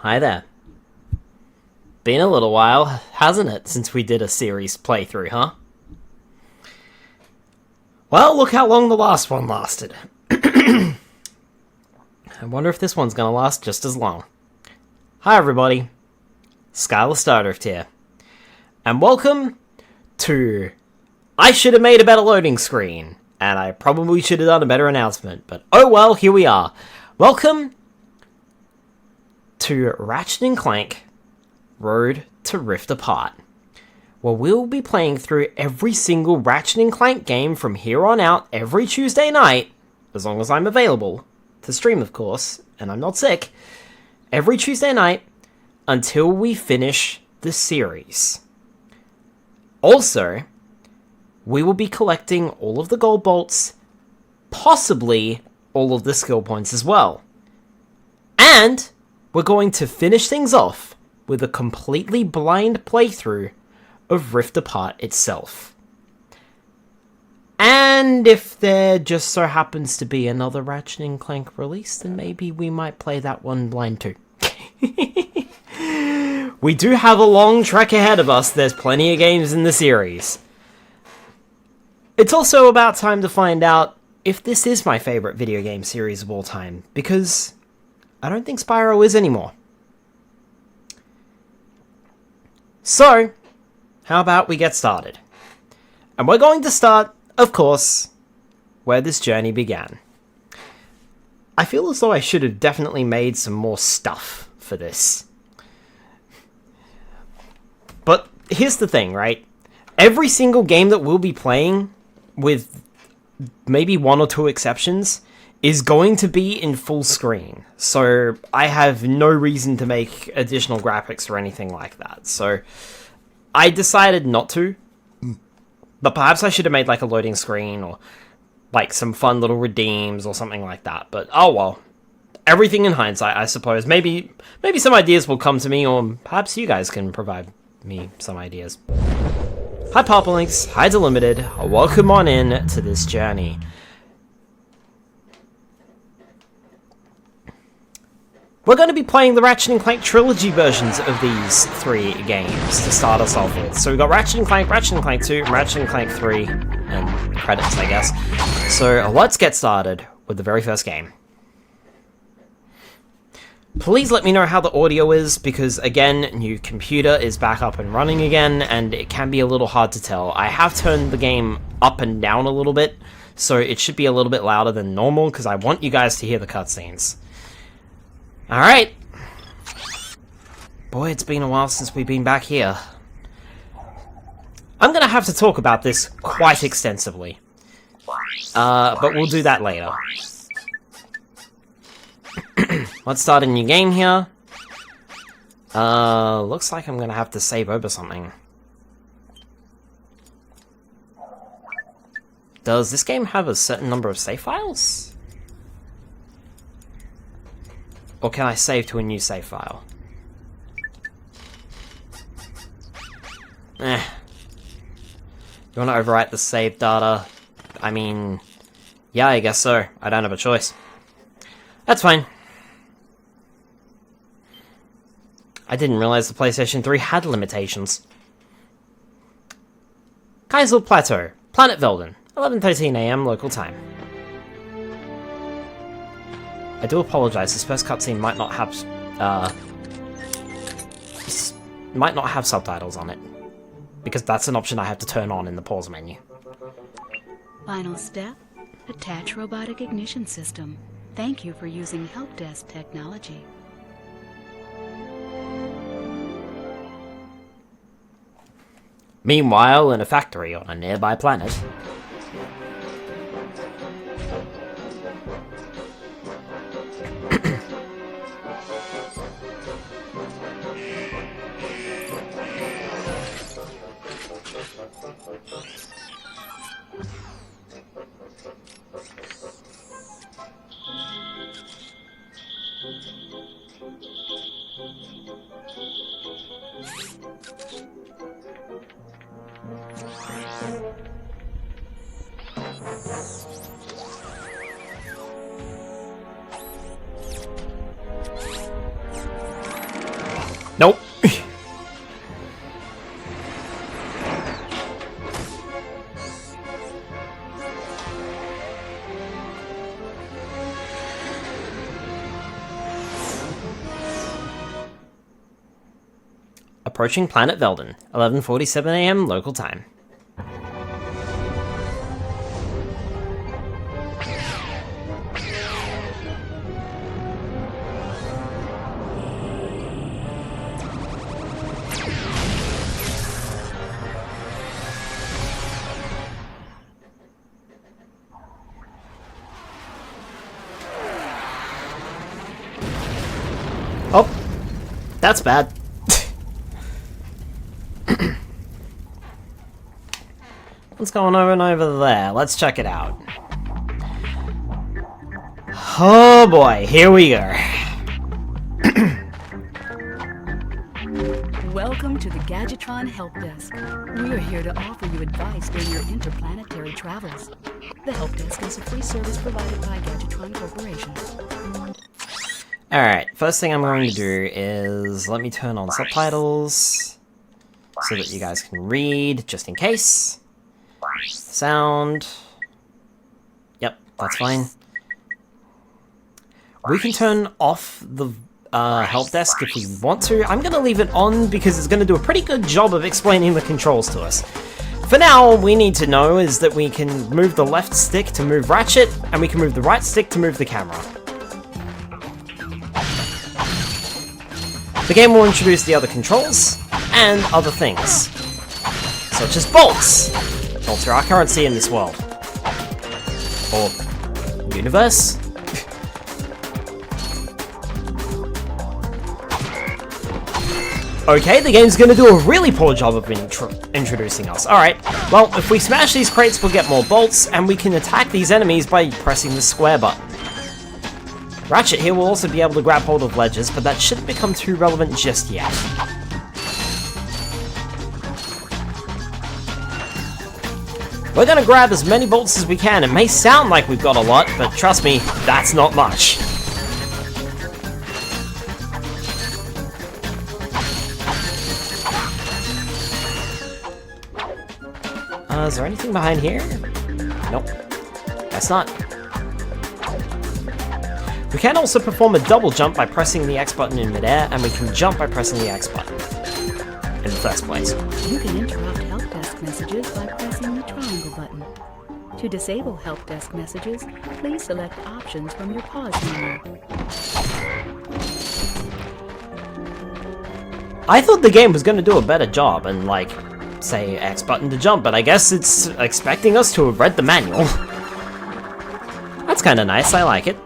Hi there. Been a little while, hasn't it, since we did a series playthrough, huh? Well, look how long the last one lasted. I wonder if this one's gonna last just as long. Hi everybody, Skylar Stardrift here. And welcome to I should have made a better loading screen, and I probably should have done a better announcement, but oh well, here we are. Welcome to Ratchet Clank Road to Rift Apart, where we'll be playing through every single Ratchet Clank game from here on out every Tuesday night, as long as I'm available to stream, of course, and I'm not sick, every Tuesday night until we finish the series. Also, we will be collecting all of the gold bolts, possibly all of the skill points as well. And we're going to finish things off with a completely blind playthrough of Rift Apart itself. And if there just so happens to be another Ratchet & Clank release, then maybe we might play that one blind too. We do have a long trek ahead of us. There's plenty of games in the series. It's also about time to find out if this is my favorite video game series of all time, because I don't think Spyro is anymore. So, how about we get started? And we're going to start, of course, where this journey began. I feel as though I should have definitely made some more stuff for this. But here's the thing, right? Every single game that we'll be playing, with maybe one or two exceptions, is going to be in full screen. So I have no reason to make additional graphics or anything like that. So I decided not to. But perhaps I should have made like a loading screen or like some fun little redeems or something like that. But oh well. Everything in hindsight, I suppose. Maybe some ideas will come to me, or perhaps you guys can provide me some ideas. Hi Poplinks, hi Delimited, welcome on in to this journey. We're going to be playing the Ratchet & Clank trilogy versions of these three games to start us off with. So we've got Ratchet & Clank 2, and Ratchet & Clank 3, and credits, I guess. So let's get started with the very first game. Please let me know how the audio is, because again, new computer is back up and running again, and it can be a little hard to tell. I have turned the game up and down a little bit, so it should be a little bit louder than normal, because I want you guys to hear the cutscenes. Alright. Boy, it's been a while since we've been back here. I'm gonna have to talk about this quite extensively. But we'll do that later. Let's start a new game here. Looks like I'm gonna have to save over something. Does this game have a certain number of save files? Or can I save to a new save file? You want to overwrite the save data? I mean, yeah, I guess so. I don't have a choice. That's fine. I didn't realize the PlayStation 3 had limitations. Kaisel Plateau, Planet Velden, 11:13 AM local time. I do apologize, this first cutscene might not have subtitles on it, because that's an option I have to turn on in the pause menu. Final step, attach robotic ignition system. Thank you for using help desk technology. Meanwhile, in a factory on a nearby planet, Nope. Approaching Planet Velden, 11:47 AM local time. Oh, that's bad. What's going on over there? Let's check it out. Oh boy, here we go. Welcome to the Gadgetron Help Desk. We are here to offer you advice during your interplanetary travels. The Help Desk is a free service provided by Gadgetron Corporation. Alright, first thing I'm going to do is let me turn on subtitles so that you guys can read, just in case. Sound. Yep, that's fine. We can turn off the help desk if we want to. I'm going to leave it on because it's going to do a pretty good job of explaining the controls to us. For now, all we need to know is that we can move the left stick to move Ratchet, and we can move the right stick to move the camera. The game will introduce the other controls and other things, such as bolts. Bolts are our currency in this world. Or universe? Okay, the game's gonna do a really poor job of introducing us. Alright, well, if we smash these crates, we'll get more bolts, and we can attack these enemies by pressing the square button. Ratchet here will also be able to grab hold of ledges, but that shouldn't become too relevant just yet. We're gonna grab as many bolts as we can. It may sound like we've got a lot, but trust me, that's not much. Is there anything behind here? Nope. That's not. We can also perform a double jump by pressing the X button in midair, and we can jump by pressing the X button in the first place. You can interrupt help desk messages by pressing the triangle button. To disable help desk messages, please select options from your pause menu. I thought the game was going to do a better job and, like, say X button to jump, but I guess it's expecting us to have read the manual. That's kind of nice, I like it.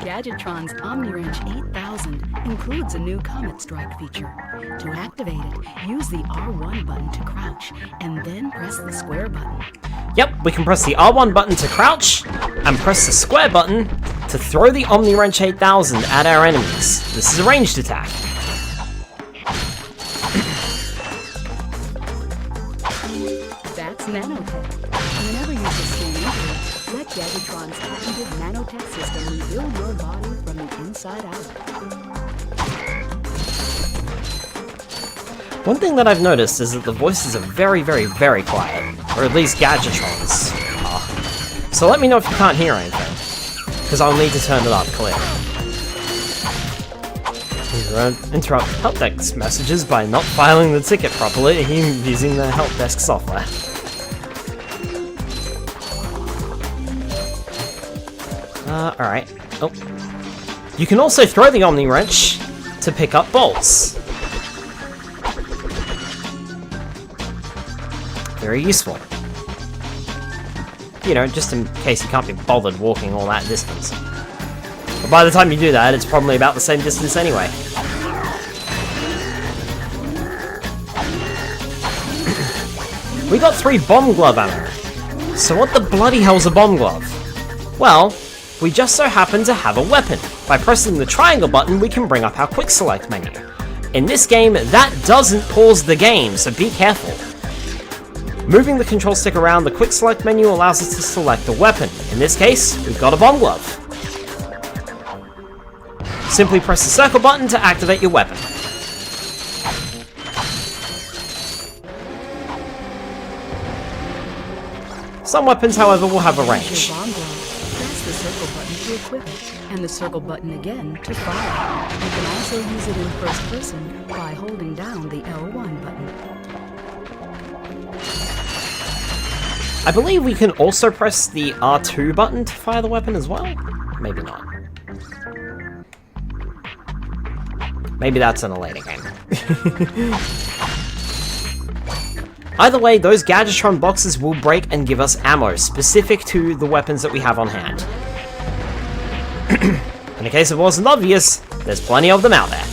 Gadgetron's OmniWrench 8000 includes a new Comet Strike feature. To activate it, use the R1 button to crouch, and then press the square button. Yep, we can press the R1 button to crouch, and press the square button to throw the OmniWrench 8000 at our enemies. This is a ranged attack. That's nanotech. Whenever you scan into it, let Gadgetron's patented nanotech system rebuild your body from the inside out. One thing that I've noticed is that the voices are very, very, very quiet. Or at least Gadgetron's are. So let me know if you can't hear anything, because I'll need to turn it up clearly. Interrupt help desk messages by not filing the ticket properly using the help desk software. Alright. Oh. You can also throw the OmniWrench to pick up bolts. Very useful. You know, just in case you can't be bothered walking all that distance. But by the time you do that, it's probably about the same distance anyway. We got 3 bomb glove ammo. So what the bloody hell's a bomb glove? Well, we just so happen to have a weapon. By pressing the triangle button, we can bring up our quick select menu. In this game, that doesn't pause the game, so be careful. Moving the control stick around the quick select menu allows us to select a weapon. In this case, we've got a bomb glove. Simply press the circle button to activate your weapon. Some weapons, however, will have a range. Your bomb glove. Press the circle button to equip it, and the circle button again to fire. You can also use it in first person by holding down the L1 button. I believe we can also press the R2 button to fire the weapon as well? Maybe not. Maybe that's in a later game. Either way, those Gadgetron boxes will break and give us ammo specific to the weapons that we have on hand. In the case it wasn't obvious, there's plenty of them out there.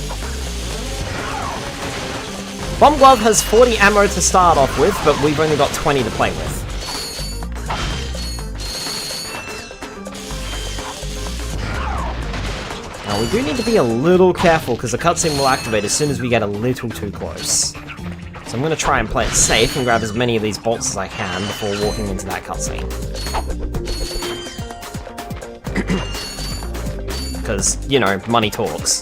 Bomb Glove has 40 ammo to start off with, but we've only got 20 to play with. Now we do need to be a little careful because the cutscene will activate as soon as we get a little too close. So I'm going to try and play it safe and grab as many of these bolts as I can before walking into that cutscene. Because, you know, money talks.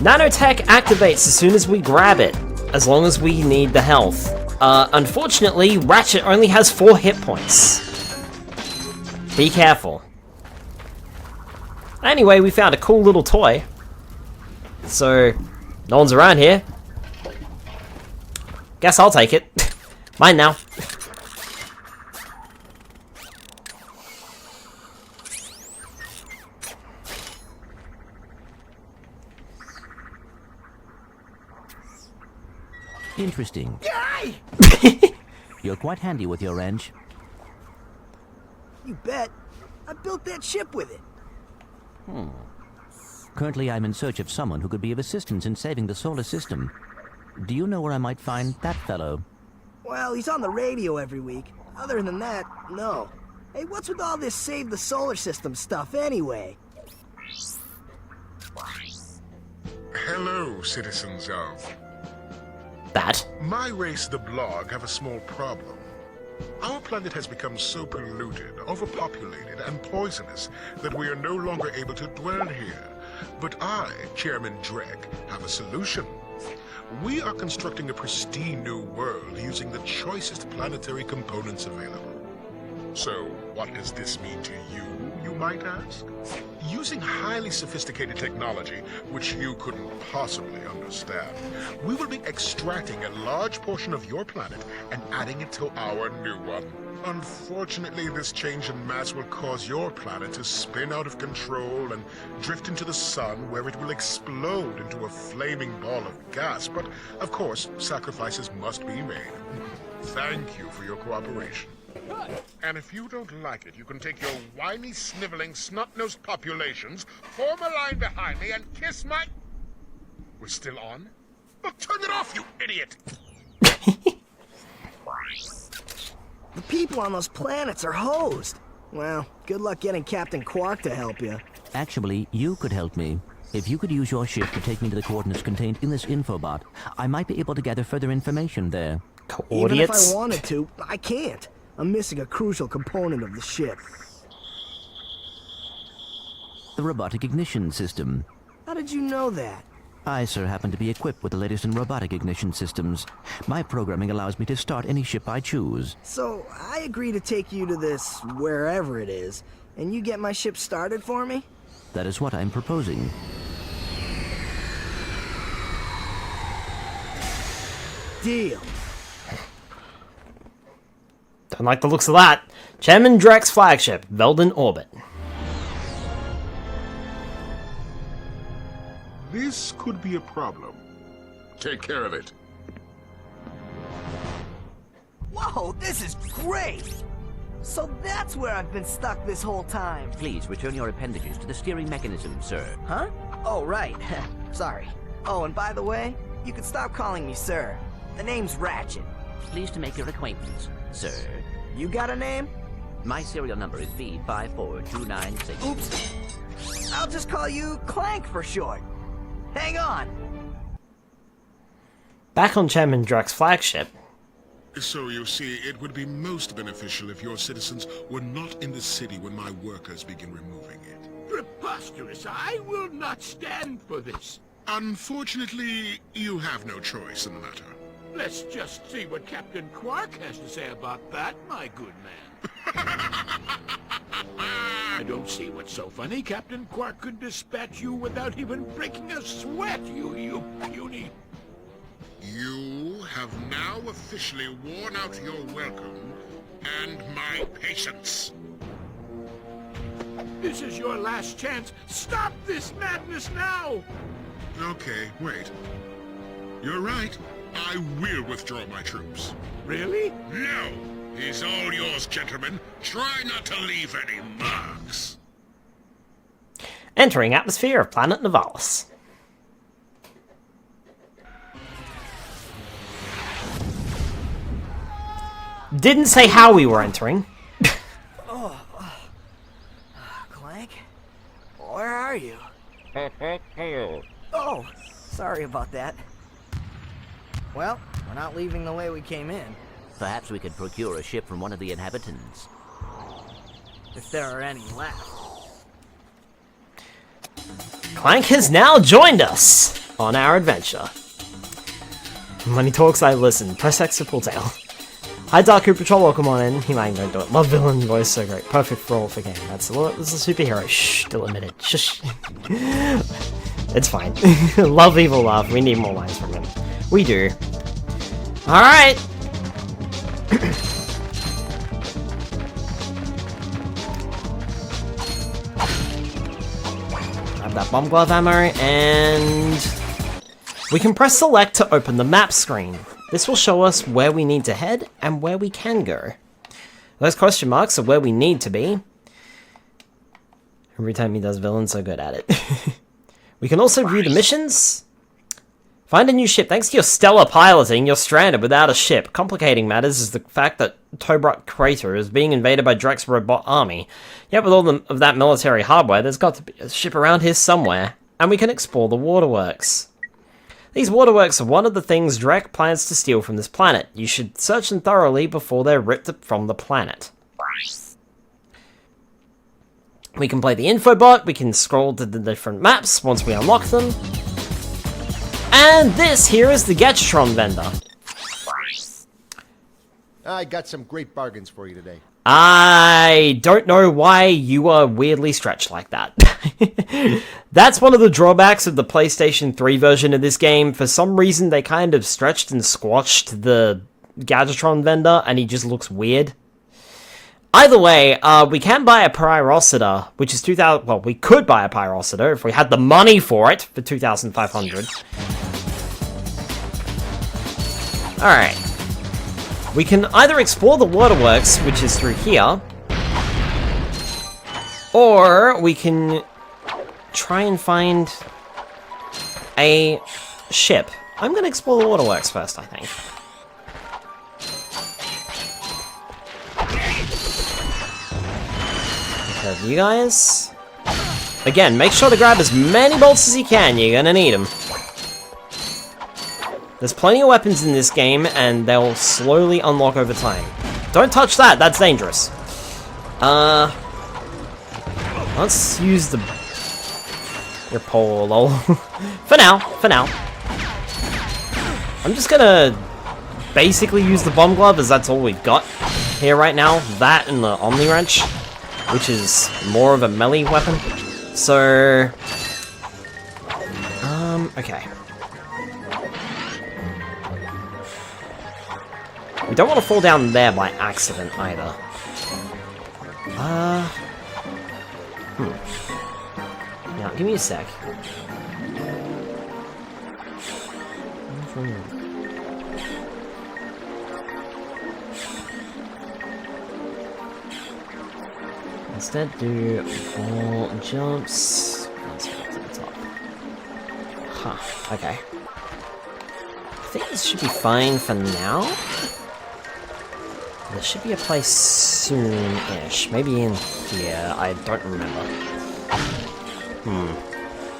Nanotech activates as soon as we grab it, as long as we need the health. Unfortunately, Ratchet only has 4 hit points. Be careful. Anyway, we found a cool little toy. So, no one's around here. Guess I'll take it. Mine now. Interesting. You're quite handy with your wrench. You bet. I built that ship with it. Currently, I'm in search of someone who could be of assistance in saving the solar system. Do you know where I might find that fellow? Well, he's on the radio every week. Other than that, no. Hey, what's with all this save the solar system stuff anyway? Hello, citizens of... That. My race, the Blog, have a small problem. Our planet has become so polluted, overpopulated, and poisonous that we are no longer able to dwell here. But I, Chairman Drek, have a solution. We are constructing a pristine new world using the choicest planetary components available. So, what does this mean to you, you might ask? Using highly sophisticated technology, which you couldn't possibly understand, we will be extracting a large portion of your planet and adding it to our new one. Unfortunately, this change in mass will cause your planet to spin out of control and drift into the sun, where it will explode into a flaming ball of gas. But, of course, sacrifices must be made. Thank you for your cooperation. And if you don't like it, you can take your whiny, sniveling, snot-nosed populations, form a line behind me, and kiss my... We're still on? Well, turn it off, you idiot! The people on those planets are hosed. Well, good luck getting Captain Quark to help you. Actually, you could help me. If you could use your ship to take me to the coordinates contained in this infobot, I might be able to gather further information there. Even if Coordinates? I wanted to, I can't. I'm missing a crucial component of the ship. The robotic ignition system. How did you know that? I, sir, happen to be equipped with the latest in robotic ignition systems. My programming allows me to start any ship I choose. So, I agree to take you to this, wherever it is, and you get my ship started for me? That is what I'm proposing. Deal. Don't like the looks of that. Chairman Drek's flagship, Velden Orbit. This could be a problem. Take care of it. Whoa, this is great! So that's where I've been stuck this whole time. Please return your appendages to the steering mechanism, sir. Huh? Oh, right. Sorry. Oh, and by the way, you can stop calling me sir. The name's Ratchet. Pleased to make your acquaintance, sir. You got a name? My serial number is V54296. Oops. I'll just call you Clank for short. Hang on. Back on Chairman Drek's flagship. So you see, it would be most beneficial if your citizens were not in the city when my workers begin removing it. preposterous. I will not stand for this. Unfortunately, you have no choice in the matter. Let's just see what Captain Quark has to say about that, my good man. I don't see what's so funny. Captain Quark could dispatch you without even breaking a sweat, you puny. You have now officially worn out your welcome and my patience. This is your last chance. Stop this madness now! Okay, wait. You're right. I will withdraw my troops. Really? No! He's all yours, gentlemen. Try not to leave any marks. Entering atmosphere of planet Nivalis. Didn't say how we were entering. Clank? Where are you? Oh, sorry about that. Well, we're not leaving the way we came in. Perhaps we could procure a ship from one of the inhabitants. If there are any left. Clank has now joined us on our adventure. When he talks, I listen. Press X to pull tail. Hi, Dark Patrol, welcome on in. He might go do it. Love villain voice, so great. Perfect for all for game. That's a superhero. Shh, still admitted. Shush. It's fine. Love evil love. We need more lines from him. We do. Alright. Grab that bomb glove ammo, and we can press select to open the map screen. This will show us where we need to head and where we can go. Those question marks are where we need to be. Every time he does villain, so good at it. We can also view the missions. Find a new ship. Thanks to your stellar piloting, you're stranded without a ship. Complicating matters is the fact that Tobruk Crater is being invaded by Drek's robot army. Yet with all of that military hardware, there's got to be a ship around here somewhere. And we can explore the waterworks. These waterworks are one of the things Drek plans to steal from this planet. You should search them thoroughly before they're ripped from the planet. We can play the infobot, we can scroll to the different maps once we unlock them. And this here is the Gadgetron vendor. I got some great bargains for you today. I don't know why you are weirdly stretched like that. That's one of the drawbacks of the PlayStation 3 version of this game. For some reason, they kind of stretched and squashed the Gadgetron vendor, and he just looks weird. Either way, we can buy a Pyrocitor, which is 2,000... Well, we could buy a Pyrocitor if we had the money for it, for 2,500. Alright. We can either explore the waterworks, which is through here, or we can try and find a ship. I'm going to explore the waterworks first, I think. Okay, you guys. Again, make sure to grab as many bolts as you can. You're going to need them. There's plenty of weapons in this game, and they'll slowly unlock over time. Don't touch that, that's dangerous. Let's use the... Your pole, lol. For now. I'm just gonna basically use the bomb glove, as that's all we've got here right now. That and the Omni Wrench, which is more of a melee weapon. So... okay. We don't want to fall down there by accident, either. Now, give me a sec. Instead, do all jumps. Let's get to the top. Huh, okay. I think this should be fine for now. There should be a place soon-ish. Maybe in here. I don't remember.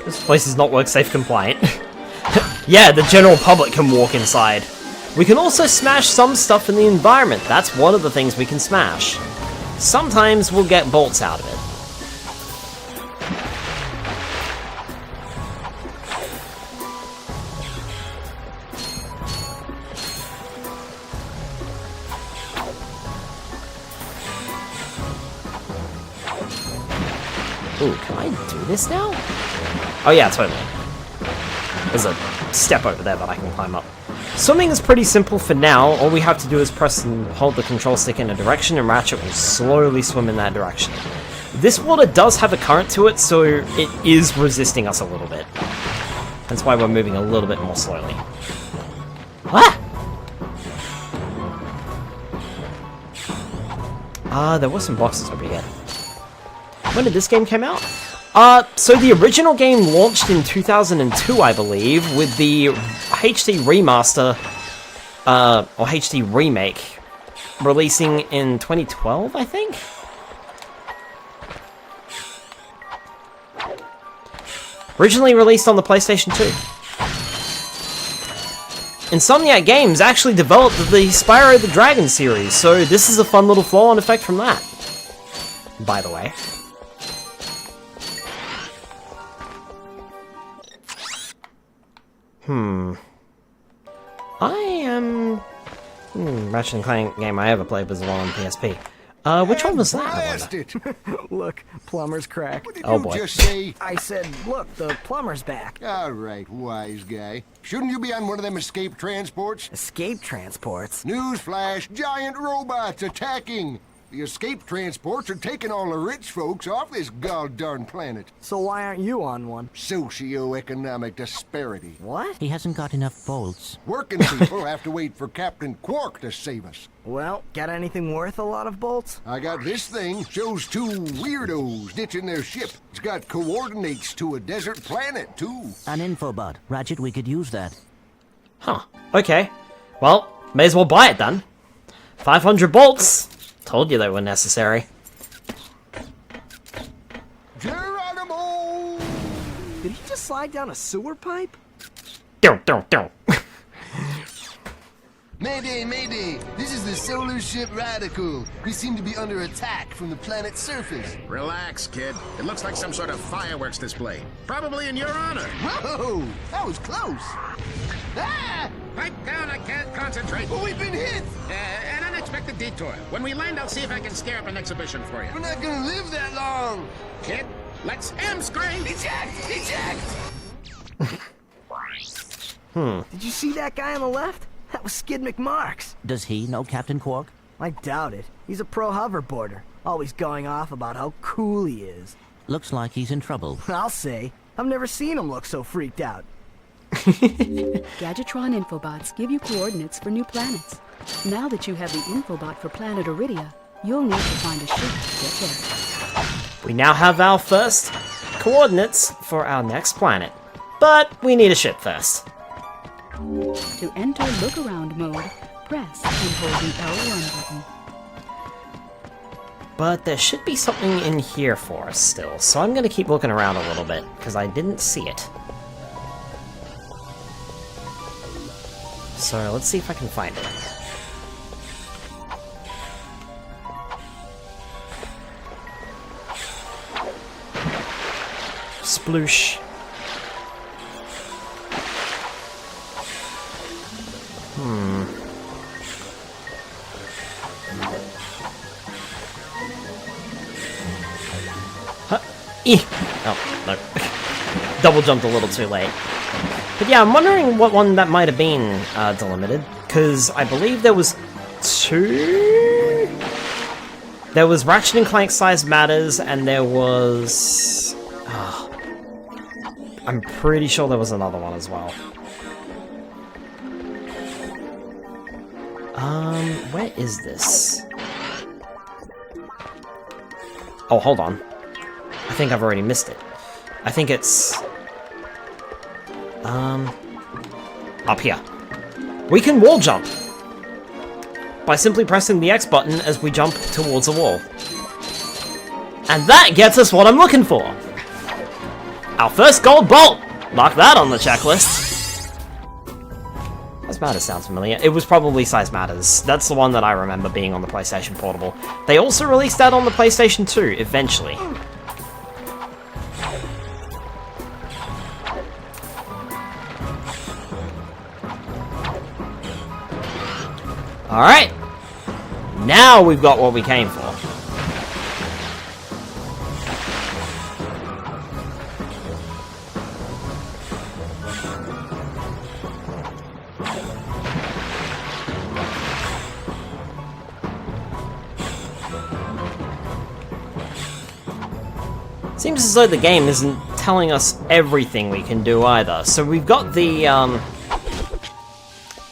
This place is not WorkSafe compliant. Yeah, the general public can walk inside. We can also smash some stuff in the environment. That's one of the things we can smash. Sometimes we'll get bolts out of it. Ooh, can I do this now? Oh yeah, totally. There's a step over there that I can climb up. Swimming is pretty simple for now. All we have to do is press and hold the control stick in a direction, and Ratchet will slowly swim in that direction. This water does have a current to it, so it is resisting us a little bit. That's why we're moving a little bit more slowly. Ah! There were some boxes over here. When did this game come out? So the original game launched in 2002, I believe, with the HD remaster, or HD remake, releasing in 2012, I think? Originally released on the PlayStation 2. Insomniac Games actually developed the Spyro the Dragon series, so this is a fun little flow-on effect from that. By the way. Ratchet Clank game I ever played was the one on PSP. Which one was that? Blast it! Look, plumber's crack. What did Oh, you boy. just say? I said, look, the plumber's back. All right, wise guy. Shouldn't you be on one of them escape transports? Escape transports? Newsflash, giant robots attacking! The escape transports are taking all the rich folks off this god-darn planet. So why aren't you on one? Socioeconomic disparity. What? He hasn't got enough bolts. Working people have to wait for Captain Quark to save us. Well, got anything worth a lot of bolts? I got this thing. Shows two weirdos ditching their ship. It's got coordinates to a desert planet, too. An infobot. Ratchet, we could use that. Huh. Okay. Well, may as well buy it then. 500 bolts. Told you they were necessary. Geronimo! Did he just slide down a sewer pipe? Don't. Mayday, mayday! This is the solar ship Radical. We seem to be under attack from the planet's surface. Relax, kid. It looks like some sort of fireworks display. Probably in your honor. Whoa! That was close! Ah! Pipe down, I can't concentrate. But we've been hit! An unexpected detour. When we land, I'll see if I can scare up an exhibition for you. We're not gonna live that long! Kid, let's M-screen! Eject! Eject! Did you see that guy on the left? That was Skid McMarx. Does he know Captain Quark? I doubt it. He's a pro hoverboarder, always going off about how cool he is. Looks like he's in trouble. I'll say, I've never seen him look so freaked out. Gadgetron infobots give you coordinates for new planets. Now that you have the infobot for planet Iridia, you'll need to find a ship to get there. We now have our first coordinates for our next planet. But we need a ship first. To enter look-around mode, press and hold the L1 button. But there should be something in here for us still, so I'm gonna keep looking around a little bit, because I didn't see it. So let's see if I can find it. Sploosh. Huh? Oh, no. Double jumped a little too late. But yeah, I'm wondering what one that might have been delimited, because I believe there was two? There was Ratchet and Clank Size Matters, and there was... I'm pretty sure there was another one as well. Where is this? Oh, hold on. I think I've already missed it. I think it's... up here. We can wall jump! By simply pressing the X button as we jump towards a wall. And that gets us what I'm looking for! Our first gold bolt! Mark that on the checklist. Size Matters sounds familiar. It was probably Size Matters. That's the one that I remember being on the PlayStation Portable. They also released that on the PlayStation 2, eventually. Alright! Now we've got what we came for. Seems as though the game isn't telling us everything we can do either. So we've got the,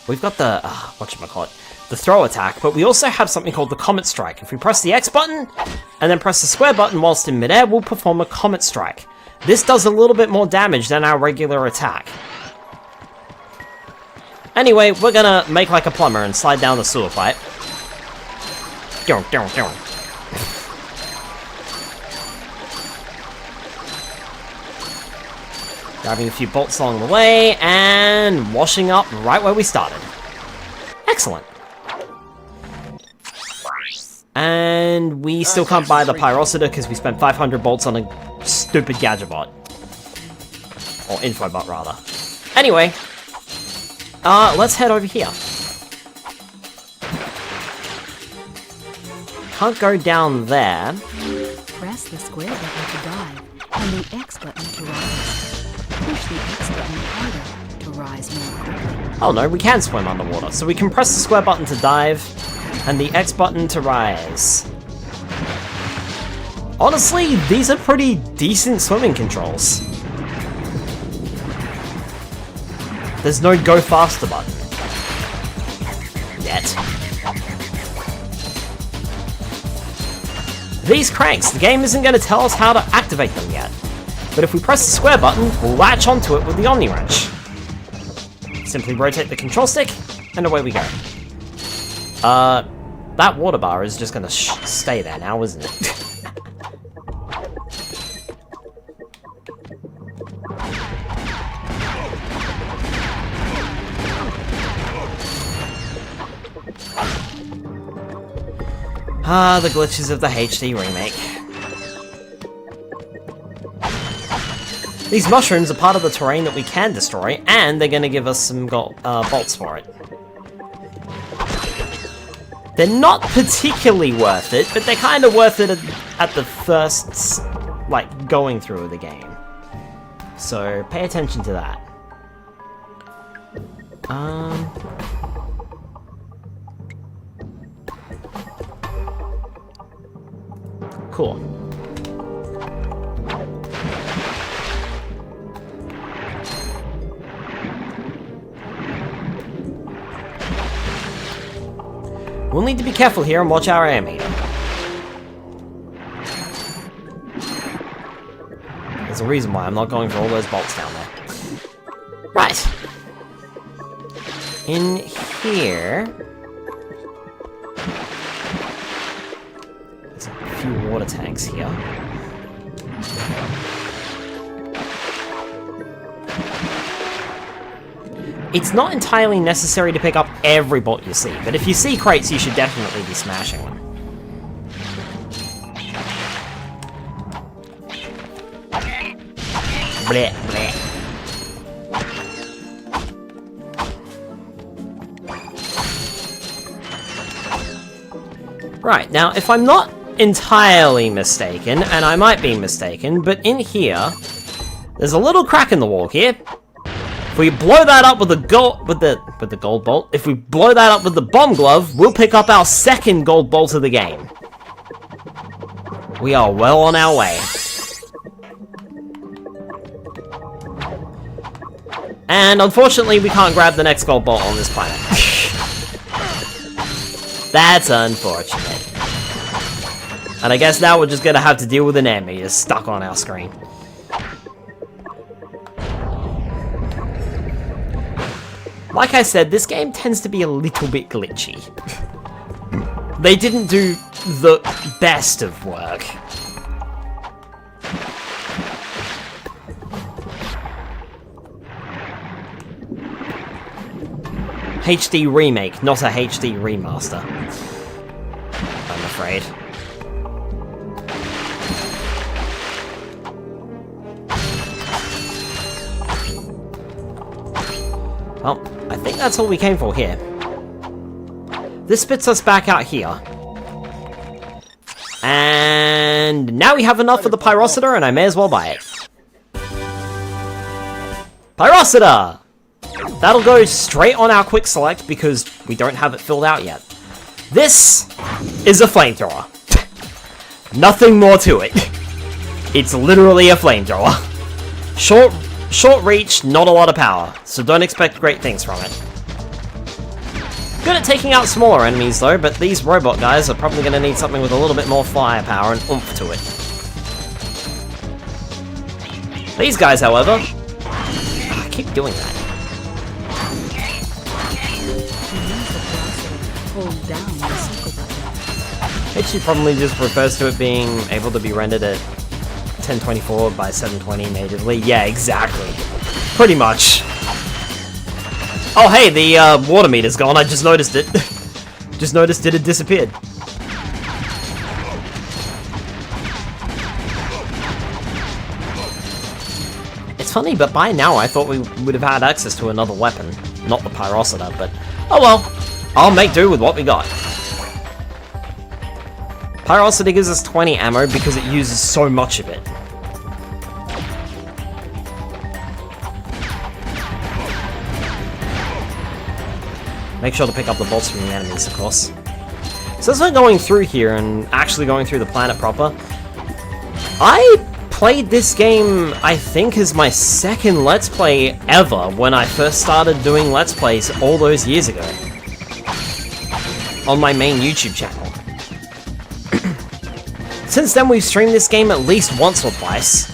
whatchamacallit, the throw attack, but we also have something called the Comet Strike. If we press the X button, and then press the square button whilst in midair, we'll perform a Comet Strike. This does a little bit more damage than our regular attack. Anyway, we're gonna make like a plumber and slide down the sewer pipe. Grabbing a few bolts along the way, and washing up right where we started. Excellent. And we still can't buy the Pyrocida because we spent 500 bolts on a stupid Gadgetbot. Or Infobot, rather. Anyway, let's head over here. Can't go down there. Press the square button to dive, and the X button to rise. Push the X button harder to rise more quickly. Oh no, we can swim underwater. So we can press the square button to dive, and the X button to rise. Honestly, these are pretty decent swimming controls. There's no go faster button. Yet. These cranks, the game isn't going to tell us how to activate them yet. But if we press the square button, we'll latch onto it with the Omni Wrench. Simply rotate the control stick, and away we go. That water bar is just gonna stay there now, isn't it? The glitches of the HD remake. These mushrooms are part of the terrain that we can destroy, and they're gonna give us some bolts for it. They're not particularly worth it, but they're kind of worth it at the first, like, going through of the game. So, pay attention to that. Cool. We'll need to be careful here and watch our air meter. There's a reason why I'm not going for all those bolts down there. Right. In here... there's a few water tanks here. It's not entirely necessary to pick up every bolt you see, but if you see crates, you should definitely be smashing them. Bleh, bleh. Right, now, if I'm not entirely mistaken, and I might be mistaken, but in here, there's a little crack in the wall here. If we blow that up with the gold bolt, if we blow that up with the bomb glove, we'll pick up our second gold bolt of the game. We are well on our way. And unfortunately, we can't grab the next gold bolt on this planet. That's unfortunate. And I guess now we're just gonna have to deal with an air meter stuck on our screen. Like I said, this game tends to be a little bit glitchy. They didn't do the best of work. HD remake, not a HD remaster. I'm afraid. Well, I think that's all we came for here. This spits us back out here. And now we have enough of the Pyrocida, and I may as well buy it. Pyrocida! That'll go straight on our quick select because we don't have it filled out yet. This is a flamethrower. Nothing more to it. It's literally a flamethrower. Short reach, not a lot of power, so don't expect great things from it. Good at taking out smaller enemies though, but these robot guys are probably going to need something with a little bit more firepower and oomph to it. These guys, however... I keep doing that. Hold down the circle button. Actually probably just refers to it being able to be rendered at 1024 by 720 natively. Yeah, exactly. Pretty much. Oh hey, the water meter's gone, I just noticed it. Just noticed it had disappeared. It's funny, but by now I thought we would have had access to another weapon. Not the Pyrocida, but oh well. I'll make do with what we got. Pyrocida gives us 20 ammo because it uses so much of it. Make sure to pick up the bolts from the enemies, of course. So as we're going through here and actually going through the planet proper, I played this game, I think, as my second Let's Play ever when I first started doing Let's Plays all those years ago. On my main YouTube channel. Since then, we've streamed this game at least once or twice.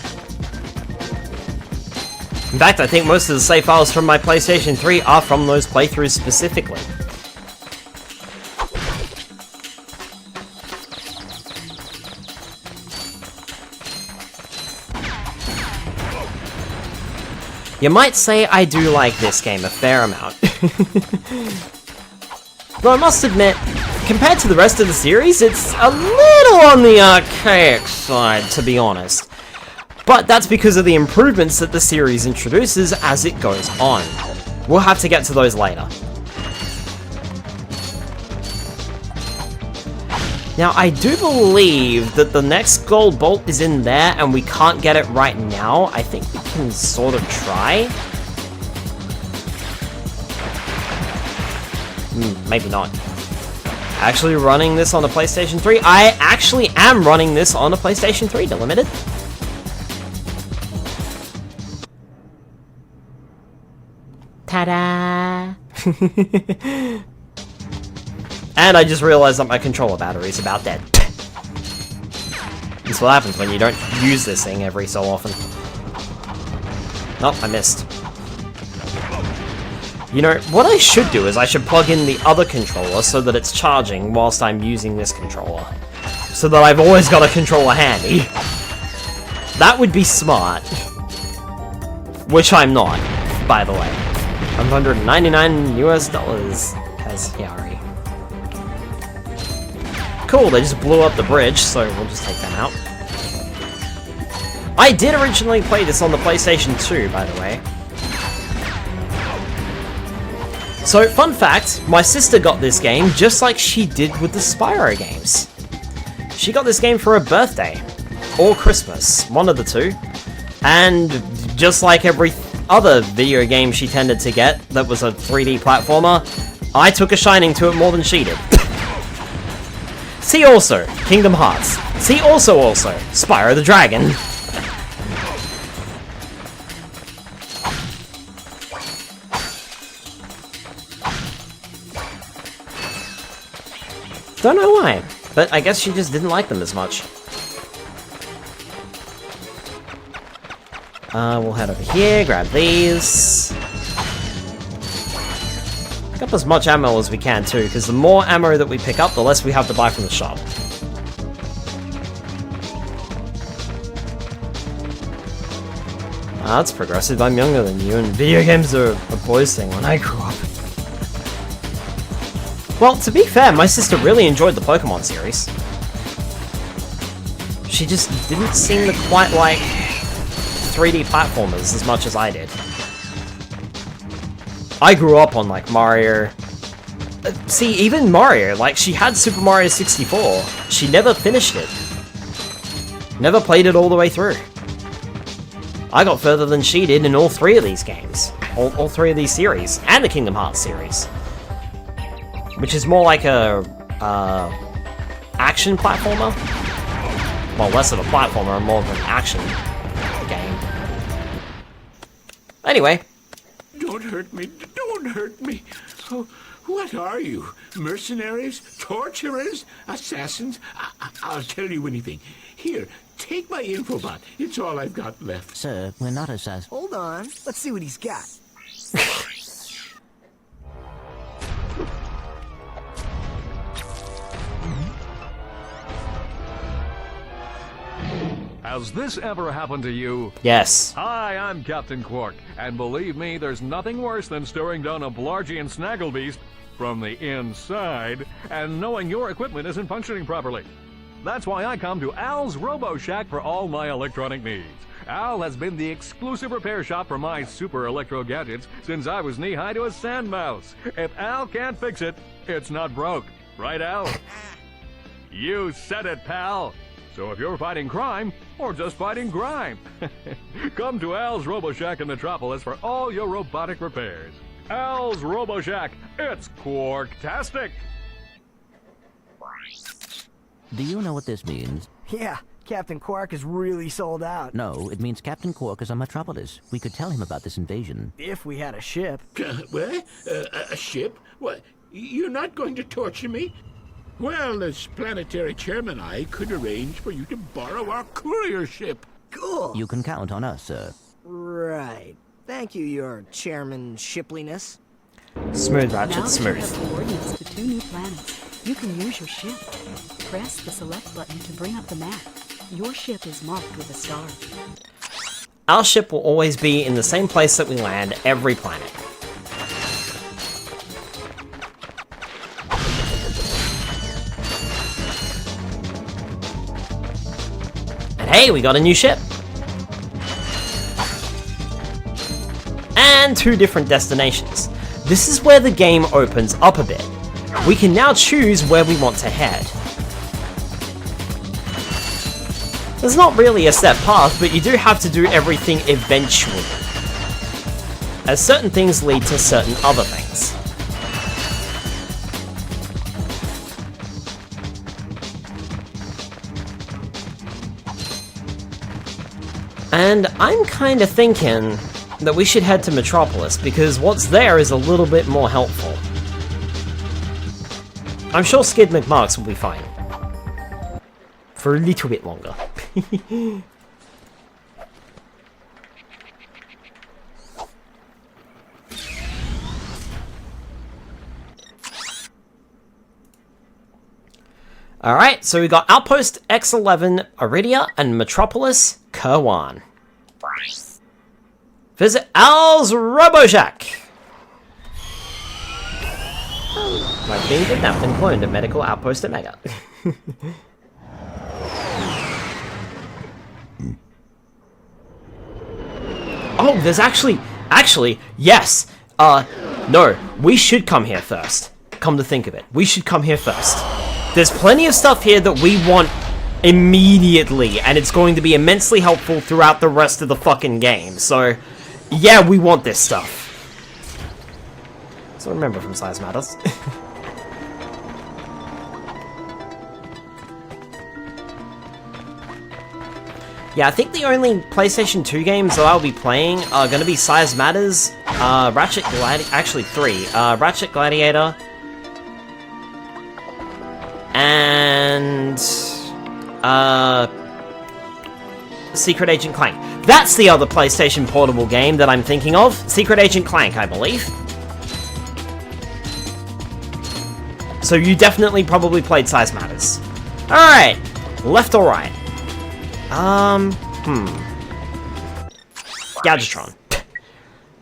In fact, I think most of the save files from my PlayStation 3 are from those playthroughs specifically. You might say I do like this game a fair amount. Though I must admit, compared to the rest of the series, it's a little on the archaic side, to be honest. But that's because of the improvements that the series introduces as it goes on. We'll have to get to those later. Now, I do believe that the next gold bolt is in there, and we can't get it right now. I think we can sort of try. Maybe not. Actually running this on a PlayStation 3? I actually am running this on a PlayStation 3 Delimited. Ta-da! And I just realized that my controller battery is about dead. That's what happens when you don't use this thing every so often. Oh, I missed. You know, what I should do is I should plug in the other controller so that it's charging whilst I'm using this controller. So that I've always got a controller handy. That would be smart. Which I'm not, by the way. $199 US has Yari. Cool, they just blew up the bridge, so we'll just take them out. I did originally play this on the PlayStation 2, by the way. So, fun fact, my sister got this game just like she did with the Spyro games. She got this game for her birthday, or Christmas, one of the two. And just like every other video game she tended to get that was a 3D platformer, I took a shining to it more than she did. See also, Kingdom Hearts. See also, Spyro the Dragon. Don't know why, but I guess she just didn't like them as much. We'll head over here, grab these. Pick up as much ammo as we can too, because the more ammo that we pick up, the less we have to buy from the shop. That's progressive, I'm younger than you, and video games are a boys thing when I grew up. Well, to be fair, my sister really enjoyed the Pokemon series. She just didn't seem to quite like 3D platformers as much as I did. I grew up on, like, Mario... see, even Mario, like, she had Super Mario 64. She never finished it. Never played it all the way through. I got further than she did in all three of these games. All three of these series, and the Kingdom Hearts series. Which is more like a, action platformer. well, less of a platformer and more of an action game. Anyway. Don't hurt me. Don't hurt me. Oh, what are you? Mercenaries? Torturers? Assassins? I'll tell you anything. Here, take my infobot. It's all I've got left. Sir, we're not assassins. Hold on. Let's see what he's got. Has this ever happened to you? Yes. Hi, I'm Captain Quark, and believe me, there's nothing worse than staring down a Blargian snagglebeast from the inside and knowing your equipment isn't functioning properly. That's why I come to Al's Robo Shack for all my electronic needs. Al has been the exclusive repair shop for my super electro gadgets since I was knee-high to a sand mouse. If Al can't fix it, it's not broke. Right, Al? You said it, pal. So if you're fighting crime, or just fighting grime, come to Al's Robo Shack in Metropolis for all your robotic repairs. Al's Robo Shack, it's Quarktastic! Do you know what this means? Yeah, Captain Quark is really sold out. No, it means Captain Quark is on Metropolis. We could tell him about this invasion. If we had a ship. What? A ship? What? You're not going to torture me? Well, as planetary chairman, I could arrange for you to borrow our courier ship. Cool. You can count on us, sir. Right. Thank you, your chairman shipliness. Smooth, Now Ratchet, that you smooth. have coordinates to 2 new planets, you can use your ship. Press the select button to bring up the map. Your ship is marked with a star. Our ship will always be in the same place that we land every planet. Hey, we got a new ship! And 2 different destinations. This is where the game opens up a bit. We can now choose where we want to head. There's not really a set path, but you do have to do everything eventually, as certain things lead to certain other things. And I'm kinda thinking that we should head to Metropolis, because what's there is a little bit more helpful. I'm sure Skid McMarks will be fine. For a little bit longer. Alright, so we got Outpost X11, Iridia, and Metropolis, Kerwan. Visit Al's RoboShack! Like being kidnapped and cloned at Medical Outpost Omega. Oh, there's actually, yes! No, we should come here first. Come to think of it, we should come here first. There's plenty of stuff here that we want immediately, and it's going to be immensely helpful throughout the rest of the fucking game, so yeah, we want this stuff. So remember from Size Matters. Yeah, I think the only PlayStation 2 games that I'll be playing are going to be Size Matters, Ratchet Gladiator, actually 3, Ratchet Gladiator, and Secret Agent Clank. That's the other PlayStation Portable game that I'm thinking of. Secret Agent Clank, I believe. So you definitely probably played Size Matters. Alright, left or right? Gadgetron.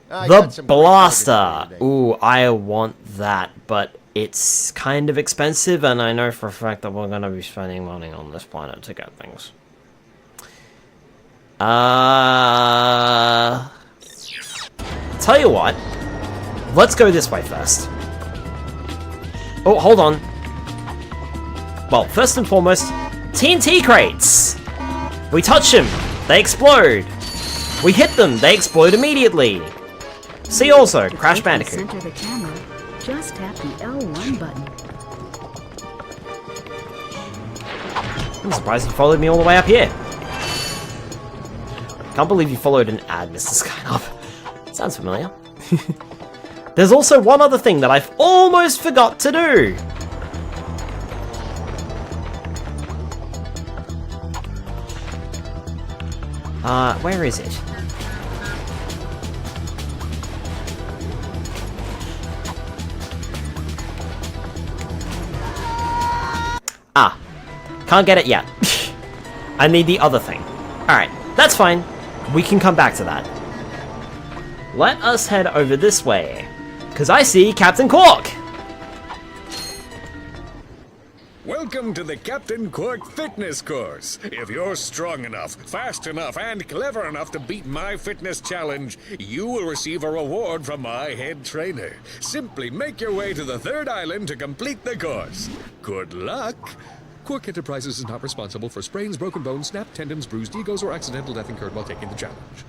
The Blaster! Ooh, I want that, but it's kind of expensive, and I know for a fact that we're gonna be spending money on this planet to get things. Tell you what, let's go this way first. Oh, hold on. Well, first and foremost, TNT crates! We touch them, they explode. We hit them, they explode immediately. See also, Crash Bandicoot. Center the camera, just tap the L1 button. I'm surprised you followed me all the way up here. Can't believe you followed an ad, Mr. Skynov. Sounds familiar. There's also one other thing that I've almost forgot to do. Where is it? Ah, can't get it yet. I need the other thing. Alright, that's fine. We can come back to that. Let us head over this way, because I see Captain Quark! Welcome to the Captain Quark Fitness Course. If you're strong enough, fast enough, and clever enough to beat my fitness challenge, you will receive a reward from my head trainer. Simply make your way to the third island to complete the course. Good luck! Quark Enterprises is not responsible for sprains, broken bones, snapped tendons, bruised egos, or accidental death incurred while taking the challenge.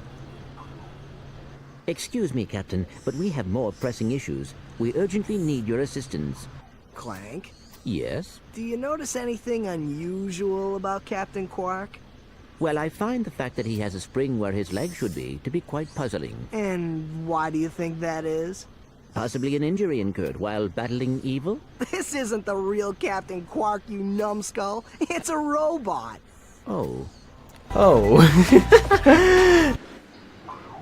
Excuse me, Captain, but we have more pressing issues. We urgently need your assistance. Clank? Yes? Do you notice anything unusual about Captain Quark? Well, I find the fact that he has a spring where his leg should be to be quite puzzling. And why do you think that is? Possibly an injury incurred while battling evil? This isn't the real Captain Quark, you numbskull. It's a robot. Oh. Oh.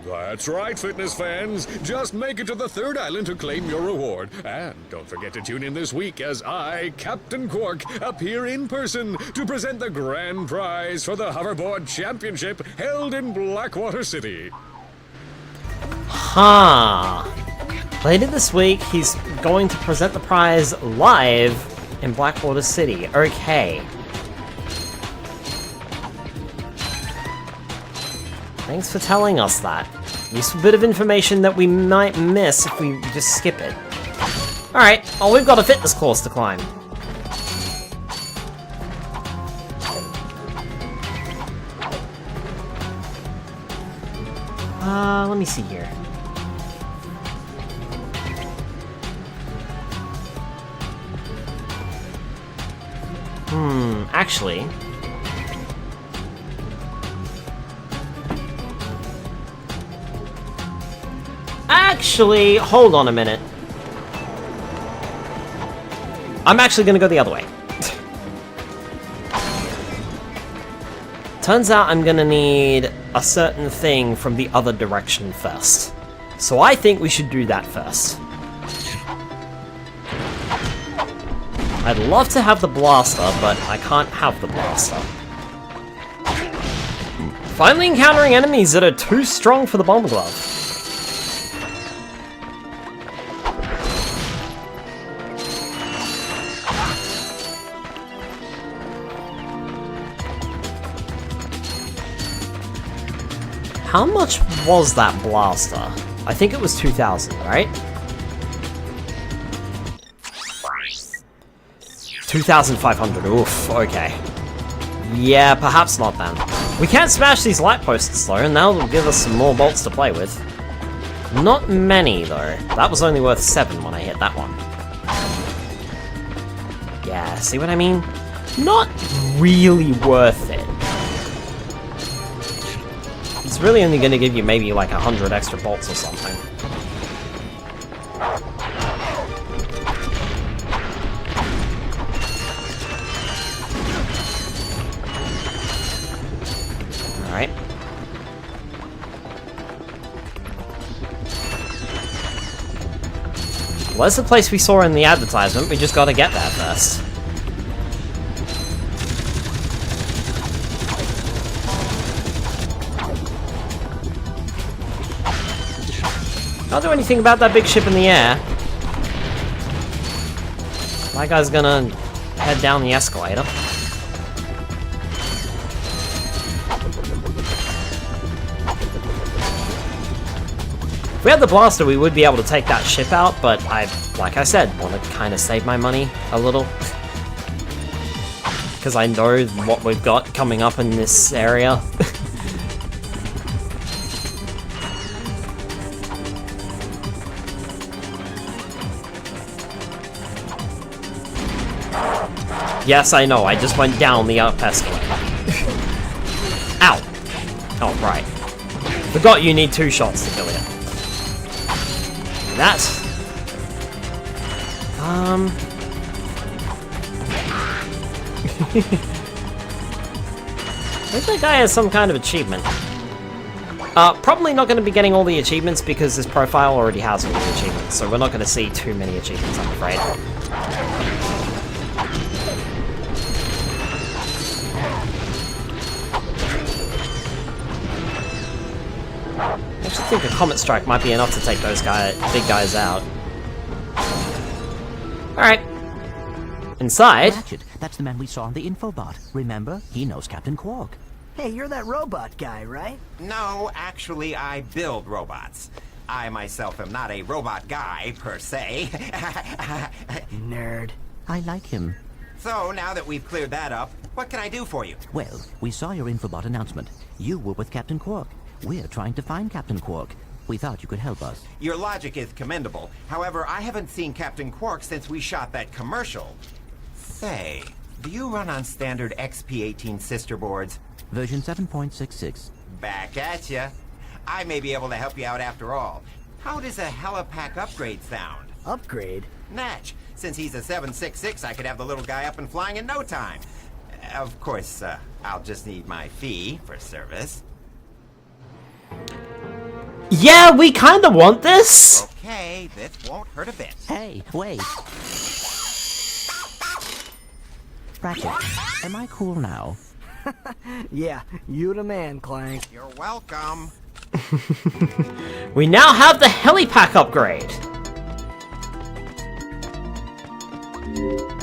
That's right, fitness fans. Just make it to the third island to claim your reward. And don't forget to tune in this week as I, Captain Quark, appear in person to present the grand prize for the Hoverboard Championship held in Blackwater City. Huh. Later this week, he's going to present the prize live in Blackwater City. Okay. Thanks for telling us that. Useful bit of information that we might miss if we just skip it. Alright, well, we've got a fitness course to climb. Let me see here. Actually... hold on a minute. I'm actually gonna go the other way. Turns out I'm gonna need a certain thing from the other direction first. So I think we should do that first. I'd love to have the blaster, but I can't have the blaster. Finally encountering enemies that are too strong for the bomber glove. How much was that blaster? I think it was 2,000, right? 2,500, oof, okay. Yeah, perhaps not then. We can't smash these light posts though, and that'll give us some more bolts to play with. Not many though. That was only worth 7 when I hit that one. Yeah, see what I mean? Not really worth it. It's really only going to give you maybe like 100 extra bolts or something. Alright. Well, that's the place we saw in the advertisement, we just gotta get there first. Can't do anything about that big ship in the air. That guy's gonna head down the escalator. If we had the blaster, we would be able to take that ship out, but like I said, want to kind of save my money a little. Because I know what we've got coming up in this area. Yes, I know, I just went down the up escalator. Ow! Oh, right. Forgot you need 2 shots to kill it. That. I think that guy has some kind of achievement. Probably not going to be getting all the achievements because his profile already has all the achievements, so we're not going to see too many achievements, I'm afraid. I actually think a Comet Strike might be enough to take those big guys out. Alright. Inside. Ratchet, that's the man we saw on the infobot. Remember? He knows Captain Quark. Hey, you're that robot guy, right? No, actually, I build robots. I myself am not a robot guy, per se. Nerd. I like him. So, now that we've cleared that up, what can I do for you? Well, we saw your infobot announcement. You were with Captain Quark. We're trying to find Captain Quark. We thought you could help us. Your logic is commendable. However, I haven't seen Captain Quark since we shot that commercial. Say, do you run on standard XP18 sister boards? Version 7.66. Back at ya. I may be able to help you out after all. How does a helipack upgrade sound? Upgrade? Natch. Since he's a 766, I could have the little guy up and flying in no time. Of course, I'll just need my fee for service. Yeah, we kinda want this! Okay, this won't hurt a bit. Hey, wait. Ratchet, am I cool now? Yeah, you the man, Clank. You're welcome. We now have the helipack upgrade!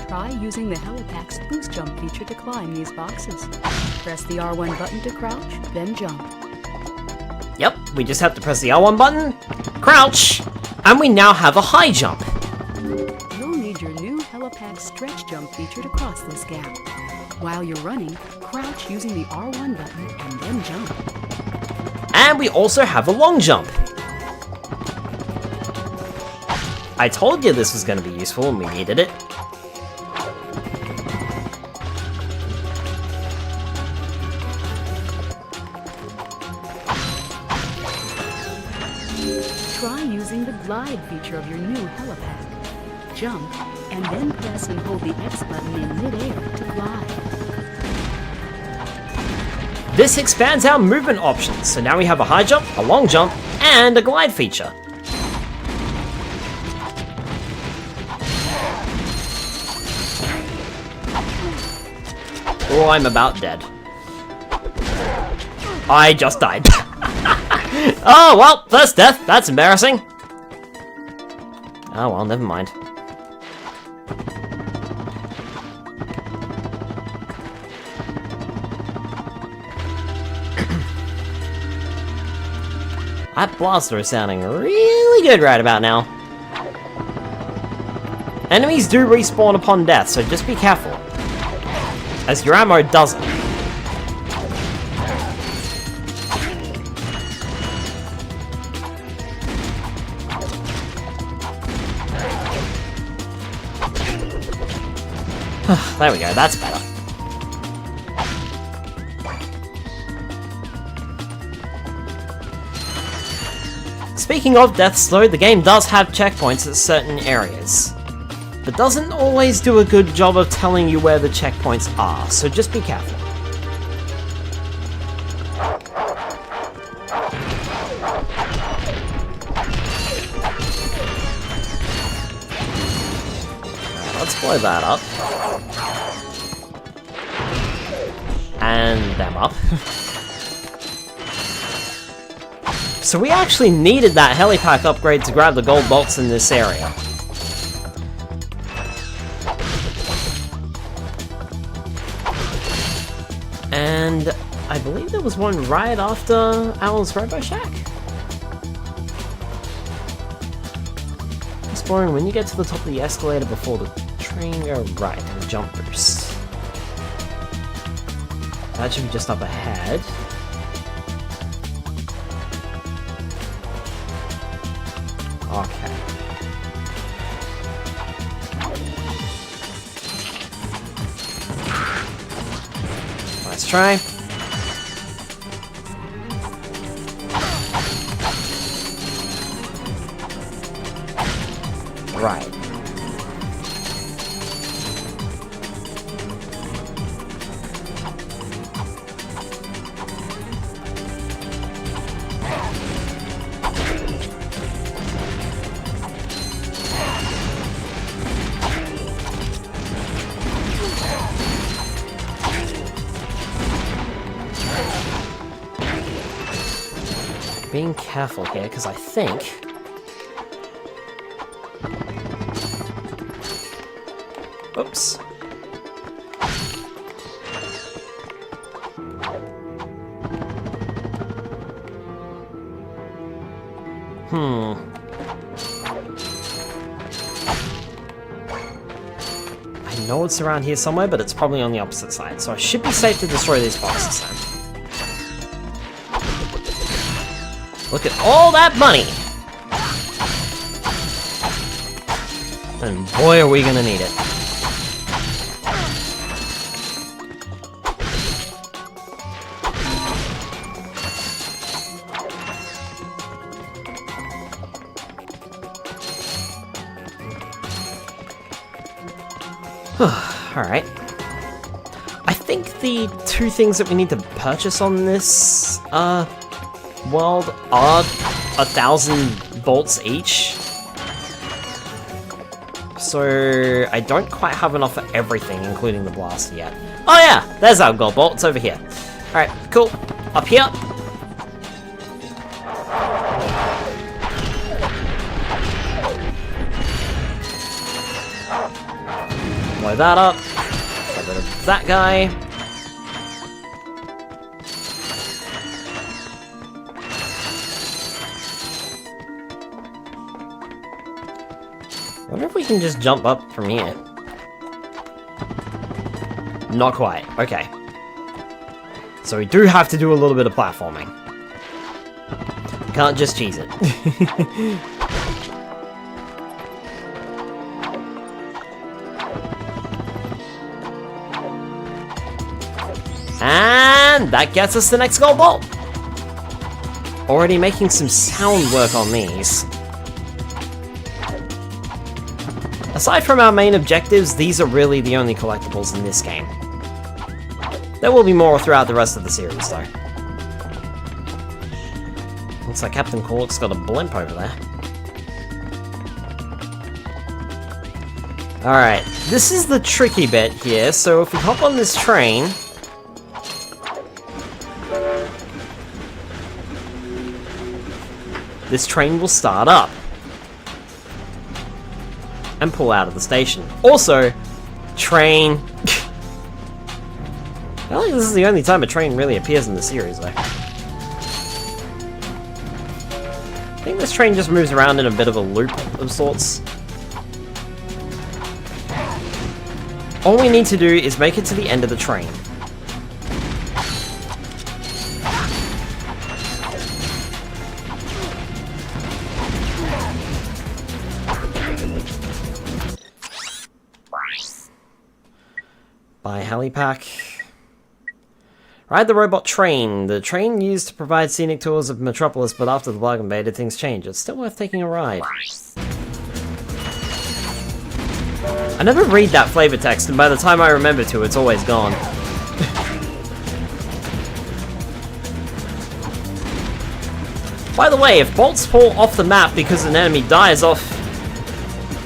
Try using the helipack's boost jump feature to climb these boxes. Press the R1 button to crouch, then jump. Yep, we just have to press the L1 button, crouch, and we now have a high jump. You'll need your new helipack stretch jump feature to cross this gap. While you're running, crouch using the R1 button and then jump. And we also have a long jump. I told you this was going to be useful and we needed it. Try using the glide feature of your new helipack. Jump, and then press and hold the X button in mid-air to glide. This expands our movement options, so now we have a high jump, a long jump, and a glide feature. Oh, I'm about dead. I just died. Oh, well, first death. That's embarrassing. Oh, well, never mind. That blaster is sounding really good right about now. Enemies do respawn upon death, so just be careful, as your ammo doesn't. There we go, that's better. Speaking of deaths though, the game does have checkpoints at certain areas, but doesn't always do a good job of telling you where the checkpoints are, so just be careful. Let's blow that up. And them up. So we actually needed that helipack upgrade to grab the gold bolts in this area. And I believe there was one right after Owl's Robo Shack. Exploring when you get to the top of the escalator before the train, go right and jump boost. That should be just up ahead. Okay. Nice try. Right. Being careful here, because I think... Oops. I know it's around here somewhere, but it's probably on the opposite side, so I should be safe to destroy these boxes then. Look at all that money! And boy, are we gonna need it. Alright. I think the two things that we need to purchase on this world are 1,000 bolts each. So I don't quite have enough for everything, including the blaster yet. Oh yeah, there's our gold bolt, it's over here. Alright, cool. Up here. Blow that up. Get rid of that guy. I wonder if we can just jump up from here. Not quite. Okay. So we do have to do a little bit of platforming. Can't just cheese it. And that gets us the next gold bolt. Already making some sound work on these. Aside from our main objectives, these are really the only collectibles in this game. There will be more throughout the rest of the series, though. Looks like Captain Cork's got a blimp over there. Alright, this is the tricky bit here, so if we hop on this train... this train will start up. And pull out of the station. Also, train... I don't think this is the only time a train really appears in the series, though. I think this train just moves around in a bit of a loop of sorts. All we need to do is make it to the end of the train. By Helipack. Ride the robot train. The train used to provide scenic tours of Metropolis, but after the bug invaded, things changed. It's still worth taking a ride. I never read that flavor text, and by the time I remember to, it's always gone. By the way, if bolts fall off the map because an enemy dies off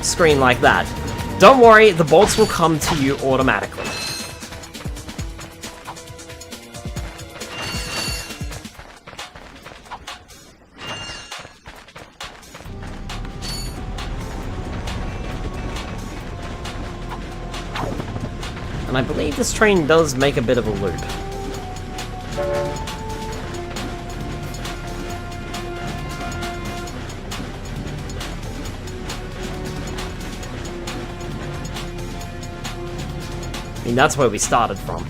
screen like that, don't worry, the bolts will come to you automatically. And I believe this train does make a bit of a loop. I mean, that's where we started from.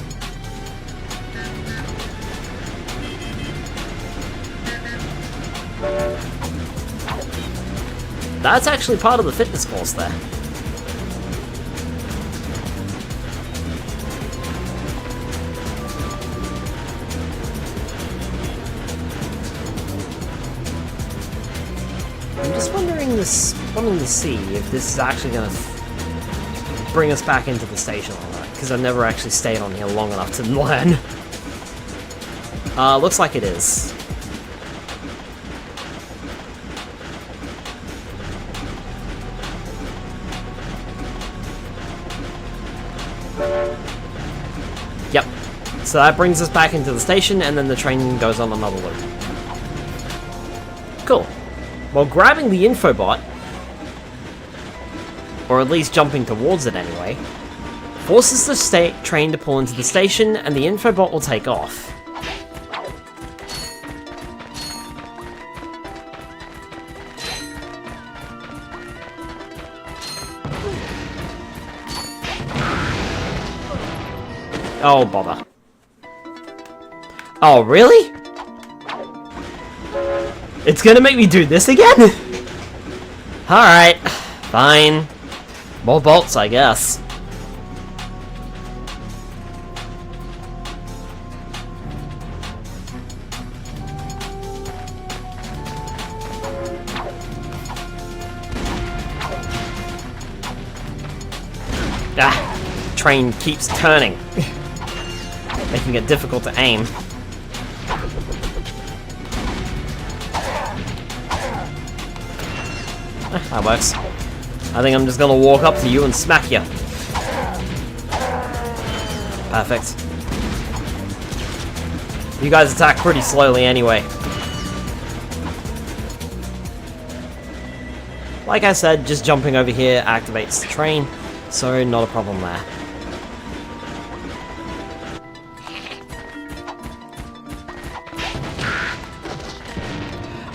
That's actually part of the fitness course there. Just wanting to see if this is actually gonna bring us back into the station or not, because I've never actually stayed on here long enough to learn. Looks like it is. Yep. So that brings us back into the station, and then the train goes on another loop. Cool. While grabbing the infobot, or at least jumping towards it anyway, forces the train to pull into the station, and the infobot will take off. Oh, bother. Oh, really? It's gonna make me do this again? Alright, fine. More bolts, I guess. Ah, train keeps turning, making it difficult to aim. That works. I think I'm just gonna walk up to you and smack you. Perfect. You guys attack pretty slowly anyway. Like I said, just jumping over here activates the train, so not a problem there.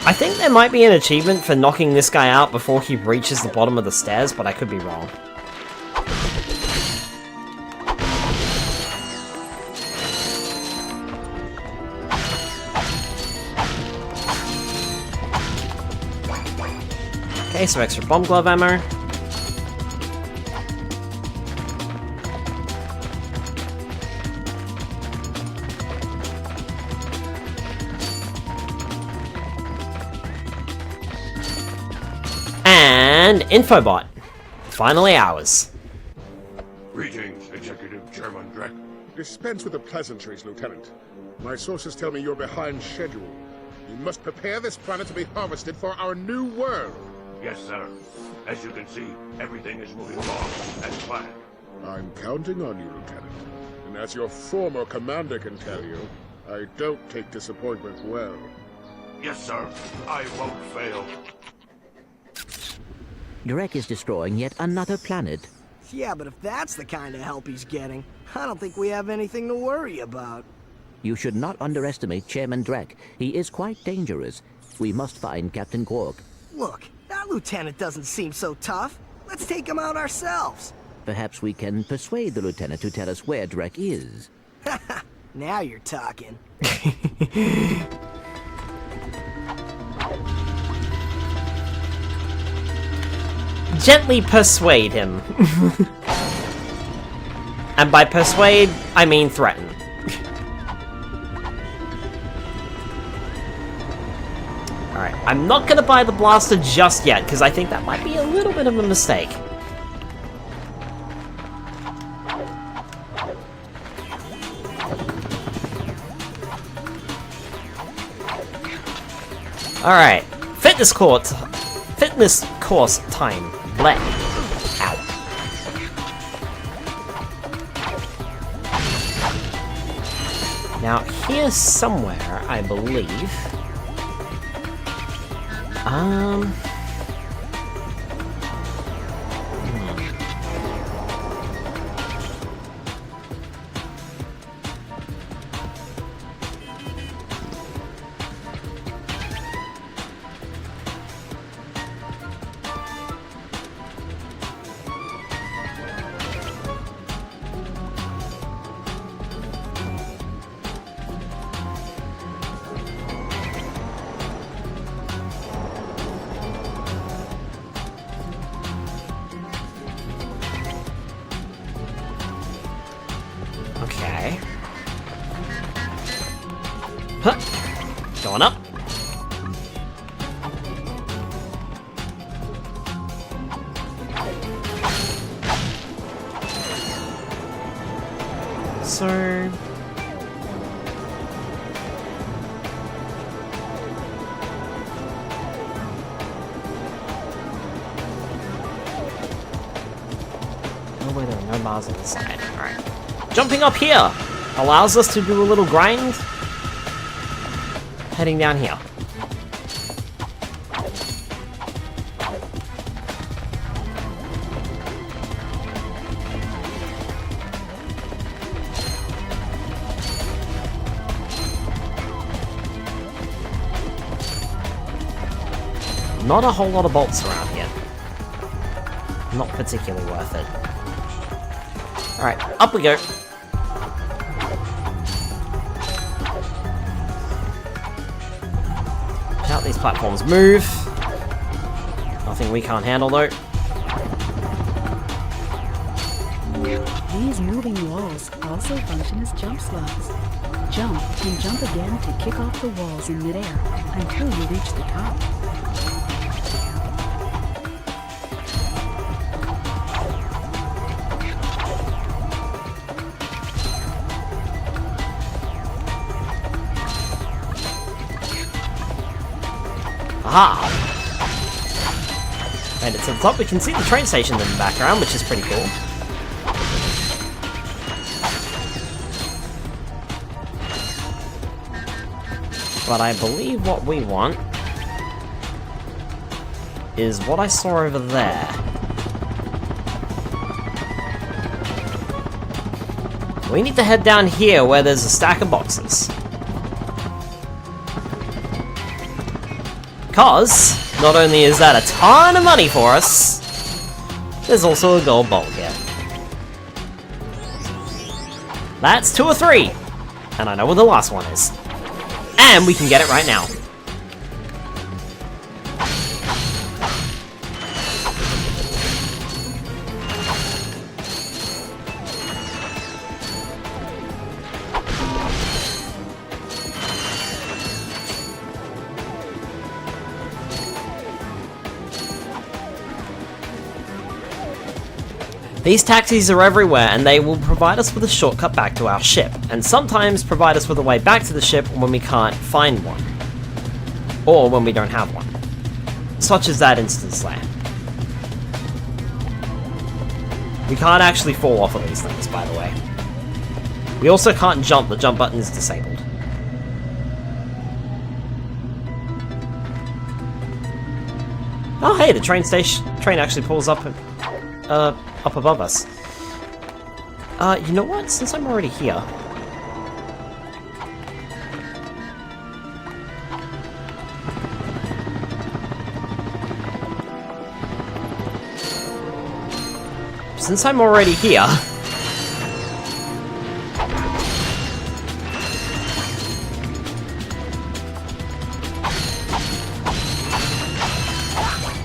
I think there might be an achievement for knocking this guy out before he reaches the bottom of the stairs, but I could be wrong. Okay, some extra bomb glove ammo. And infobot. Finally ours. Greetings, Executive Chairman Drek. Dispense with the pleasantries, Lieutenant. My sources tell me you're behind schedule. You must prepare this planet to be harvested for our new world. Yes, sir. As you can see, everything is moving along as planned. I'm counting on you, Lieutenant. And as your former commander can tell you, I don't take disappointment well. Yes, sir. I won't fail. Drek is destroying yet another planet. Yeah, but if that's the kind of help he's getting, I don't think we have anything to worry about. You should not underestimate Chairman Drek. He is quite dangerous. We must find Captain Quark. Look, that lieutenant doesn't seem so tough. Let's take him out ourselves. Perhaps we can persuade the lieutenant to tell us where Drek is. Now you're talking. Gently persuade him. And by persuade, I mean threaten. Alright, I'm not gonna buy the blaster just yet, because I think that might be a little bit of a mistake. Alright, fitness course time. Bleh. Ow. Now, here somewhere, I believe... Okay. Huh. Going up. So... Oh, wait, there are no bars on the side. Alright. Jumping up here allows us to do a little grind. Heading down here. Not a whole lot of bolts around here. Not particularly worth it. Alright, up we go. Out these platforms move. Nothing we can't handle though. These moving walls also function as jump slots. Jump and jump again to kick off the walls in midair until you reach the top. Aha! And it's at the top. We can see the train station in the background, which is pretty cool. But I believe what we want is what I saw over there. We need to head down here where there's a stack of boxes. Because, not only is that a ton of money for us, there's also a gold bolt here. That's 2 or 3. And I know where the last one is. And we can get it right now. These taxis are everywhere, and they will provide us with a shortcut back to our ship, and sometimes provide us with a way back to the ship when we can't find one. Or when we don't have one. Such as that instance there. We can't actually fall off of these things, by the way. We also can't jump, the jump button is disabled. Oh hey, the train actually pulls up up above us. You know what? Since I'm already here... Since I'm already here...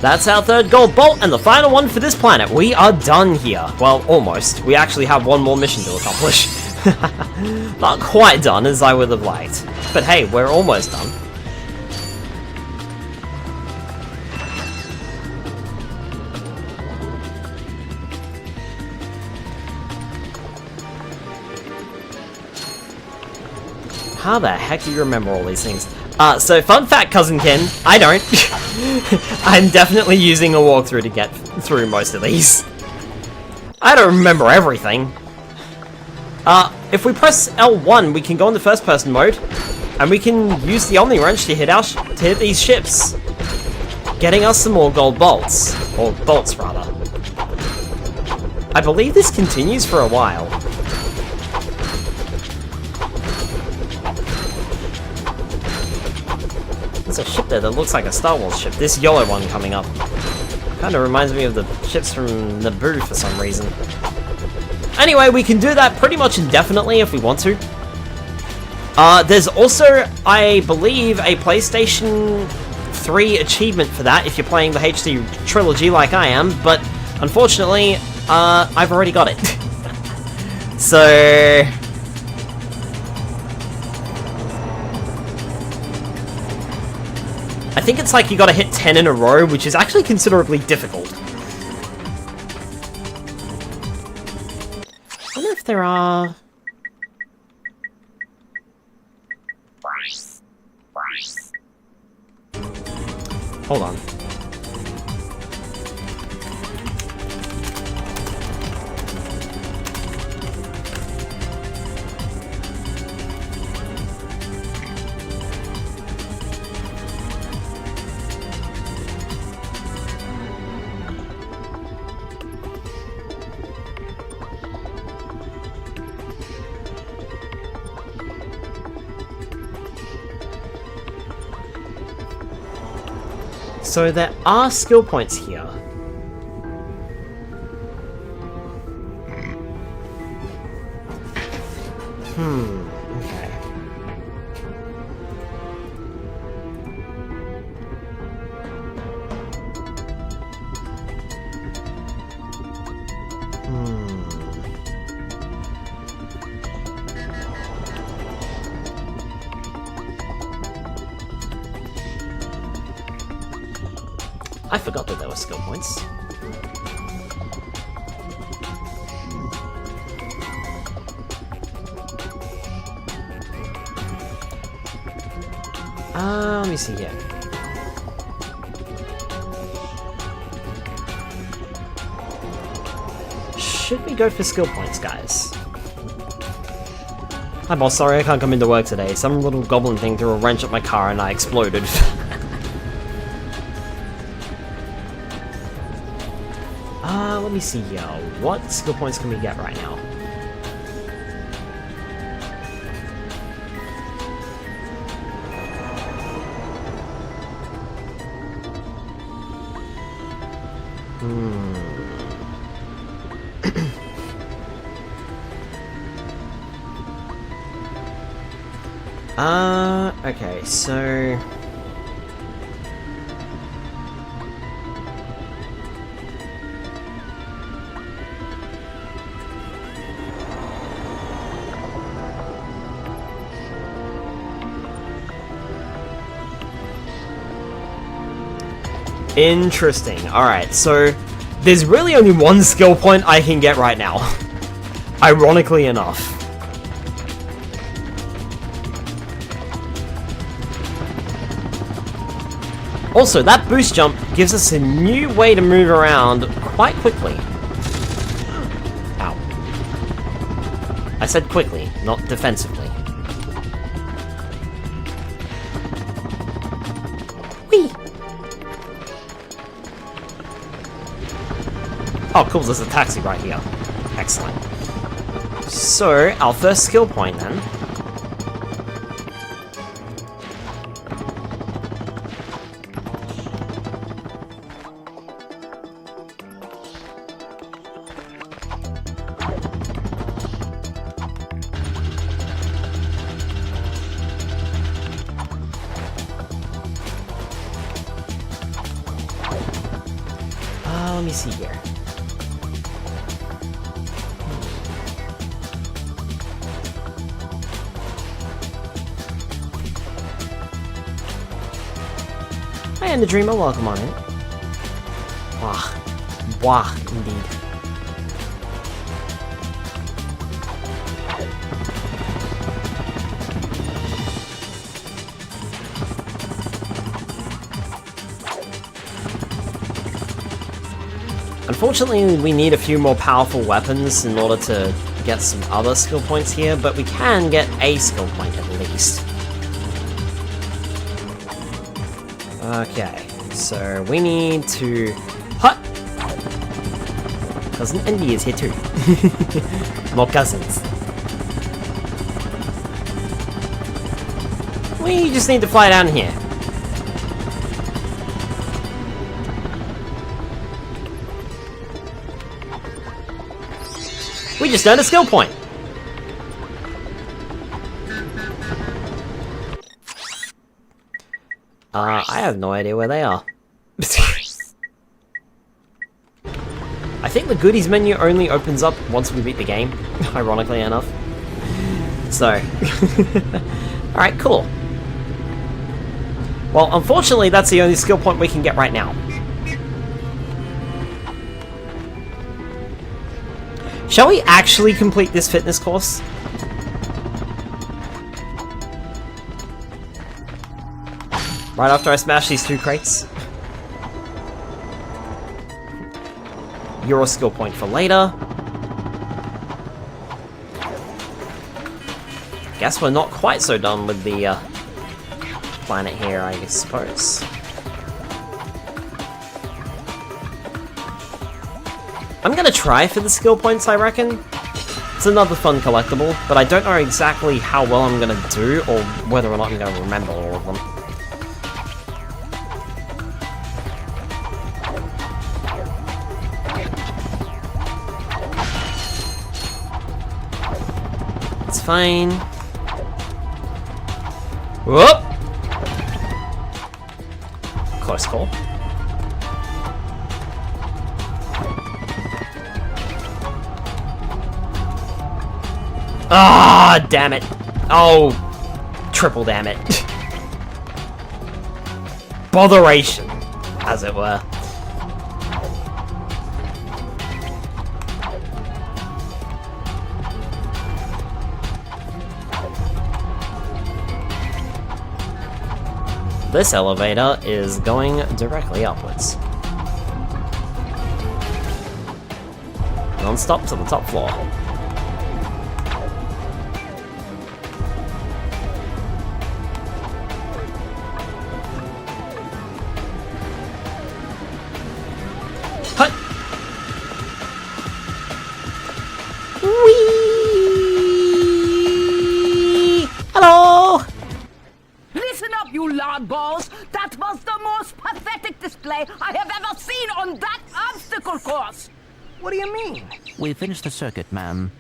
That's our 3rd gold bolt, and the final one for this planet. We are done here. Well, almost. We actually have one more mission to accomplish. Not quite done, as I would have liked. But hey, we're almost done. How the heck do you remember all these things? So fun fact, Cousin Ken, I don't. I'm definitely using a walkthrough to get through most of these. I don't remember everything. If we press L1, we can go into first person mode, and we can use the Omni Wrench to hit these ships, getting us some more gold bolts. Or bolts, rather. I believe this continues for a while. There's a ship there that looks like a Star Wars ship. This yellow one coming up. Kind of reminds me of the ships from Naboo for some reason. Anyway, we can do that pretty much indefinitely if we want to. There's also, I believe, a PlayStation 3 achievement for that if you're playing the HD trilogy like I am, but unfortunately, I've already got it. So... I think it's like you gotta hit 10 in a row, which is actually considerably difficult. I wonder if there are... Hold on. So there are skill points here. Okay. I forgot that there were skill points. Let me see here. Should we go for skill points, guys? Hi boss, sorry I can't come into work today. Some little goblin thing threw a wrench at my car and I exploded. Let me see here. What skill points can we get right now? Okay, so... Interesting. Alright, so there's really only one skill point I can get right now. Ironically enough. Also, that boost jump gives us a new way to move around quite quickly. Ow. I said quickly, not defensively. Whee! Oh, cool, there's a taxi right here. Excellent. So, our first skill point then. Let me see here. Hi, and the Dreamer, welcome on in. Wah, indeed. Unfortunately, we need a few more powerful weapons in order to get some other skill points here, but we can get a skill point at least. Okay, so we need to... Hut! Cousin Andy is here too. More cousins. We just need to fly down here. We just earned a skill point! I have no idea where they are. I think the goodies menu only opens up once we beat the game, ironically enough. So... Alright, cool. Well, unfortunately, that's the only skill point we can get right now. Shall we actually complete this fitness course? Right after I smash these 2 crates? You're a skill point for later. Guess we're not quite so done with the planet here, I suppose. I'm gonna try for the skill points, I reckon. It's another fun collectible, but I don't know exactly how well I'm gonna do, or whether or not I'm gonna remember all of them. It's fine. Whoop! Close call. Ah, damn it. Oh, triple damn it. Botheration, as it were. This elevator is going directly upwards. Non-stop to the top floor. Hut! Whee! Hello! Listen up, you loudballs! That was the most pathetic display I have ever seen on that obstacle course! What do you mean? We finished the circuit, ma'am.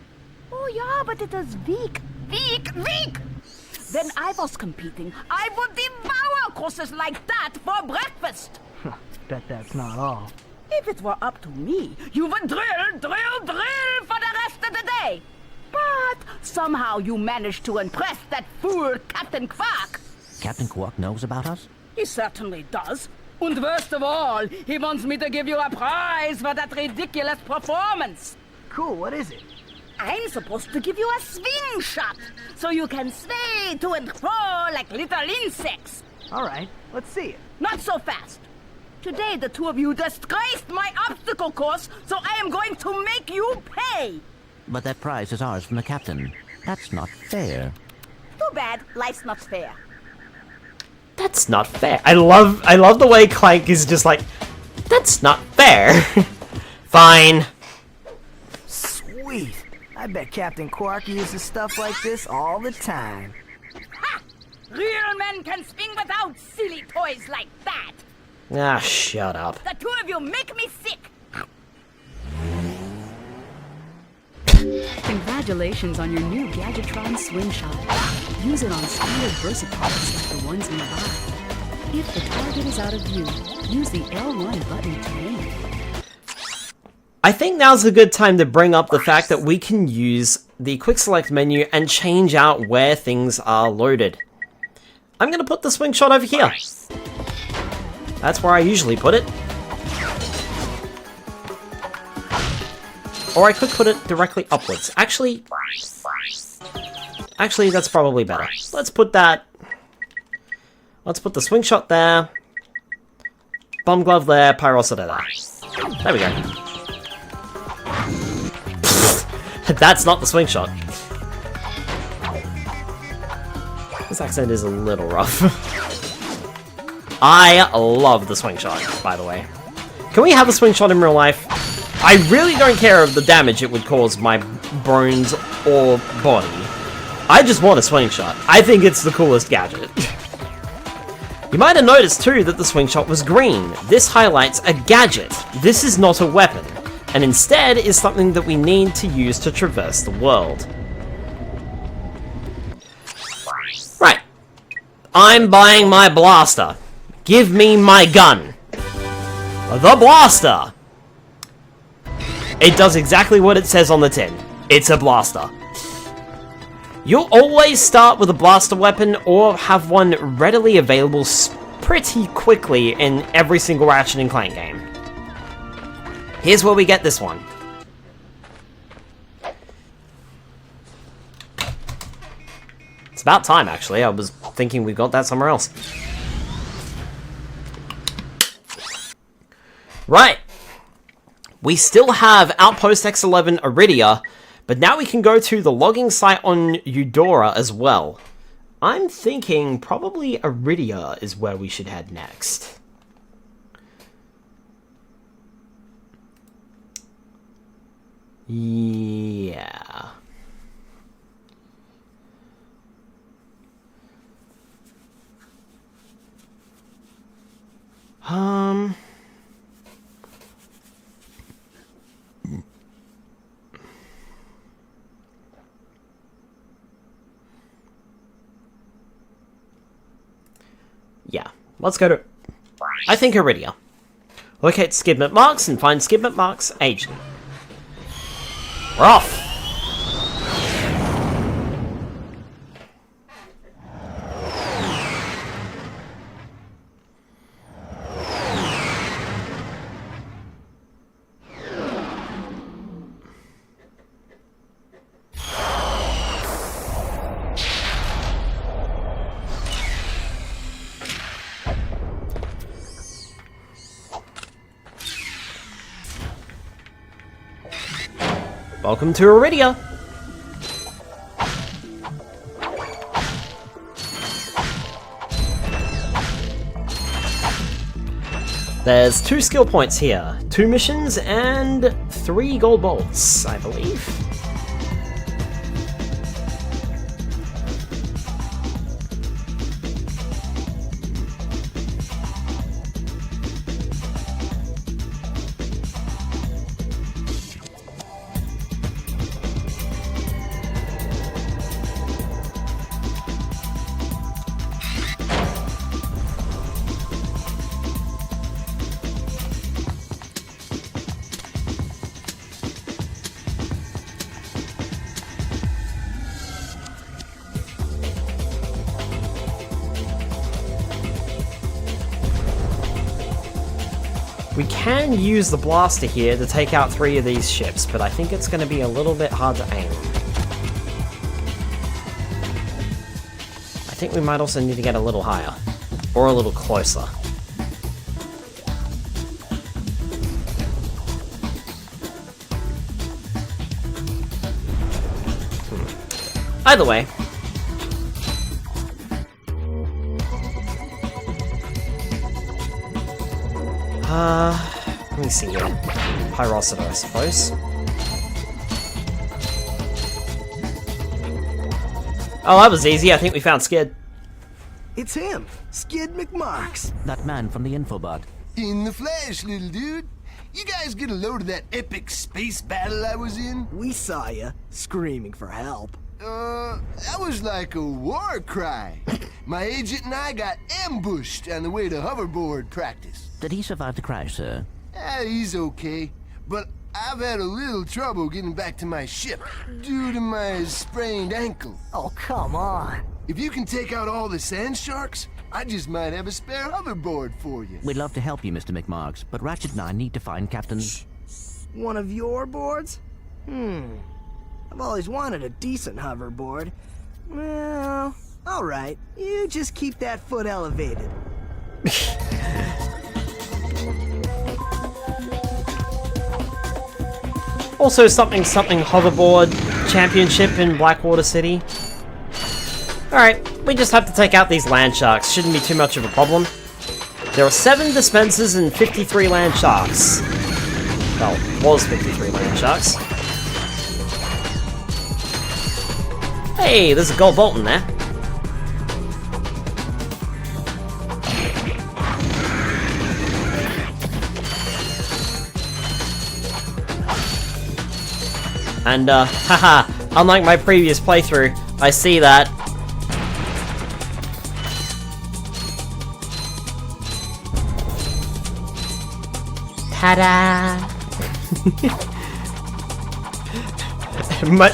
Oh yeah, but it is weak. Weak! Weak! When I was competing, I would devour courses like that for breakfast! Bet that's not all. If it were up to me, you would drill for the rest of the day! But somehow you managed to impress that fool Captain Quark! Captain Quark knows about us? He certainly does. And worst of all, he wants me to give you a prize for that ridiculous performance. Cool, what is it? I'm supposed to give you a swing shot, so you can sway to and fro like little insects. All right, let's see it. Not so fast. Today the two of you disgraced my obstacle course, so I am going to make you pay. But that prize is ours from the captain. That's not fair. Too bad, life's not fair. That's not fair. I love the way Clank is just like, that's not fair. Fine. Sweet. I bet Captain Quark uses stuff like this all the time. Ha! Real men can swing without silly toys like that. Ah, shut up. The two of you make me sick. Congratulations on your new Gadgetron Swing Shot. Use it on standard versatiles like the ones nearby. If the target is out of view, use the L1 button to aim. I think now's a good time to bring up the fact that we can use the quick select menu and change out where things are loaded. I'm going to put the swing shot over here. That's where I usually put it. Or I could put it directly upwards. Actually, that's probably better. Let's put that... Let's put the swing shot there. Bomb glove there, Pyrocida there. There we go. That's not the swing shot. This accent is a little rough. I love the swing shot, by the way. Can we have a swing shot in real life? I really don't care of the damage it would cause my bones or body. I just want a swing shot. I think it's the coolest gadget. You might have noticed too that the swing shot was green. This highlights a gadget. This is not a weapon, and instead is something that we need to use to traverse the world. Right. I'm buying my blaster. Give me my gun. The blaster! It does exactly what it says on the tin. It's a blaster. You'll always start with a blaster weapon or have one readily available pretty quickly in every single Ratchet & Clank game. Here's where we get this one. It's about time, actually. I was thinking we got that somewhere else. Right. We still have Outpost X11 Iridia, but now we can go to the logging site on Eudora as well. I'm thinking probably Iridia is where we should head next. Yeah. Yeah, let's go to, I think, Iridia. Locate skidment marks and find skidment marks agent. We're off! Welcome to Iridia! There's 2 skill points here, 2 missions, and 3 gold bolts, I believe. We can use the blaster here to take out 3 of these ships, but I think it's going to be a little bit hard to aim. I think we might also need to get a little higher, or a little closer. Either way. Let me see here. Pyrocida, I suppose. Oh, that was easy. I think we found Skid. It's him, Skid McMarks. That man from the infobot. In the flesh, little dude. You guys get a load of that epic space battle I was in? We saw ya, screaming for help. That was like a war cry. My agent and I got ambushed on the way to hoverboard practice. Did he survive the crash, sir? He's okay, but I've had a little trouble getting back to my ship due to my sprained ankle. Oh, come on. If you can take out all the sand sharks, I just might have a spare hoverboard for you. We'd love to help you, Mr. McMarks, but Ratchet and I need to find Captain... One of your boards? I've always wanted a decent hoverboard. Well, alright. You just keep that foot elevated. Also something hoverboard championship in Blackwater City. Alright, we just have to take out these land sharks. Shouldn't be too much of a problem. There are 7 dispensers and 53 land sharks. Well, was 53 land sharks. Hey, there's a gold bolt in there. And, haha, unlike my previous playthrough, I see that. Ta-da!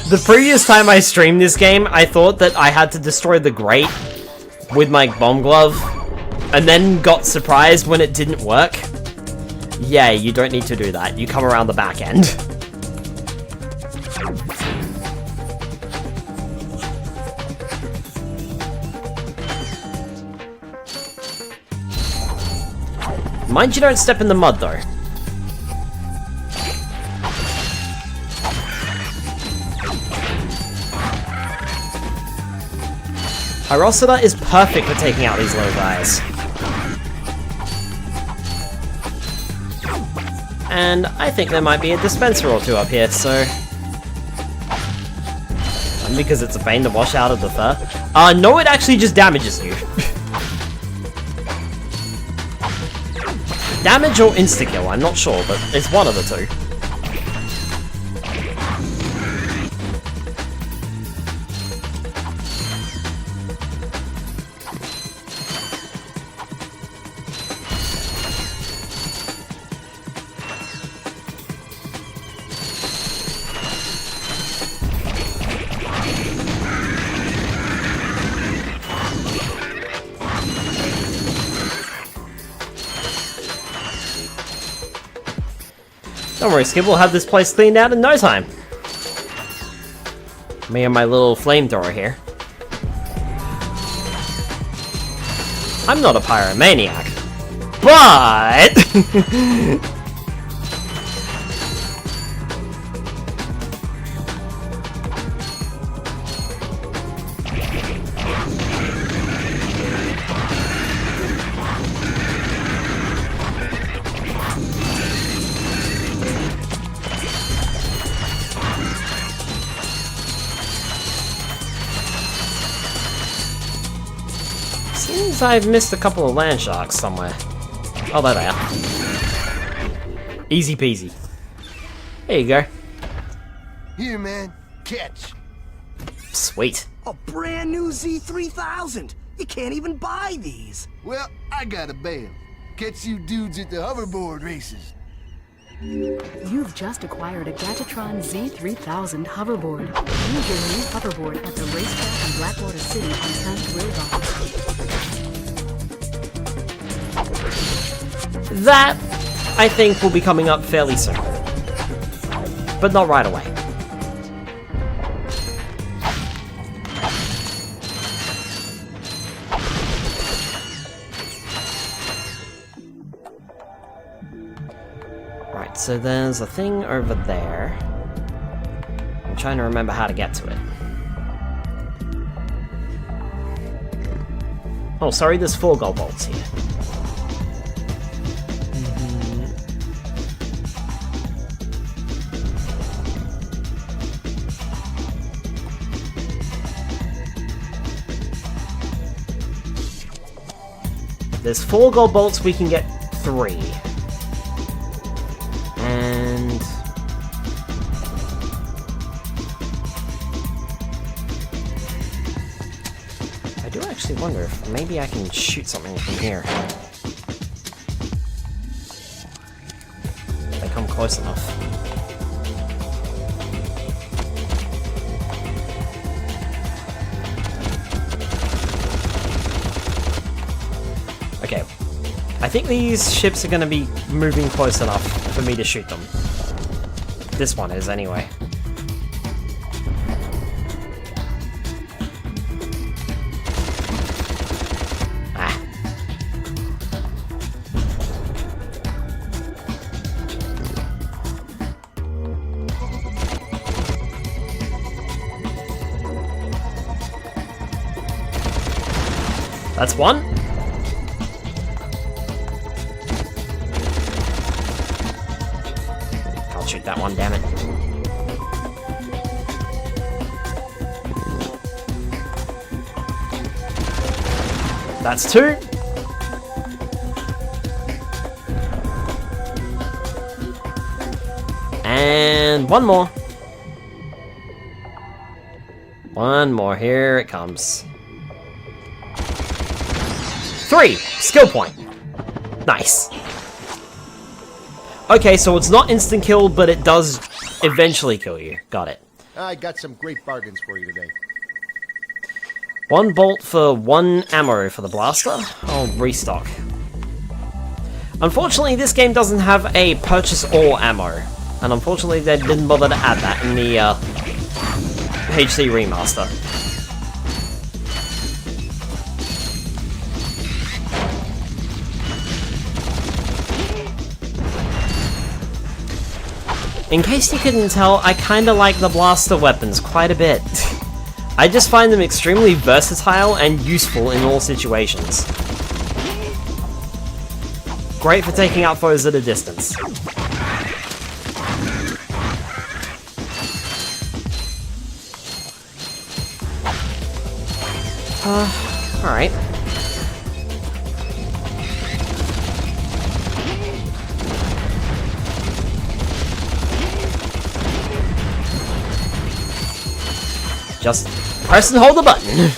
The previous time I streamed this game, I thought that I had to destroy the grate with my bomb glove, and then got surprised when it didn't work. Yeah, you don't need to do that. You come around the back end. Mind you don't step in the mud, though. Hyrosida is perfect for taking out these little guys. And I think there might be a dispenser or two up here, so... And because it's a pain to wash out of the fur. No, it actually just damages you. Damage or insta-kill, I'm not sure, but it's one of the two. Don't worry, Skip, we'll have this place cleaned out in no time. Me and my little flamethrower here. I'm not a pyromaniac, but... Seems I've missed a couple of land sharks somewhere. Oh, there they are. Easy peasy. There you go. Here, man. Catch. Sweet. A brand new Z3000. You can't even buy these. Well, I got a bail. Catch you dudes at the hoverboard races. You've just acquired a Gadgetron Z3000 hoverboard. Use your new hoverboard at the racetrack in Blackwater City on Tank Boulevard. That, I think, will be coming up fairly soon. But not right away. Right, so there's a thing over there. I'm trying to remember how to get to it. Oh, sorry, there's 4 gold bolts here. There's 4 gold bolts, we can get 3. And... I do actually wonder if maybe I can shoot something from here. If they come close enough. Okay, I think these ships are going to be moving close enough for me to shoot them. This one is, anyway. Ah. That's one. Shoot that one, damn it. That's 2. And 1 more. 1 more, here it comes. 3! Skill point. Nice. Okay, so it's not instant kill, but it does eventually kill you. Got it. I got some great bargains for you today. 1 bolt for 1 ammo for the blaster. I'll restock. Unfortunately, this game doesn't have a purchase all ammo. And unfortunately, they didn't bother to add that in the HD remaster. In case you couldn't tell, I kinda like the blaster weapons quite a bit. I just find them extremely versatile and useful in all situations. Great for taking out foes at a distance. Alright. Just press and hold the button.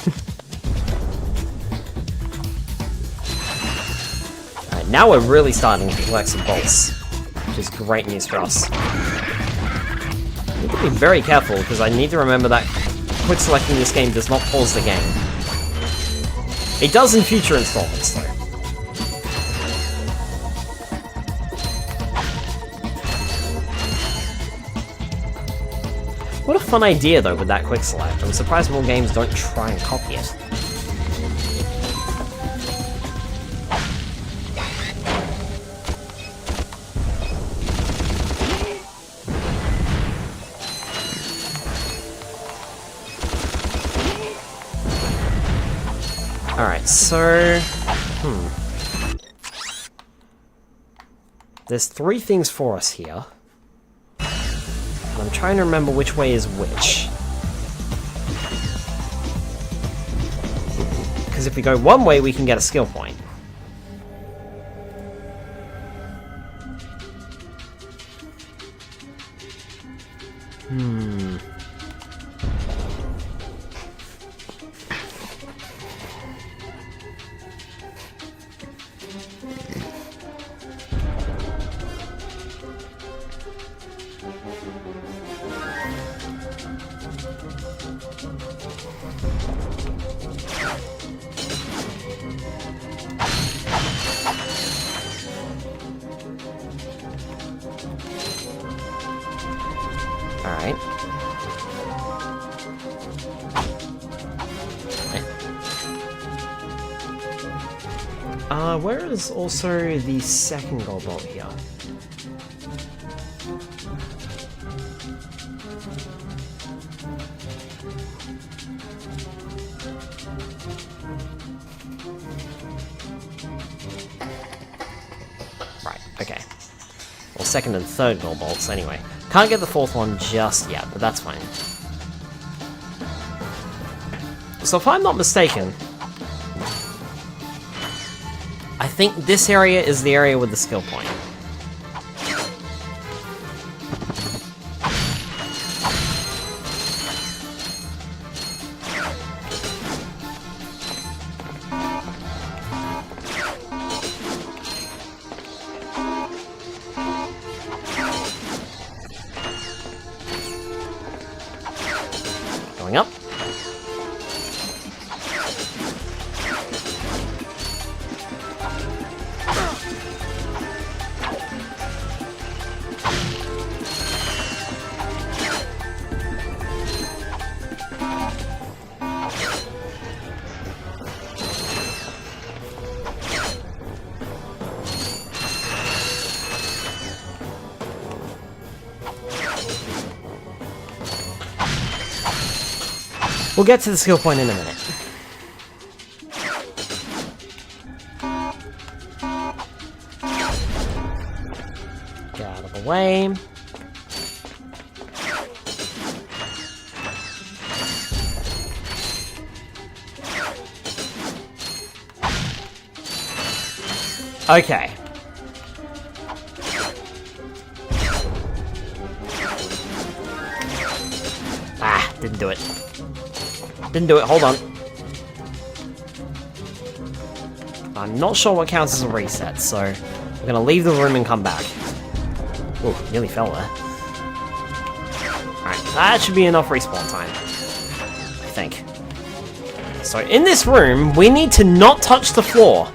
Alright, now we're really starting to collect some bolts, which is great news for us. I need to be very careful, because I need to remember that quick selecting this game does not pause the game. It does in future installments, though. What a fun idea, though, with that quick select. I'm surprised more games don't try and copy it. Alright, so... There's 3 things for us here. I'm trying to remember which way is which. Because if we go one way, we can get a skill point. Alright. Where is also the second gold bolt here? Right, okay. Well, second and third gold bolts, anyway. Can't get the fourth one just yet, but that's fine. So if I'm not mistaken, I think this area is the area with the skill point. Going up. We'll get to the skill point in a minute. Get out of the way. Okay. Ah, didn't do it. Didn't do it, hold on. I'm not sure what counts as a reset, so we're gonna leave the room and come back. Ooh, nearly fell there. Alright, that should be enough respawn time. I think. So in this room, we need to not touch the floor.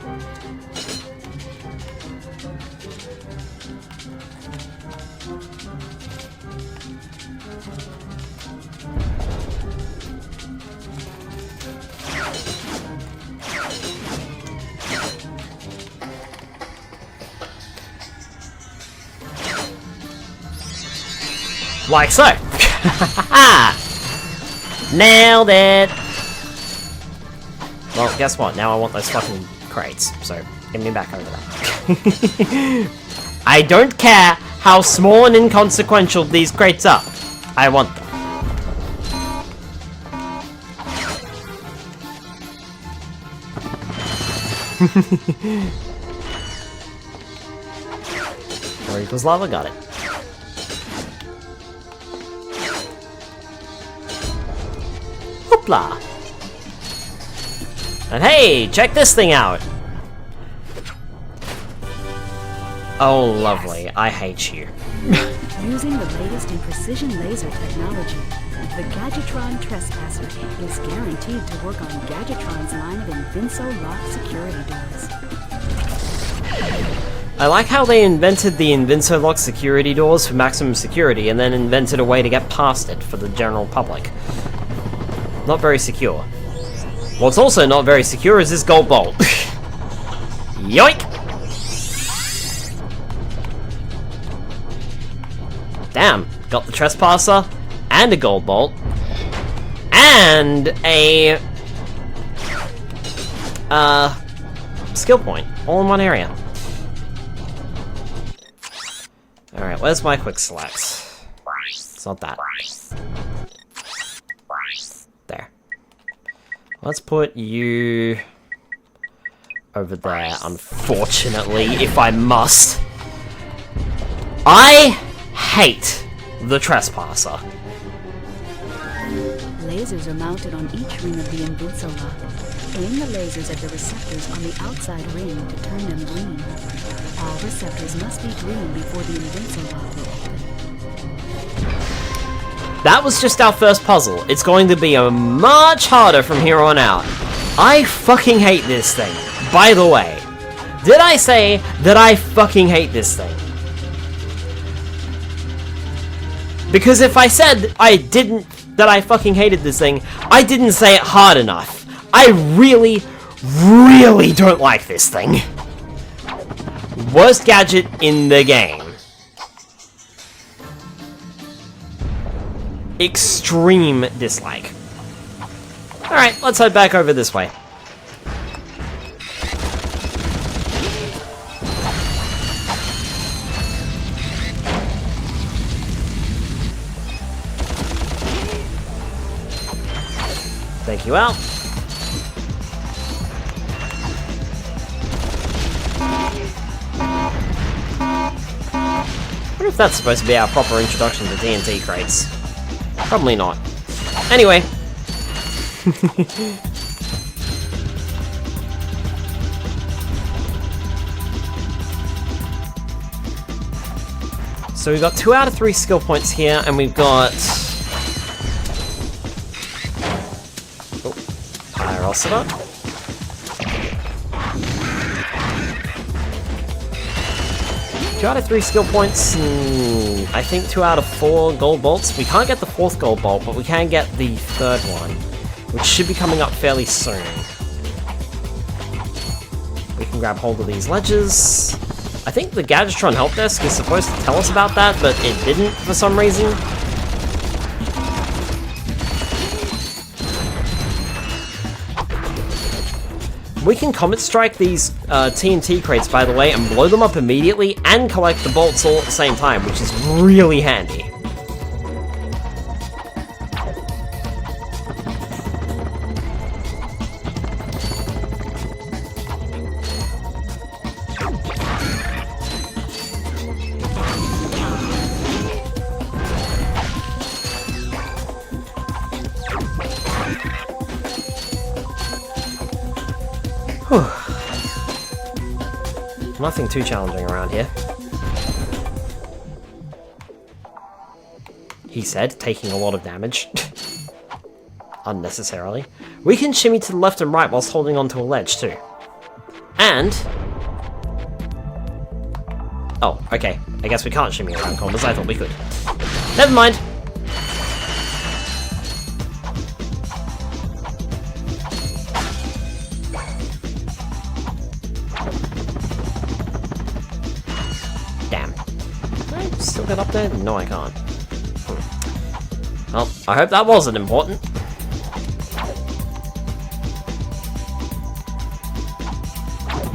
Like so. Nailed it! Well, guess what? Now I want those fucking crates, so give me back over there. I don't care how small and inconsequential these crates are. I want them. Or equals lava, got it. Hoopla! And hey, check this thing out! Oh, lovely. I hate you. Using the latest in precision laser technology, the Gadgetron Trespasser is guaranteed to work on Gadgetron's line of Invinso lock security doors. I like how they invented the Invinso lock security doors for maximum security and then invented a way to get past it for the general public. Not very secure. What's also not very secure is this gold bolt. Yoink! Damn, got the Trespasser, and a gold bolt, and a skill point, all in one area. Alright, where's my quick selects? It's not that. There. Let's put you over there, unfortunately, if I must. I hate the Trespasser. Lasers are mounted on each ring of the Invinso lock. Aim the lasers at the receptors on the outside ring to turn them green. All receptors must be green before the Invinso lock will open. That was just our first puzzle. It's going to be a much harder from here on out. I fucking hate this thing. By the way, did I say that I fucking hate this thing? Because if I said that I fucking hated this thing, I didn't say it hard enough. I really, really don't like this thing. Worst gadget in the game. Extreme dislike. Alright, let's head back over this way. Take you out. I wonder if that's supposed to be our proper introduction to TNT crates. Probably not. Anyway. So we've got 2 out of 3 skill points here, and we've got... Pyrosita. 2 out of 3 skill points, and I think 2 out of 4 gold bolts. We can't get the 4th gold bolt, but we can get the 3rd one, which should be coming up fairly soon. We can grab hold of these ledges. I think the Gadgetron help desk is supposed to tell us about that, but it didn't for some reason. We can Comet Strike these TNT crates, by the way, and blow them up immediately, and collect the bolts all at the same time, which is really handy. Nothing too challenging around here. He said, taking a lot of damage. Unnecessarily. We can shimmy to the left and right whilst holding onto a ledge, too. And... oh, okay. I guess we can't shimmy around corners. I thought we could. Never mind. Still get up there? No, I can't. Well, I hope that wasn't important.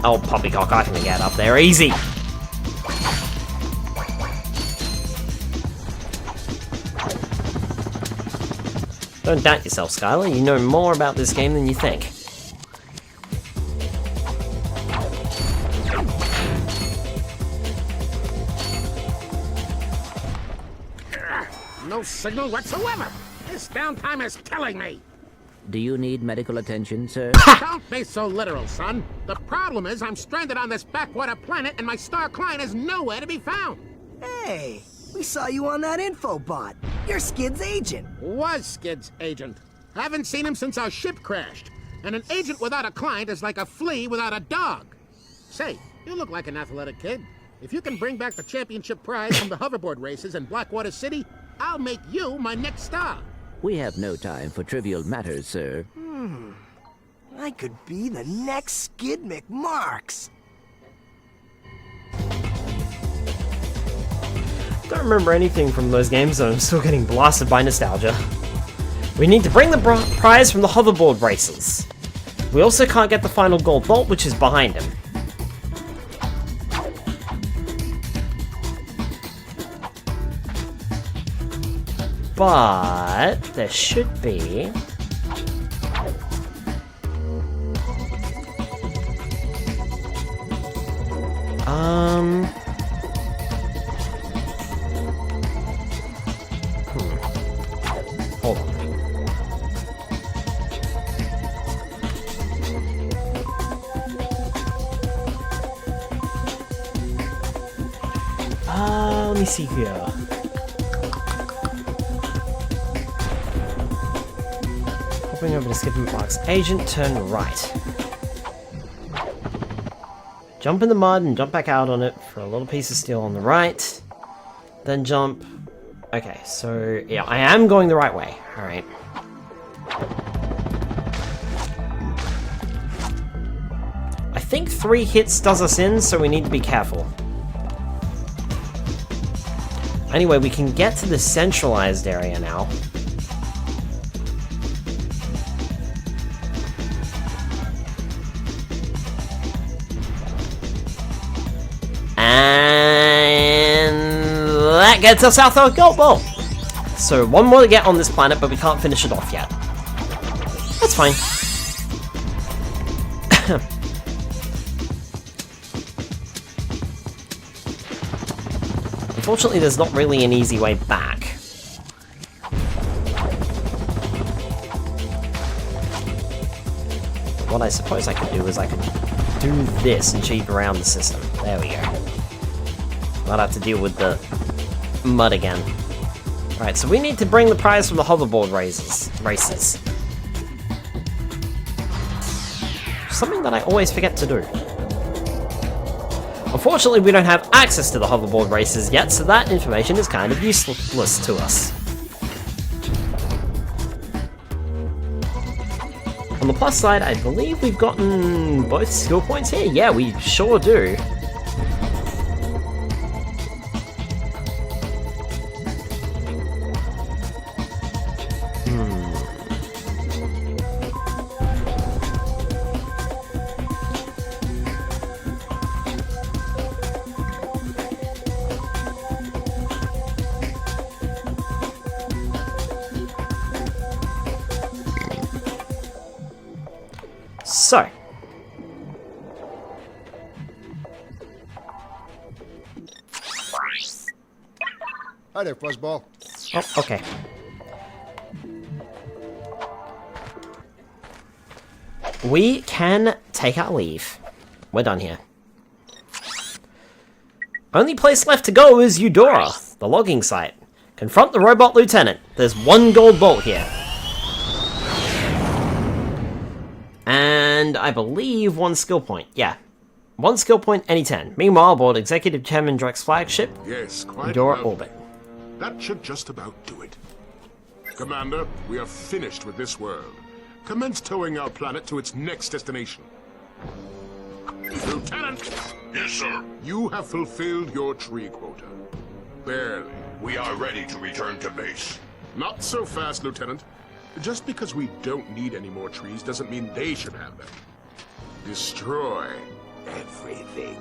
Oh, poppycock, I can get up there easy. Don't doubt yourself, Skylar. You know more about this game than you think. No signal whatsoever. This downtime is killing me. Do you need medical attention, sir? Don't be so literal, son. The problem is I'm stranded on this backwater planet and my star client is nowhere to be found. Hey, we saw you on that info bot. You're Skid's agent. Was Skid's agent. Haven't seen him since our ship crashed. And an agent without a client is like a flea without a dog. Say, you look like an athletic kid. If you can bring back the championship prize from the hoverboard races in Blackwater City, I'll make you my next star. We have no time for trivial matters, sir. I could be the next Skid McMarks. Don't remember anything from those games, though I'm still getting blasted by nostalgia. We need to bring the prize from the hoverboard races. We also can't get the final gold vault, which is behind him. But there should be... Hold on. Let me see here. Hopping over to Skid McMark's agent, turn right. Jump in the mud and jump back out on it for a little piece of steel on the right. Then jump. Okay, so yeah, I am going the right way. Alright. I think 3 hits does us in, so we need to be careful. Anyway, we can get to the centralized area now. And that gets us our third gold ball. So one more to get on this planet, but we can't finish it off yet. That's fine. Unfortunately, there's not really an easy way back. What I suppose I could do is I could do this and cheat around the system. There we go. Not have to deal with the mud again. Alright, so we need to bring the prize from the hoverboard races. Something that I always forget to do. Unfortunately, we don't have access to the hoverboard races yet, so that information is kind of useless to us. On the plus side, I believe we've gotten both skill points here. Yeah, we sure do. So. Hi there, Fuzzball. Oh, okay. We can take our leave. We're done here. Only place left to go is Eudora, the logging site. Confront the robot lieutenant. There's 1 gold bolt here. And I believe 1 skill point. Yeah. 1 skill point any 10. Meanwhile, aboard Executive Chairman Drek's flagship, Yes, quite Eudora well. Orbit. That should just about do it. Commander, we are finished with this world. Commence towing our planet to its next destination. Lieutenant! Yes, sir. You have fulfilled your tree quota. Barely. We are ready to return to base. Not so fast, Lieutenant. Just because we don't need any more trees doesn't mean they should have them. Destroy everything.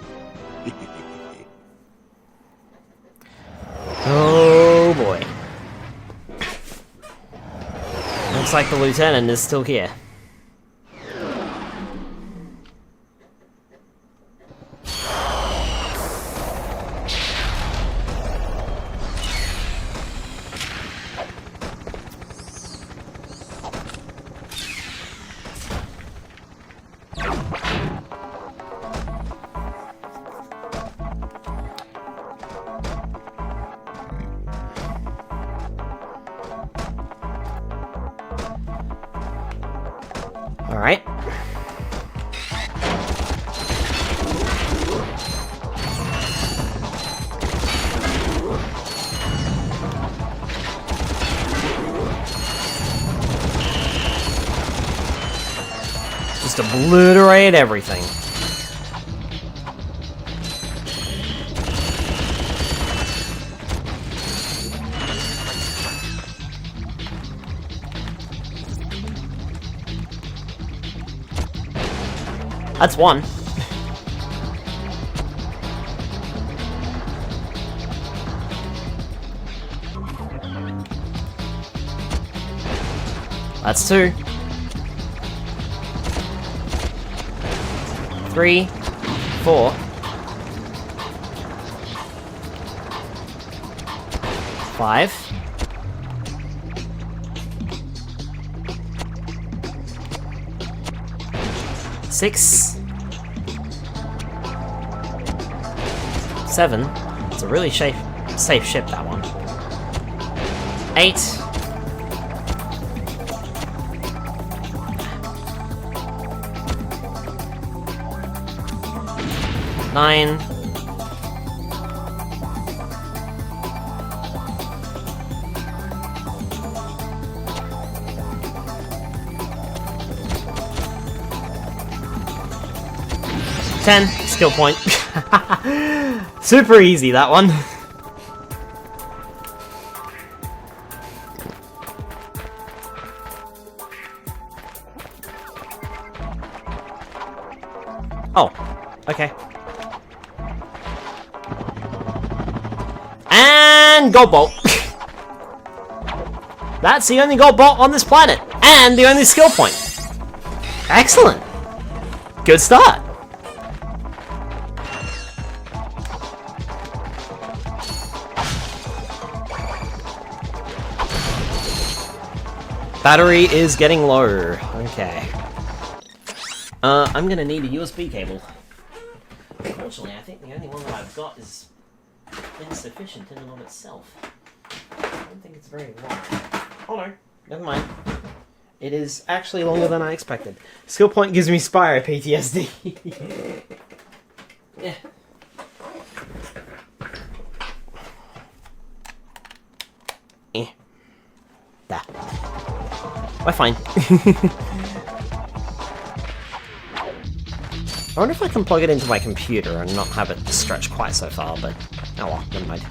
Oh boy. Looks like the lieutenant is still here. Alright. Just obliterate everything. That's one. That's two. 3, 4. 5. 6. 7. It's a really safe ship, that one. 8. 9. 10. Skill point. Super easy, that one. Oh, okay. And gold bolt. That's the only gold bolt on this planet, and the only skill point. Excellent. Good start. Battery is getting low. Okay. I'm gonna need a USB cable. Unfortunately, I think the only one that I've got is insufficient in and of itself. I don't think it's very long. Oh no, never mind. It is actually longer than I expected. Skill point gives me Spyro PTSD. Yeah. There. We're fine. I wonder if I can plug it into my computer and not have it stretch quite so far, but oh well, never mind.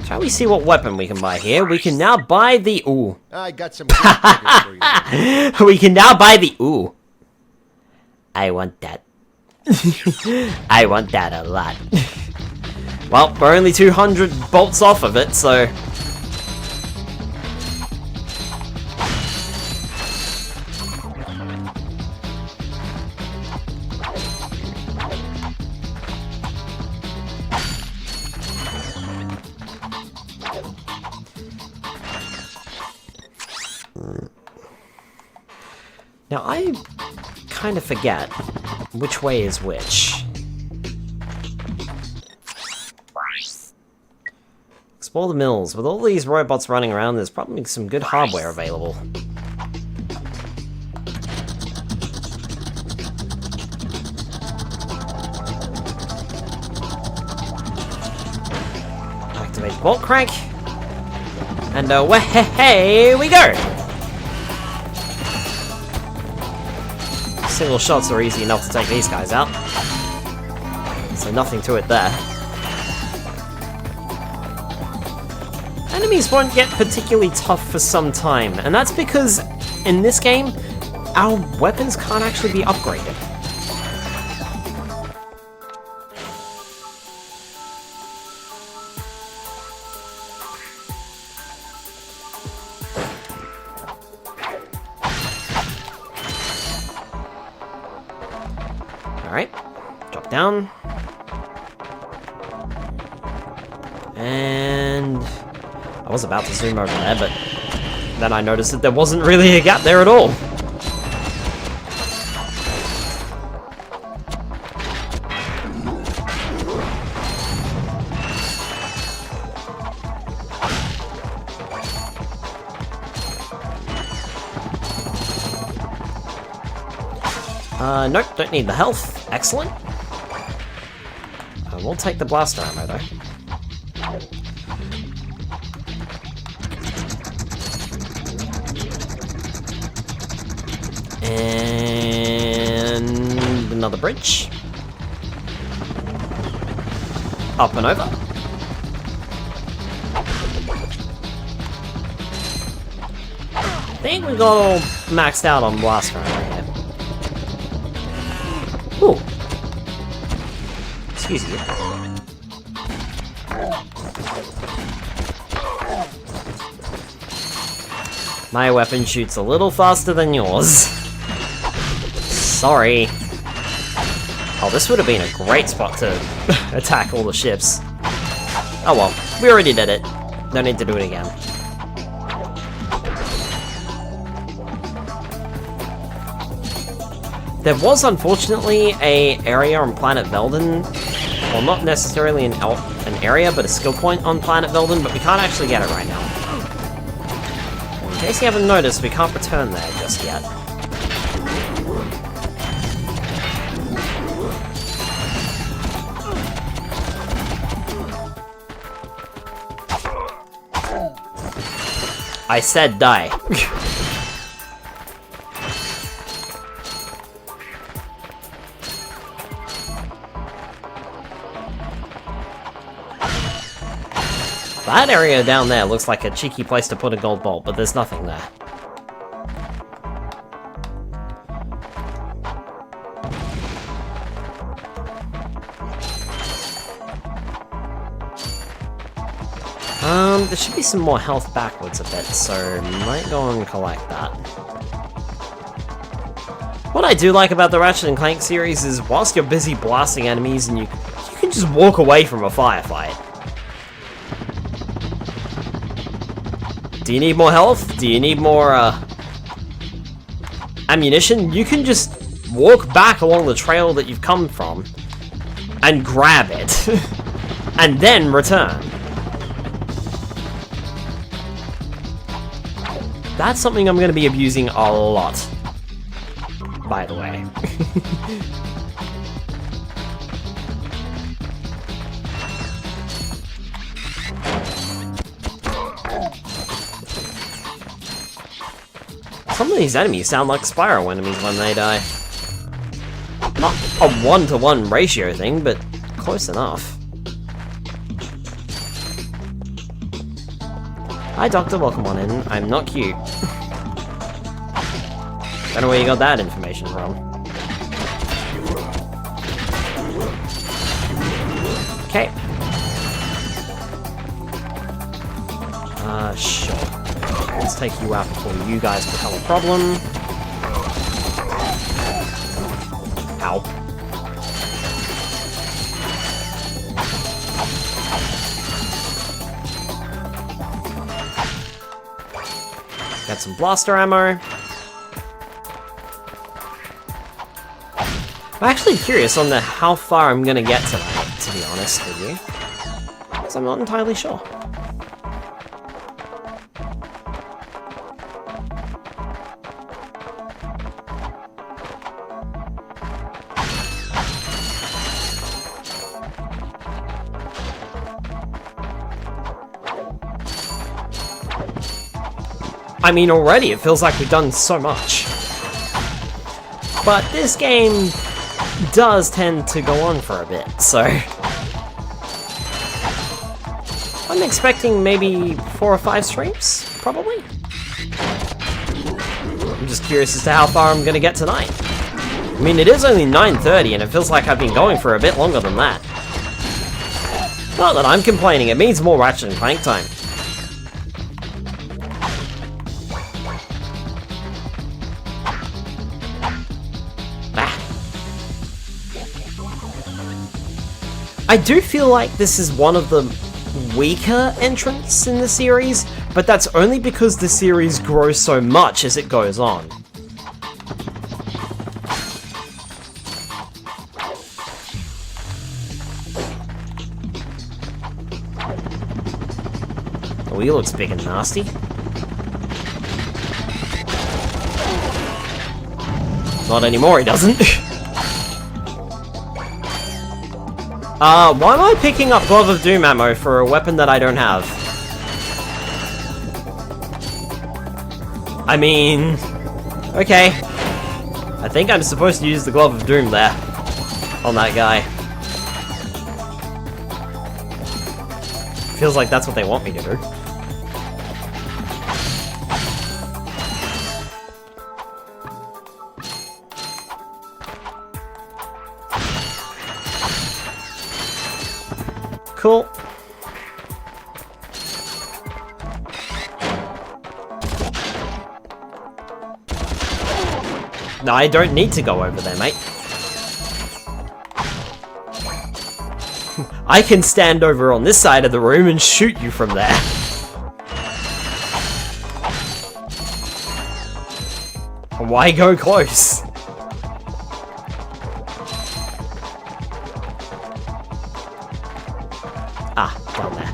Shall we see what weapon we can buy here? We can now buy the... Ooh. I got some for you. We can now buy the... Ooh. I want that. I want that a lot. Well, we're only 200 bolts off of it, so... Now, I kind of forget which way is which. Explore the mills. With all these robots running around, there's probably some good hardware available. Activate the bolt crank. And away we go! Single shots are easy enough to take these guys out. So nothing to it there. Enemies won't get particularly tough for some time, and that's because in this game, our weapons can't actually be upgraded. Alright, drop down. And I was about to zoom over there, but then I noticed that there wasn't really a gap there at all. Nope, don't need the health. Excellent. We'll take the blaster ammo, though. And another bridge. Up and over. I think we got all maxed out on blaster ammo here. Ooh. Excuse you. My weapon shoots a little faster than yours. Sorry. Oh, this would have been a great spot to attack all the ships. Oh well, we already did it. Don't need to do it again. There was, unfortunately, an area on Planet Velden, well, not necessarily an area, but a skill point on Planet Velden, but we can't actually get it right now. In case you haven't noticed, we can't return there just yet. I said die. That area down there looks like a cheeky place to put a gold bolt, but there's nothing there. There should be some more health backwards a bit, so might go and collect that. What I do like about the Ratchet & Clank series is whilst you're busy blasting enemies and you can just walk away from a firefight. Do you need more health? Do you need more ammunition? You can just walk back along the trail that you've come from and grab it and then return. That's something I'm going to be abusing a lot, by the way. Some of these enemies sound like Spyro enemies when they die. Not a 1-to-1 ratio thing, but close enough. Hi Doctor, welcome on in. I'm not cute. Don't know where you got that information from. Okay. Sure. Let's take you out before you guys become a problem. Ow. Got some blaster ammo. I'm actually curious on how far I'm gonna get tonight, to be honest with you. Because I'm not entirely sure. I mean, already it feels like we've done so much. But this game does tend to go on for a bit, so I'm expecting maybe 4 or 5 streams, probably. I'm just curious as to how far I'm gonna get tonight. I mean, it is only 9:30, and it feels like I've been going for a bit longer than that. Not that I'm complaining, it means more Ratchet and Clank time. I do feel like this is one of the weaker entrants in the series, but that's only because the series grows so much as it goes on. Oh, he looks big and nasty. Not anymore, he doesn't. Why am I picking up Glove of Doom ammo for a weapon that I don't have? I mean... okay. I think I'm supposed to use the Glove of Doom there. On that guy. Feels like that's what they want me to do. Cool. No, I don't need to go over there, mate. I can stand over on this side of the room and shoot you from there. Why go close? Ah, down there.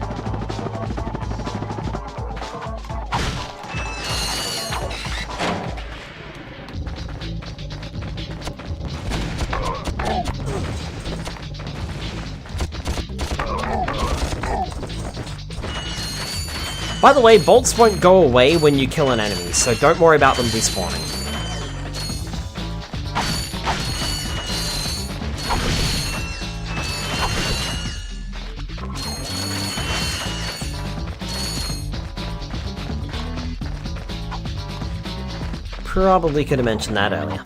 By the way, bolts won't go away when you kill an enemy, so don't worry about them despawning. Probably could have mentioned that earlier.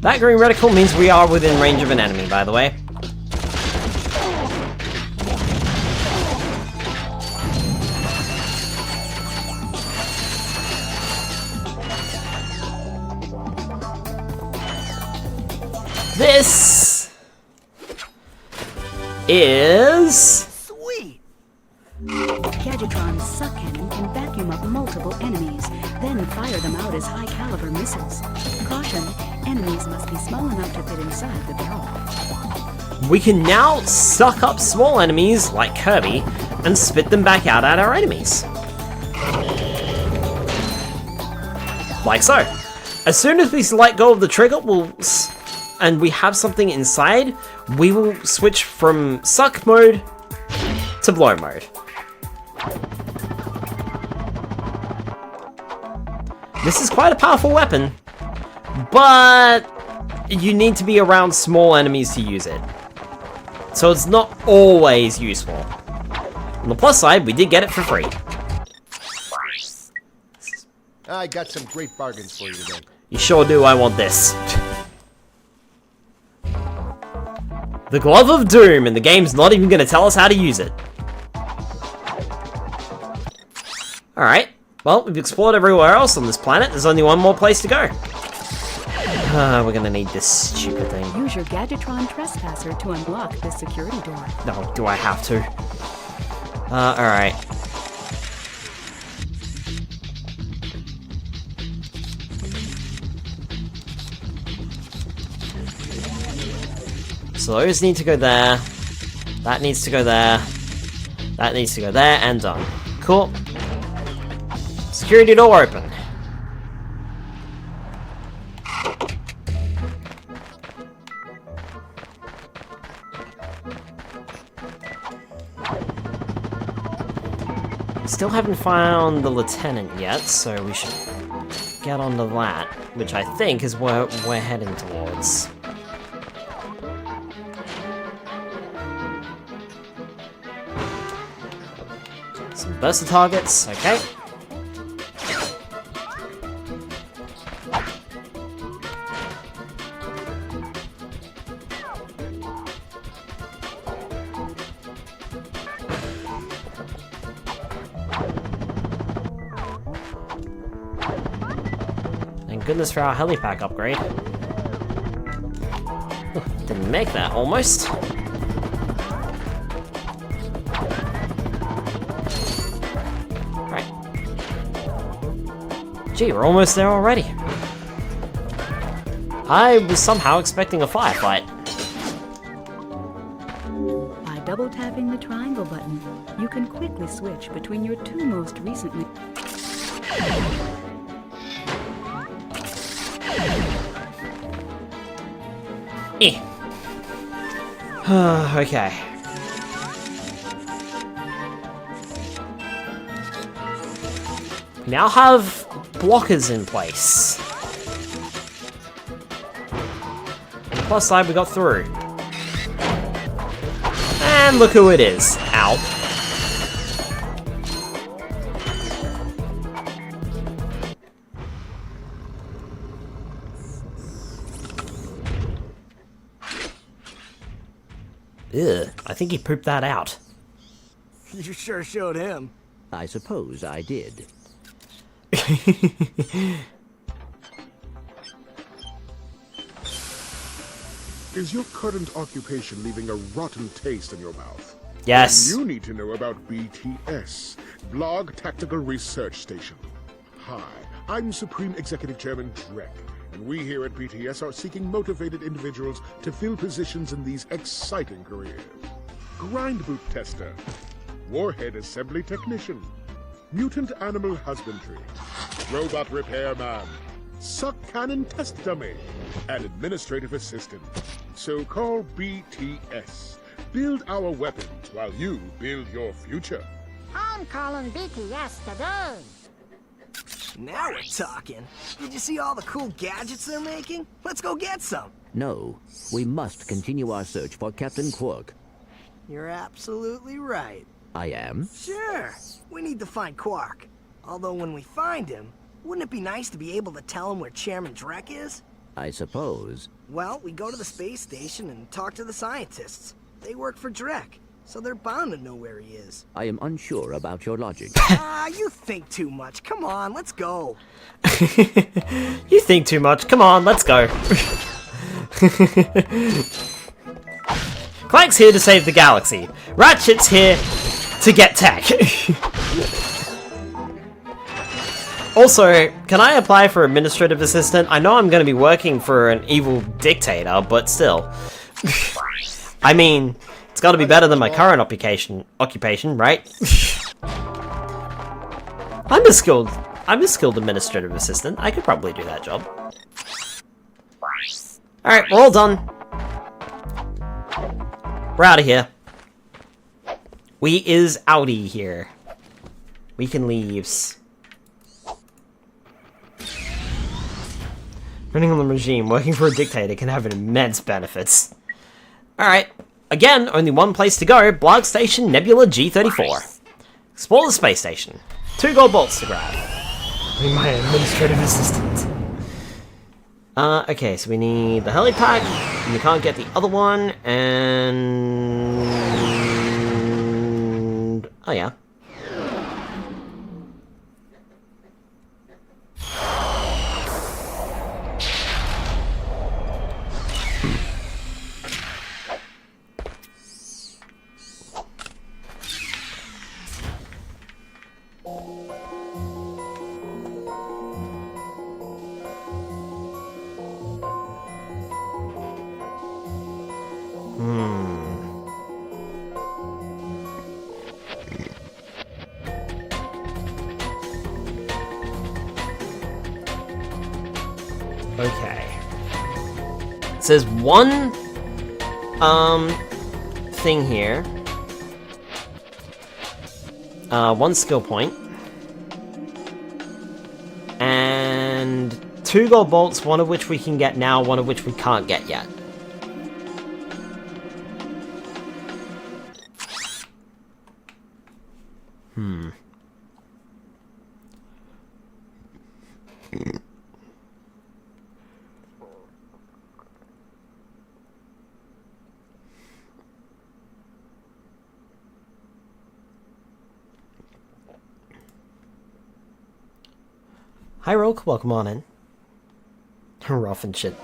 That green reticle means we are within range of an enemy, by the way. This is... sweet! Gadgetron's suck cannon can vacuum up multiple enemies, then fire them out as high-caliber missiles. Caution, enemies must be small enough to fit inside the barrel. We can now suck up small enemies, like Kirby, and spit them back out at our enemies. Like so. As soon as we let go of the trigger, and we have something inside, we will switch from suck mode to blow mode. This is quite a powerful weapon, but you need to be around small enemies to use it. So it's not always useful. On the plus side, we did get it for free. I got some great bargains for you today. You sure do, I want this. The Glove of Doom, and the game's not even going to tell us how to use it. Alright, well, we've explored everywhere else on this planet. There's only one more place to go. We're gonna need this stupid thing. Use your Gadgetron Trespasser to unlock this security door. No, do I have to? Alright. So those need to go there. That needs to go there. That needs to go there, and done. Cool. Security door open. Still haven't found the lieutenant yet, so we should get onto that, which I think is where we're heading towards. Some burster targets, okay. Thank goodness for our helipack upgrade. Didn't make that, almost. Right. Gee, we're almost there already. I was somehow expecting a firefight. By double tapping the triangle button, you can quickly switch between your two most recently... Okay. We now have blockers in place. On the plus side, we got through. And look who it is. Ow. Ugh, I think he pooped that out. You sure showed him. I suppose I did. Is your current occupation leaving a rotten taste in your mouth? Yes. Then you need to know about BTS, Blog Tactical Research Station. Hi, I'm Supreme Executive Chairman Drek, and we here at BTS are seeking motivated individuals to fill positions in these exciting careers. Grind boot tester, warhead assembly technician, mutant animal husbandry, robot repairman, suck cannon test dummy, and administrative assistant. So call BTS. Build our weapons while you build your future. I'm calling BTS today. Now we're talking. Did you see all the cool gadgets they're making? Let's go get some. No, we must continue our search for Captain Quark. You're absolutely right. I am? Sure. We need to find Quark. Although when we find him, wouldn't it be nice to be able to tell him where Chairman Drek is? I suppose. Well, we go to the space station and talk to the scientists. They work for Drek, so they're bound to know where he is. I am unsure about your logic. You think too much. Come on, let's go. You think too much. Come on, let's go. Clank's here to save the galaxy. Ratchet's here to get tech. Also, can I apply for administrative assistant? I know I'm going to be working for an evil dictator, but still. I mean, it's got to be better than my current occupation, right? I'm a skilled administrative assistant. I could probably do that job. Alright, we're all done. We're out of here. We is outie here. We can leaves. Running on the regime, working for a dictator can have immense benefits. Alright, again, only one place to go, Blog Station Nebula G34. Explore the space station. 2 gold bolts to grab. Be my administrative assistant. Okay, so we need the helipack, and we can't get the other one, and... oh yeah. Okay. It says one, thing here. One skill point. And 2 gold bolts, one of which we can get now, one of which we can't get yet. Hi, Rogue. Welcome on in. Rough and shit.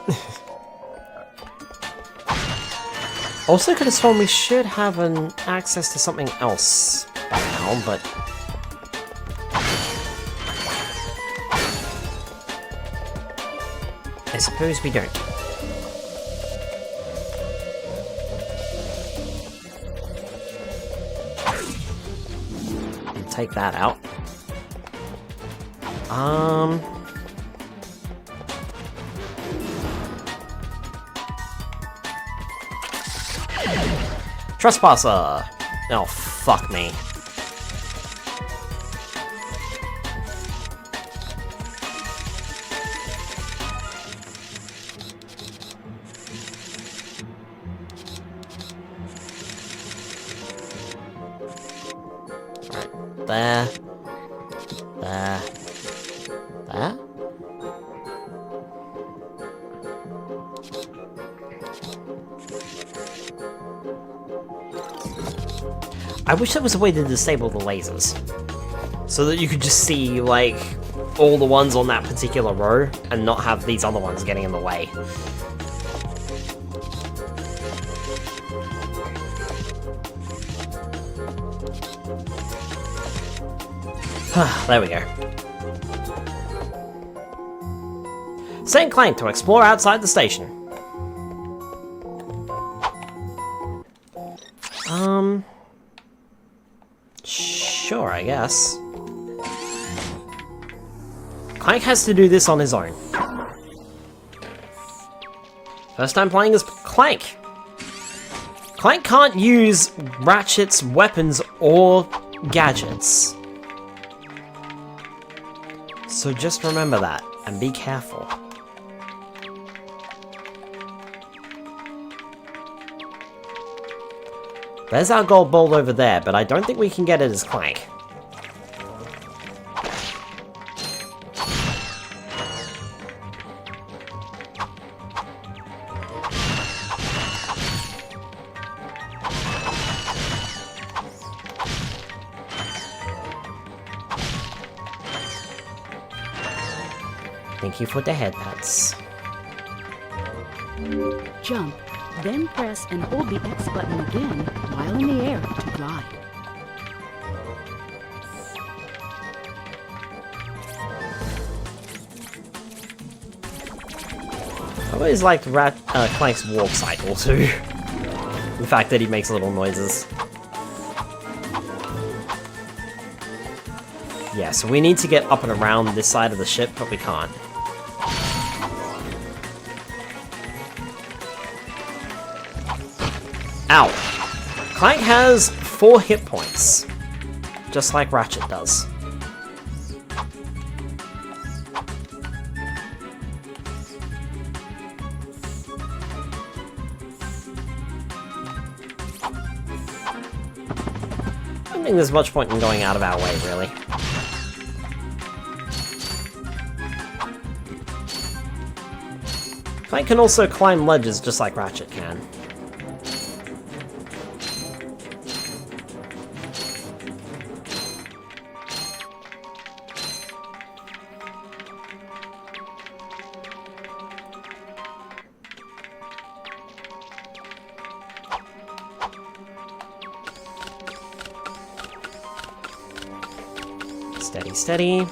Also, could have sworn we should have an access to something else by now, but I suppose we don't. We'll take that out. Trespasser! Oh, fuck me. Right, there. There. There? I wish there was a way to disable the lasers. So that you could just see, like, all the ones on that particular row, and not have these other ones getting in the way. There we go. St. Clank to explore outside the station. Sure, I guess. Clank has to do this on his own. First time playing as Clank. Clank can't use Ratchet's weapons or gadgets. So just remember that, and be careful. There's our gold ball over there, but I don't think we can get it as Clank. Thank you for the headpats. Jump, then press and hold the X button again while in the air to glide. I always liked Clank's warp cycle too. The fact that he makes little noises. Yeah, so we need to get up and around this side of the ship, but we can't. Ow! Clank has 4 hit points, just like Ratchet does. I don't think there's much point in going out of our way, really. Clank can also climb ledges just like Ratchet can. Steady, steady.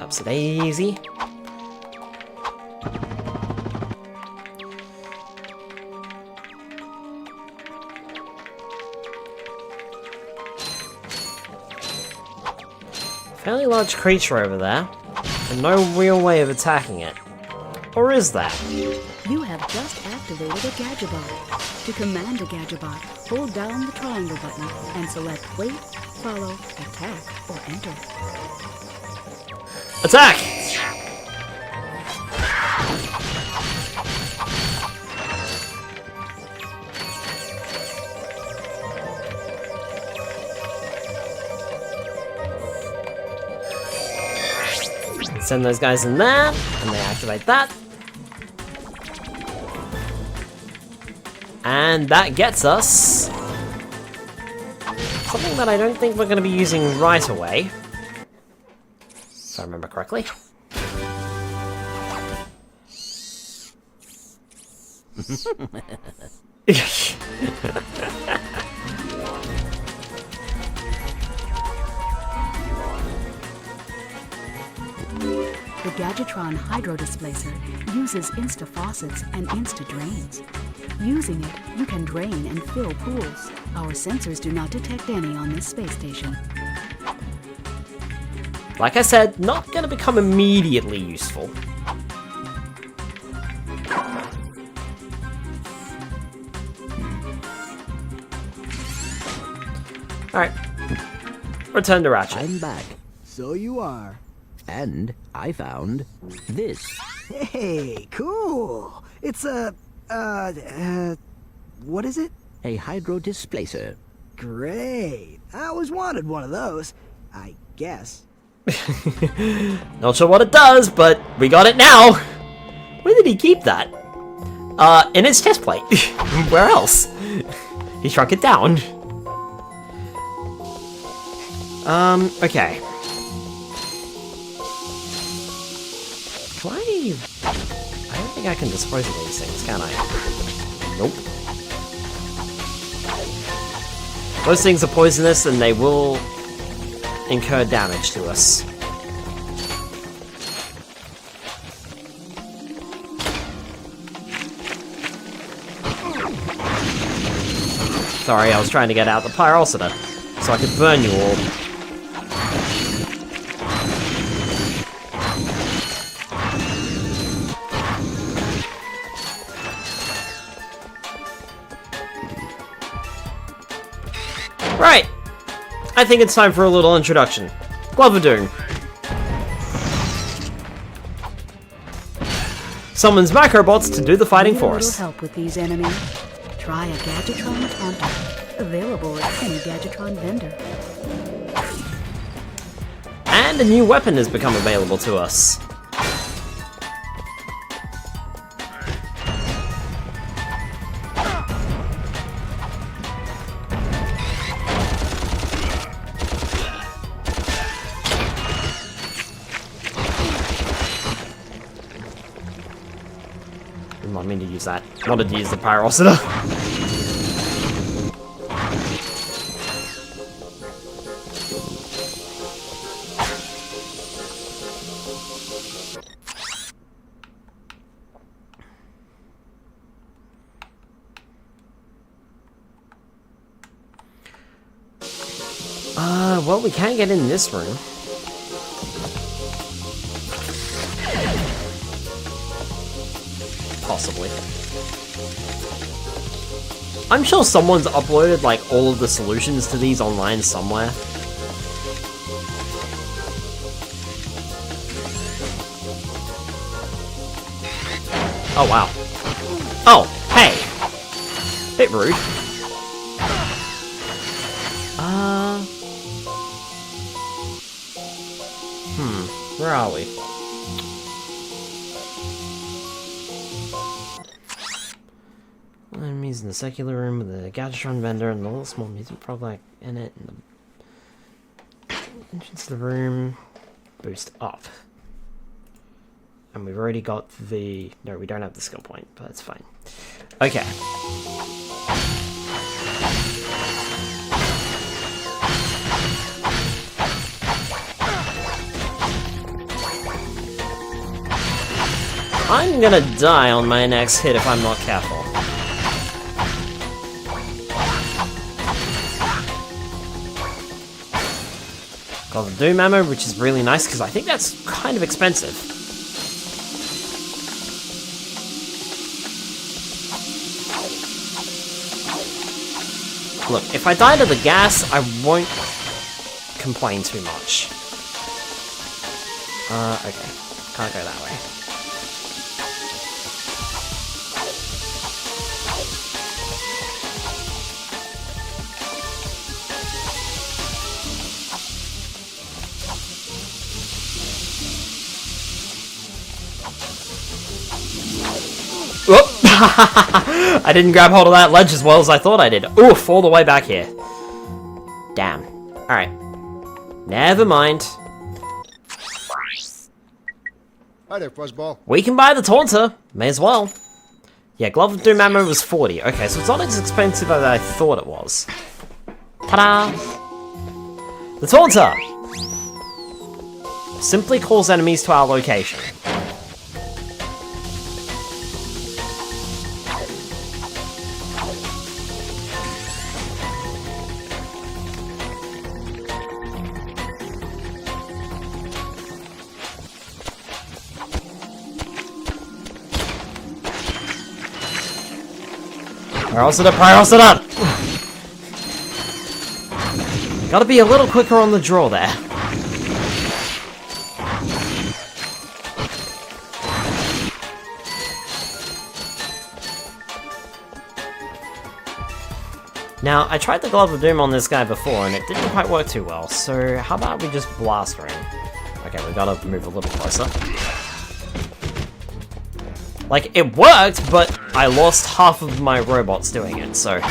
Ups a daisy. Fairly large creature over there, and no real way of attacking it. Or is there? You have just activated a Gadgetbot. To command a Gadgetbot, hold down the triangle button and select Wait, Follow, Attack, or Enter. Attack! Send those guys in there, and they activate that. And that gets us something that I don't think we're going to be using right away, if I remember correctly. The Gadgetron Hydro Displacer uses insta-faucets and insta-drains. Using it, you can drain and fill pools. Our sensors do not detect any on this space station. Like I said, not going to become immediately useful. Alright. Return to Ratchet. I'm back. So you are. And I found this. Hey, cool. It's a, what is it? A hydro displacer. Great. I always wanted one of those, I guess. Not sure what it does, but we got it now. Where did he keep that? In his chest plate. Where else? He shrunk it down. Okay. Can I don't think I can dispose of these things, can I? Nope. Those things are poisonous and they will incur damage to us. Sorry, I was trying to get out the Pyrocida so I could burn you all. Right! I think it's time for a little introduction. Glove of Doom. Summons Macrobots to do the fighting for us. Help with these enemies. Try a Gadgetron Taunter. Available at any Gadgetron vendor. And a new weapon has become available to us. Didn't want me to use that. Wanted to use the Pyrocida. Well, we can get in this room. Possibly. I'm sure someone's uploaded, like, all of the solutions to these online somewhere. Oh, wow. Oh, hey! Bit rude. Where are we? Enemies in the circular room with the Gadgetron vendor and the little small music product in it, and the entrance to the room. Boost up. And we've already got the... No, we don't have the skill point, but that's fine. Okay. I'm gonna die on my next hit if I'm not careful. Got the Doom ammo, which is really nice, because I think that's kind of expensive. Look, if I die to the gas, I won't complain too much. Okay. Can't go that way. I didn't grab hold of that ledge as well as I thought I did. Oof, all the way back here. Damn. Alright. Never mind. Hi there, Fuzzball. We can buy the Taunter. May as well. Yeah, Glove of Doom ammo was 40. Okay, so it's not as expensive as I thought it was. Ta-da! The Taunter! Simply calls enemies to our location. Pyros it up! Gotta be a little quicker on the draw there. Now, I tried the Glove of Doom on this guy before, and it didn't quite work too well, so how about we just blast her in? Okay, we gotta move a little closer. Like, it worked, but I lost half of my robots doing it, so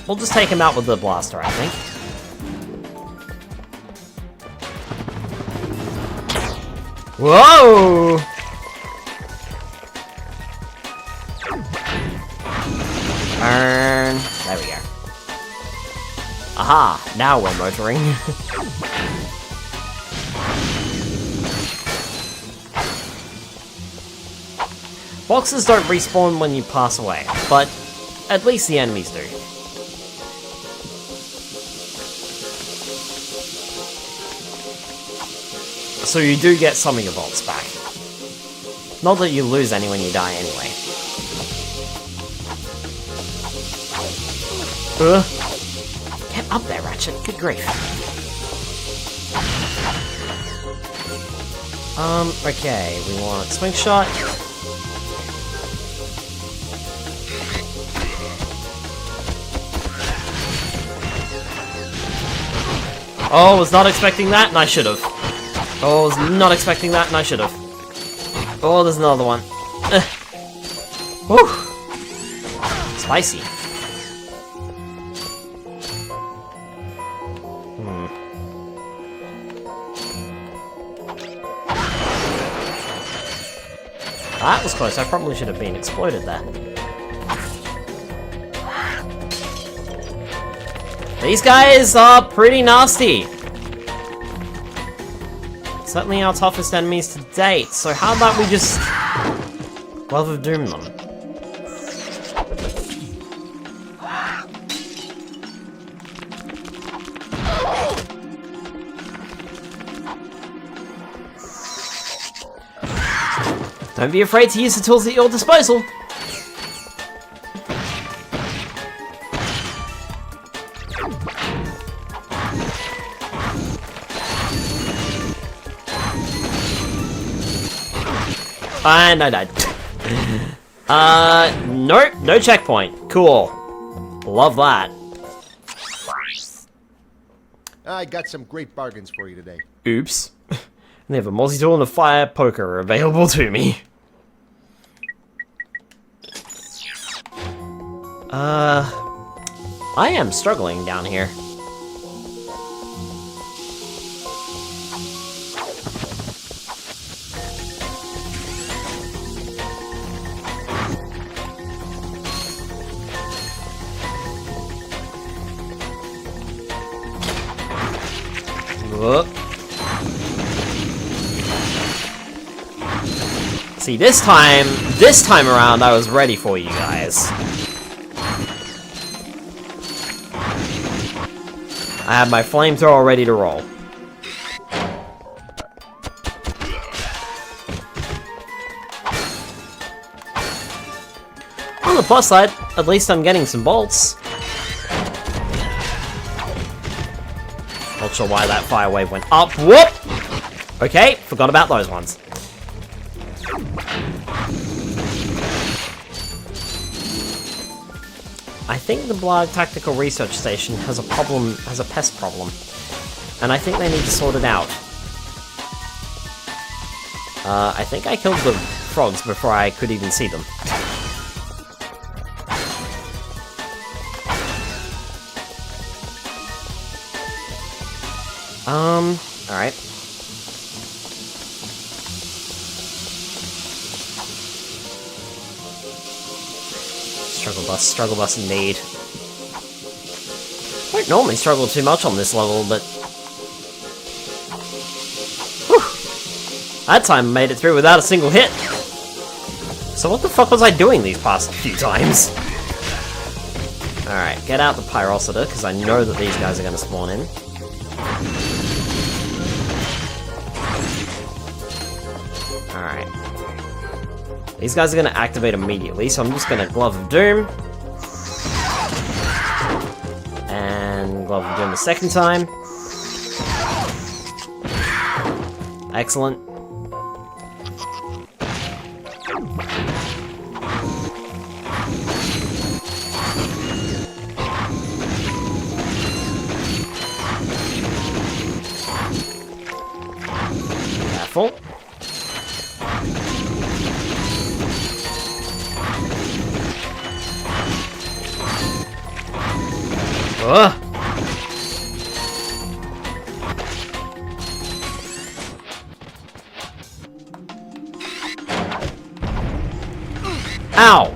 we'll just take him out with the blaster, I think. Whoa! Burn. There we go. Aha! Now we're motoring. Boxes don't respawn when you pass away, but at least the enemies do. So you do get some of your bolts back. Not that you lose any when you die anyway. Get up there, Ratchet. Good grief. Okay, we want swing shot. Oh, was not expecting that, and I should have. Oh, was not expecting that, and I should have. Oh, there's another one. Whew. Spicy. That was close. I probably should have been exploded there. These guys are pretty nasty. Certainly our toughest enemies to date, so how about we just Glove of Doom them? Don't be afraid to use the tools at your disposal. And I died. Nope, no checkpoint. Cool. Love that. I got some great bargains for you today. Oops. They have a multi-tool and a fire poker available to me. I am struggling down here. Whoop. See, this time around, I was ready for you guys. I had my flamethrower ready to roll. On the plus side, at least I'm getting some bolts. Not sure why that fire wave went up. Whoop! Okay, forgot about those ones. I think the Blag Tactical Research Station has a problem, has a pest problem. And I think they need to sort it out. I think I killed the frogs before I could even see them. Alright. Struggle bus indeed. I don't normally struggle too much on this level, but... Whew. That time I made it through without a single hit. So what the fuck was I doing these past few times? Alright, get out the Pyrocida, because I know that these guys are going to spawn in. Alright. These guys are going to activate immediately, so I'm just going to Glove of Doom. And Glove of Doom the second time. Excellent. Careful. Ugh. Ow!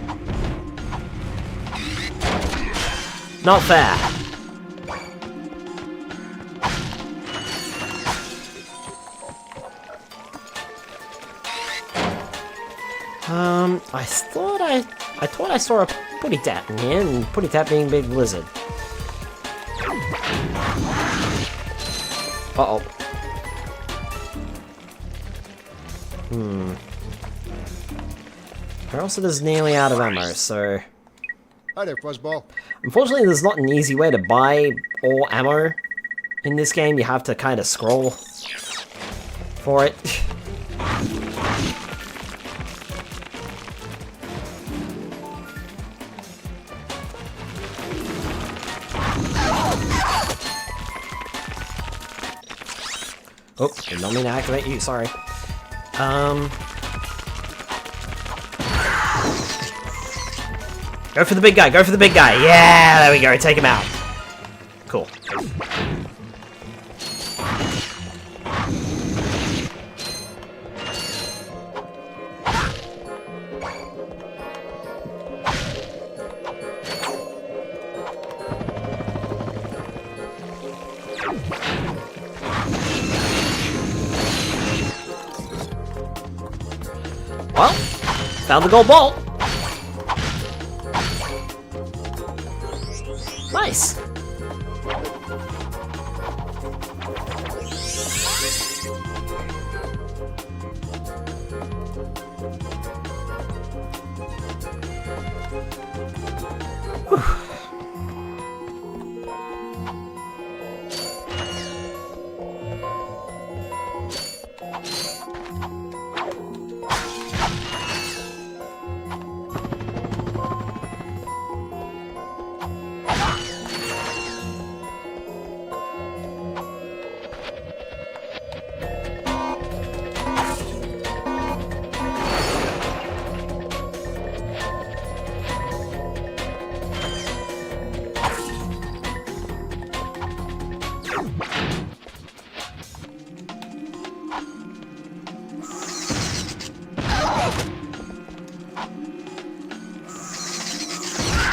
Not fair. I thought I saw a Putty Tat in here, and Putty Tat being Big Lizard. Uh-oh. Pyrocida's nearly out of ammo, so... Hi there, Fuzzball. Unfortunately, there's not an easy way to buy all ammo in this game. You have to kind of scroll for it. Oh, did not mean to activate you, sorry. Go for the big guy, go for the big guy! Yeah, there we go, take him out. Cool. Well, found the gold ball. Nice.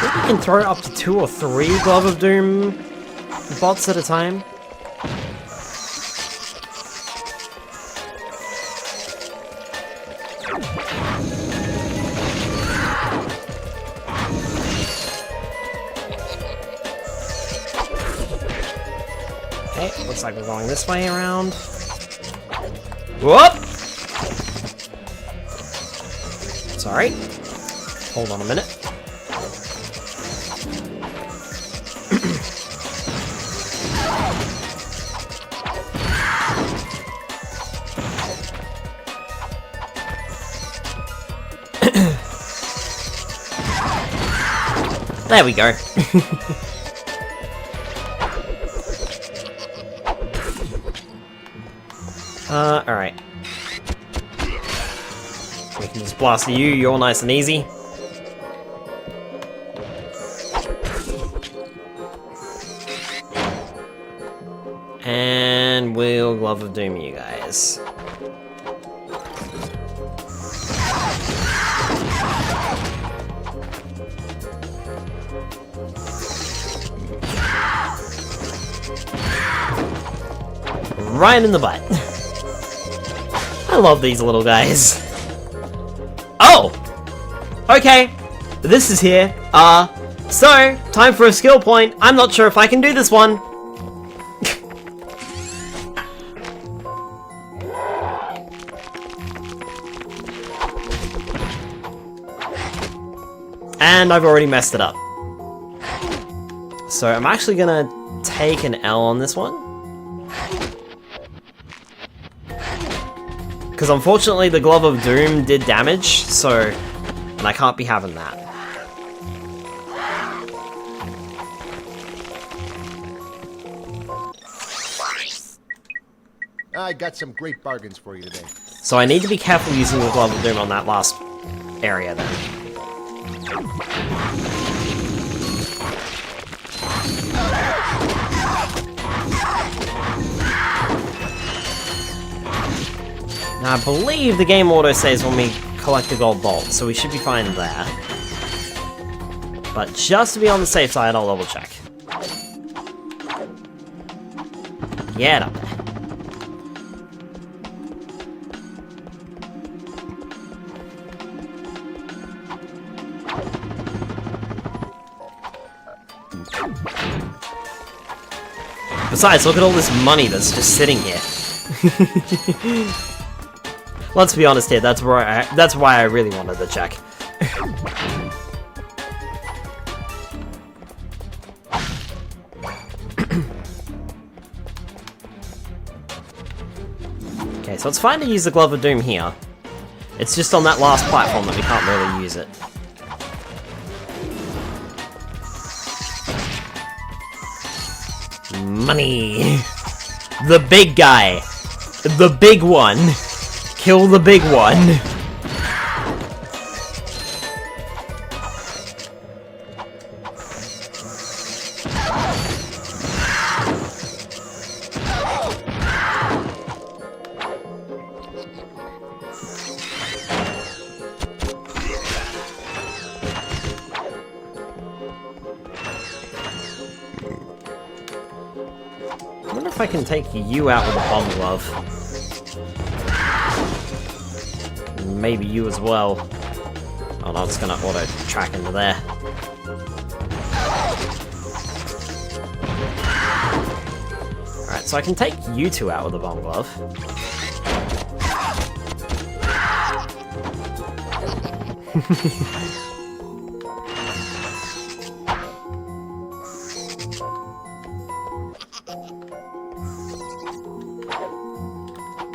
You can throw up to 2 or 3 Glove of Doom bots at a time. Okay, looks like we're going this way around. Whoop! Sorry. Hold on a minute. There we go. Alright. We can just blast you, you're nice and easy. And Glove of Doom, you guys. Right in the butt. I love these little guys. Oh! Okay, this is here. So, time for a skill point. I'm not sure if I can do this one. And I've already messed it up. So I'm actually gonna take an L on this one. Because unfortunately the Glove of Doom did damage, and I can't be having that. I got some great bargains for you today. So I need to be careful using the Glove of Doom on that last area then. Now, I believe the game auto saves when we collect a gold bolt, so we should be fine there. But just to be on the safe side, I'll double check. Get up there. Besides, look at all this money that's just sitting here. Let's be honest here, that's why I really wanted to check. Okay, so it's fine to use the Glove of Doom here. It's just on that last platform that we can't really use it. Money! The big guy! The big one! Kill the big one! I wonder if I can take you out with a bomb glove. Maybe you as well. Oh no, it's gonna auto track into there. Alright, so I can take you two out with a bomb glove.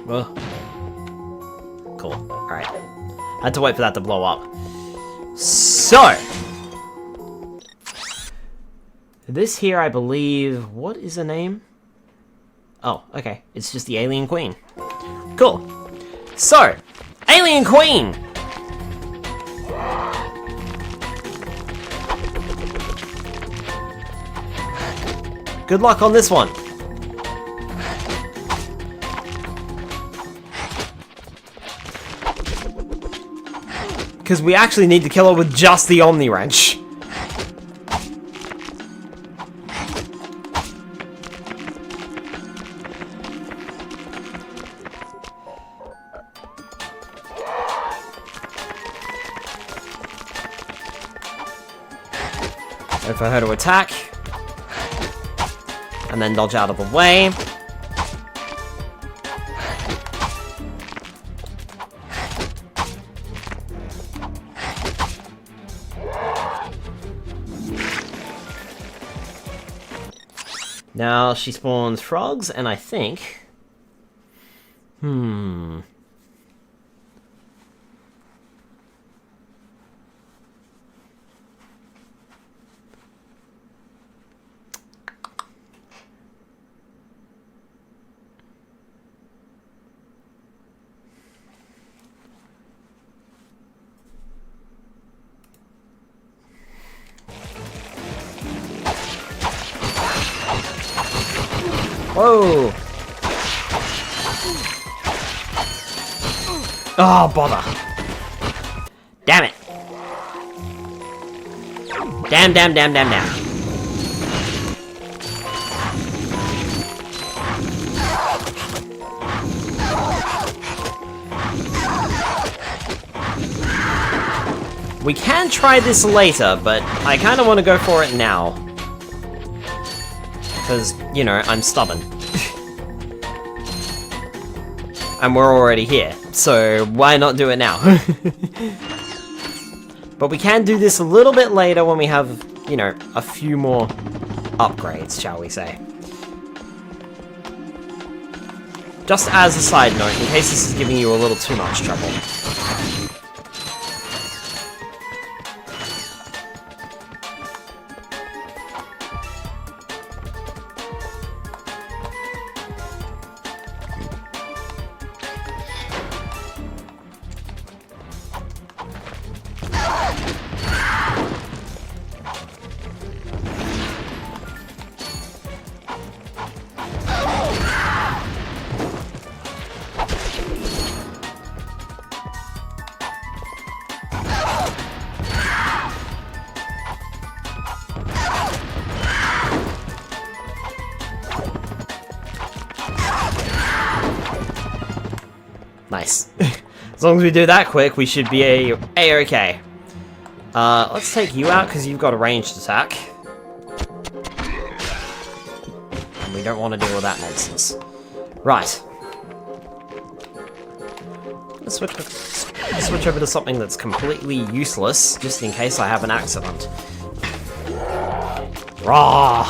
Well, cool. Alright. Had to wait for that to blow up. So! This here, I believe... What is the name? Oh, okay. It's just the Alien Queen. Cool. So! Alien Queen! Good luck on this one. Because we actually need to kill her with just the Omni Wrench. Wait for her to attack. And then dodge out of the way. Now she spawns frogs, and I think... Whoa! Oh, bother. Damn it. Damn. We can try this later, but I kind of want to go for it now. Because, you know, I'm stubborn. And we're already here, so why not do it now? But we can do this a little bit later when we have, you know, a few more upgrades, shall we say. Just as a side note, in case this is giving you a little too much trouble. Nice. As long as we do that quick, we should be a-okay. Let's take you out, because you've got a ranged attack. And we don't want to deal with that nonsense. Right. Let's switch over to something that's completely useless, just in case I have an accident. Raw!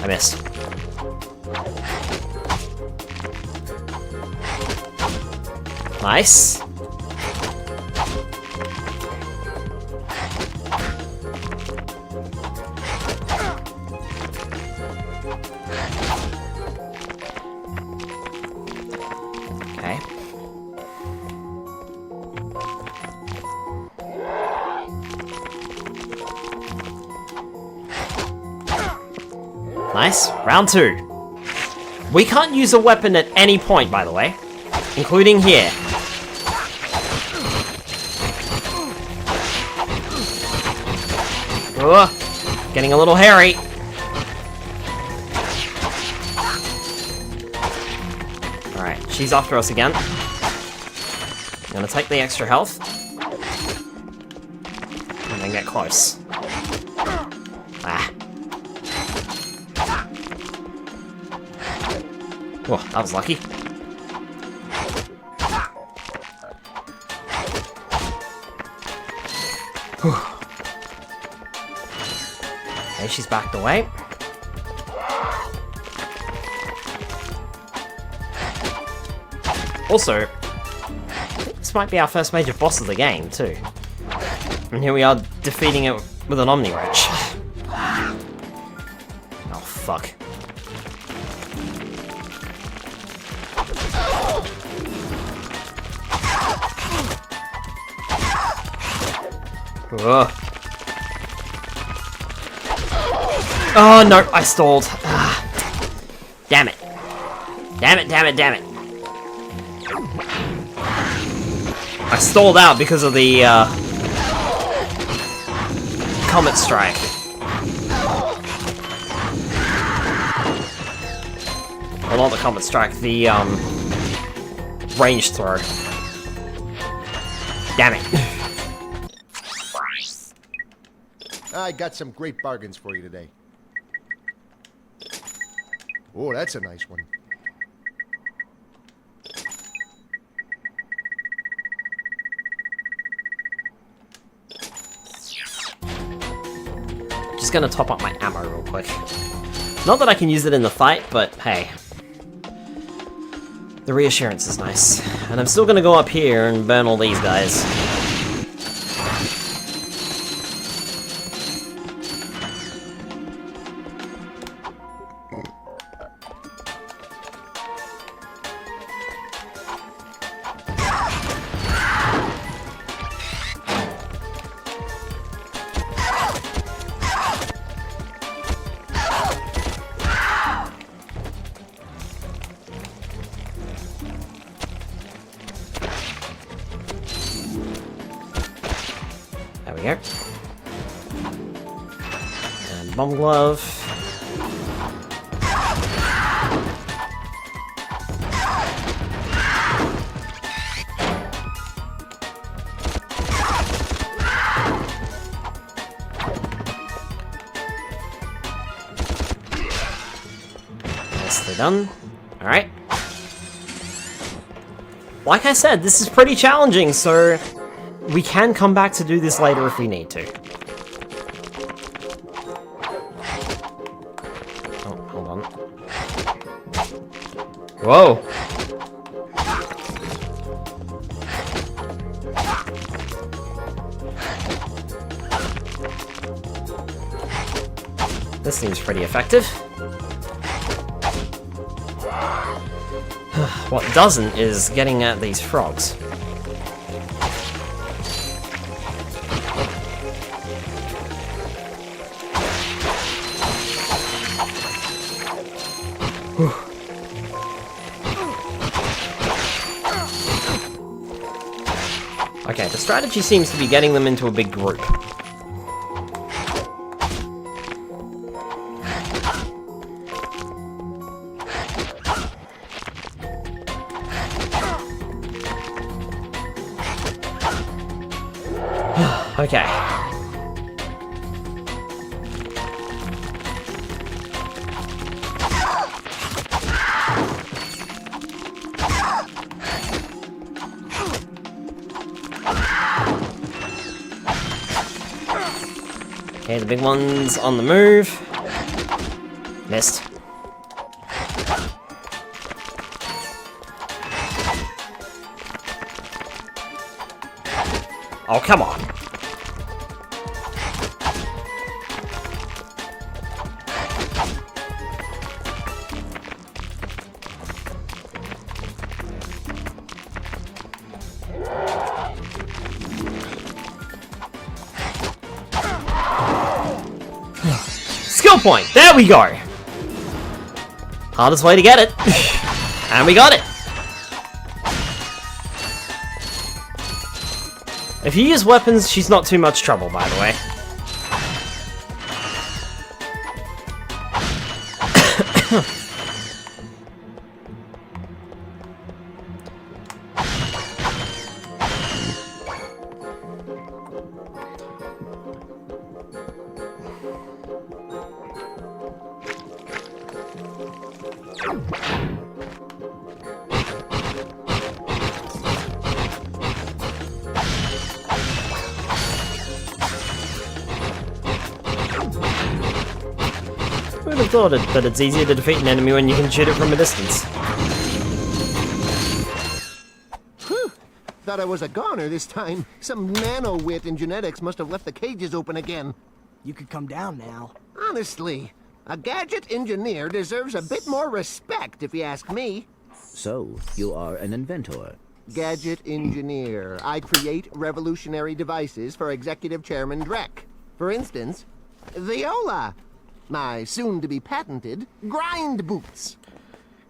I missed. Nice. Okay. Nice. Round 2. We can't use a weapon at any point, by the way, including here. Ugh, getting a little hairy. Alright, she's after us again. I'm gonna take the extra health. And then get close. Ah. Oh, that was lucky. Whew. Okay, she's backed away. Also, I think this might be our first major boss of the game, too. And here we are defeating it with an Omni Wrench. Oh, fuck. Ugh. Oh no, I stalled. Ah. Damn it. Damn it. I stalled out because of the Comet Strike. Well, not the Comet Strike, the range throw. Damn it. I got some great bargains for you today. Oh, that's a nice one. Just gonna top up my ammo real quick. Not that I can use it in the fight, but hey. The reassurance is nice. And I'm still gonna go up here and burn all these guys. you go. And bomb glove. Nicely done. Alright. Like I said, this is pretty challenging, so we can come back to do this later if we need to. Oh, hold on. Whoa! This seems pretty effective. What doesn't is getting at these frogs. Whew. Okay, the strategy seems to be getting them into a big group. Okay. Okay, the big one's on the move. Missed. Oh, come on. Skill point! There we go! Hardest way to get it. And we got it! If you use weapons, she's not too much trouble, by the way. Who would have thought that it's easier to defeat an enemy when you can shoot it from a distance? Whew. Thought I was a goner this time. Some nano-wit in genetics must have left the cages open again. You could come down now. Honestly, a gadget engineer deserves a bit more respect, if you ask me. So, you are an inventor. Gadget engineer. I create revolutionary devices for Executive Chairman Drek. For instance, Viola. My soon-to-be patented grind boots.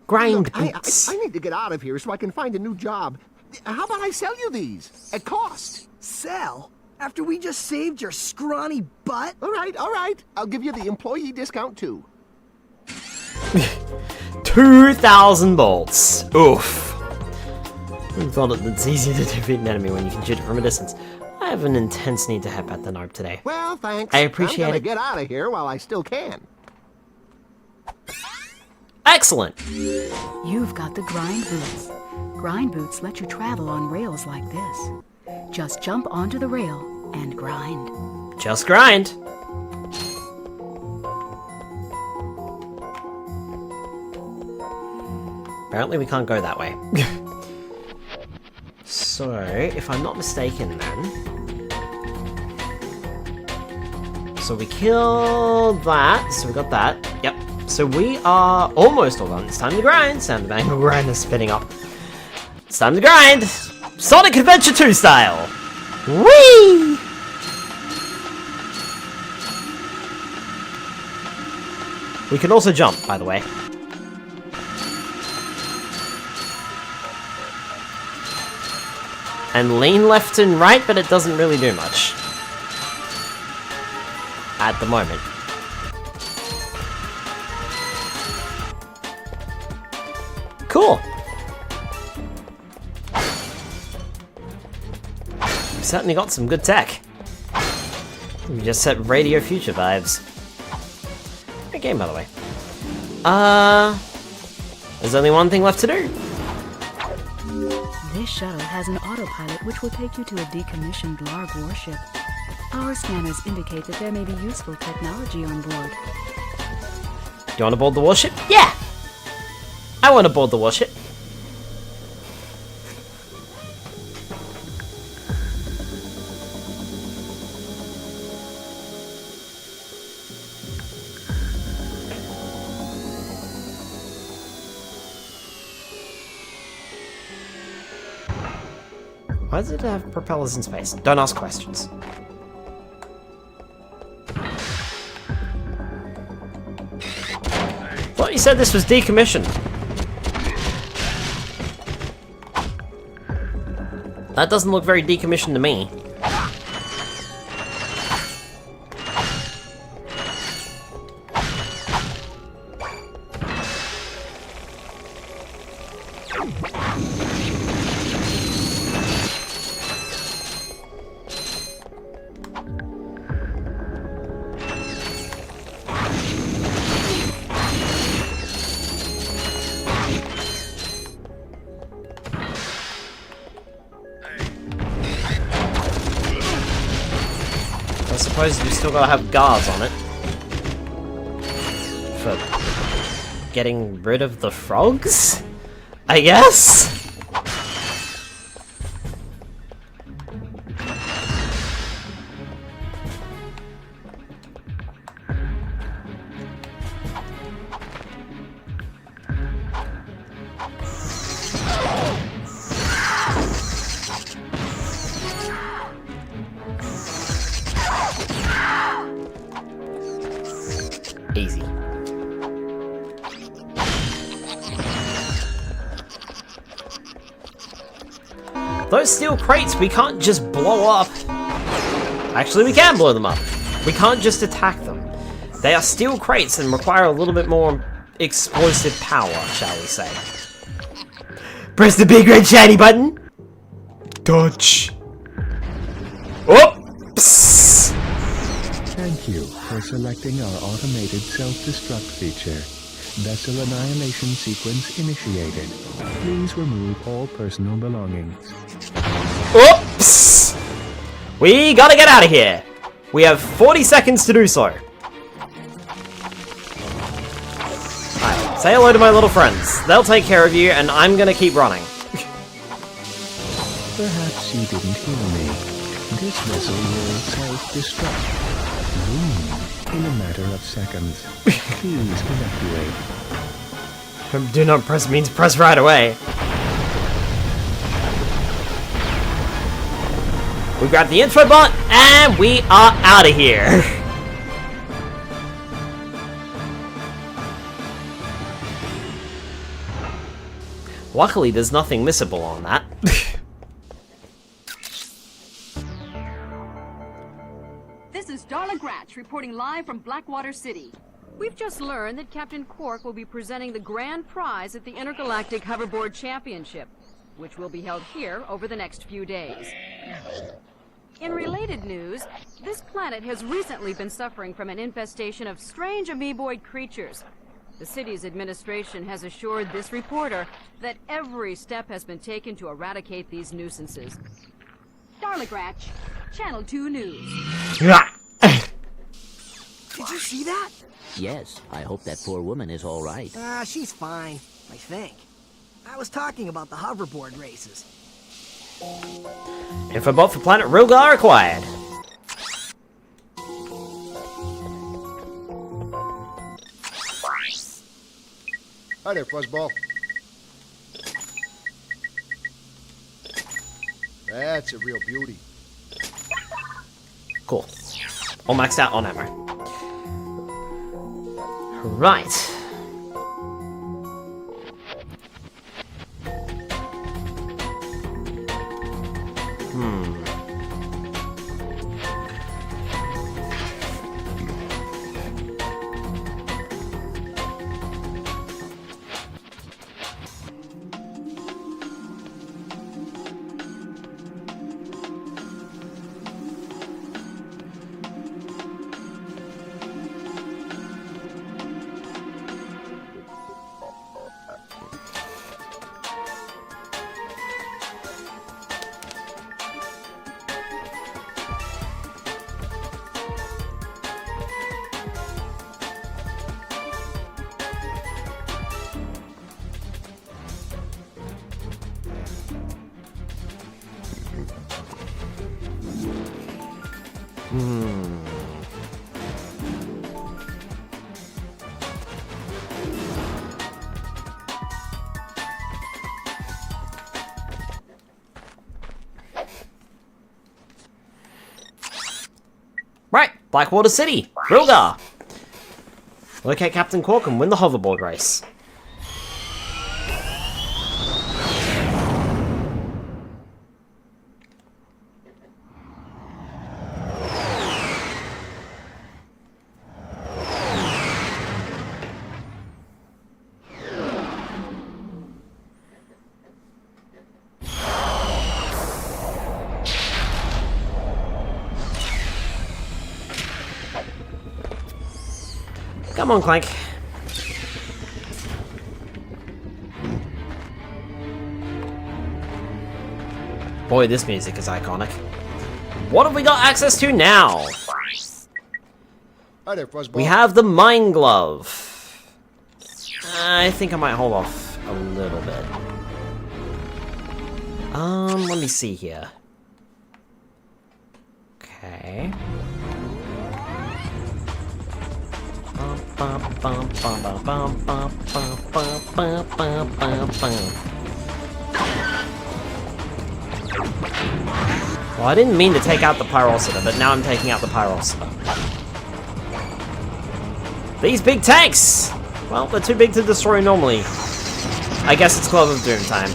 Grind Look, boots. I need to get out of here so I can find a new job. How about I sell you these? At cost. Sell? After we just saved your scrawny butt? All right. I'll give you the employee discount, too. 2,000 bolts. Oof. Who thought it's easier to defeat an enemy when you can shoot it from a distance? I have an intense need to head back to Nope today. Well, thanks. I appreciate I'm gonna it. get out of here while I still can. Excellent! You've got the grind boots. Grind boots let you travel on rails like this. Just jump onto the rail and grind. Just grind. Apparently we can't go that way. So, if I'm not mistaken then... So we killed that, so we got that. Yep. So we are almost all done. It's time to grind. Sound of angle grind is spinning up. It's time to grind! Sonic Adventure 2 style! Whee! We can also jump, by the way. And lean left and right, but it doesn't really do much. at the moment. Cool. We've certainly got some good tech. We just set Radio Future vibes. Great game, by the way. There's only one thing left to do. This shuttle has an autopilot which will take you to a decommissioned Larg warship. Our scanners indicate that there may be useful technology on board. Do you want to board the warship? Yeah! I want to board the warship. Why does it have propellers in space? Don't ask questions. Thought you said this was decommissioned. That doesn't look very decommissioned to me. I suppose you still gotta have guards on it. For getting rid of the frogs? I guess? Easy. Those steel crates we can't just blow up. Actually, we can blow them up. We can't just attack them. They are steel crates and require a little bit more explosive power, shall we say. Press the big red shiny button. Dodge. Oops! Thank you for selecting our automated self-destruct feature. Vessel annihilation sequence initiated. Please remove all personal belongings. Oops! We gotta get out of here. We have 40 seconds to do so. Alright, say hello to my little friends. They'll take care of you, and I'm gonna keep running. Perhaps you didn't hear me. This vessel will self-destruct. In a matter of seconds. Please evacuate. Do not press means press right away. We grab the info bot, and we are out of here. Luckily, there's nothing missable on that. This is Darla Gratch reporting live from Blackwater City. We've just learned that Captain Quark will be presenting the grand prize at the Intergalactic Hoverboard Championship, which will be held here over the next few days. In related news, this planet has recently been suffering from an infestation of strange amoeboid creatures. The city's administration has assured this reporter that every step has been taken to eradicate these nuisances. Darla Gratch, Channel 2 News. Did you see that? Yes, I hope that poor woman is all right. She's fine, I think. I was talking about the hoverboard races. Infobot for Planet Rilgar acquired. Hi there, Fuzzball. That's a real beauty. Cool. All maxed out on ammo. Right. Right, Blackwater City, Rilgar. Locate Captain Quark and win the hoverboard race. Come on, Clank. Boy, this music is iconic. What have we got access to now? Hi there, Fuzzball. We have the Mind Glove. I think I might hold off a little bit. Let me see here. Okay. Well, I didn't mean to take out the Pyrocida, but now I'm taking out the Pyrocida. These big tanks! Well, they're too big to destroy normally. I guess it's Glove of Doom time.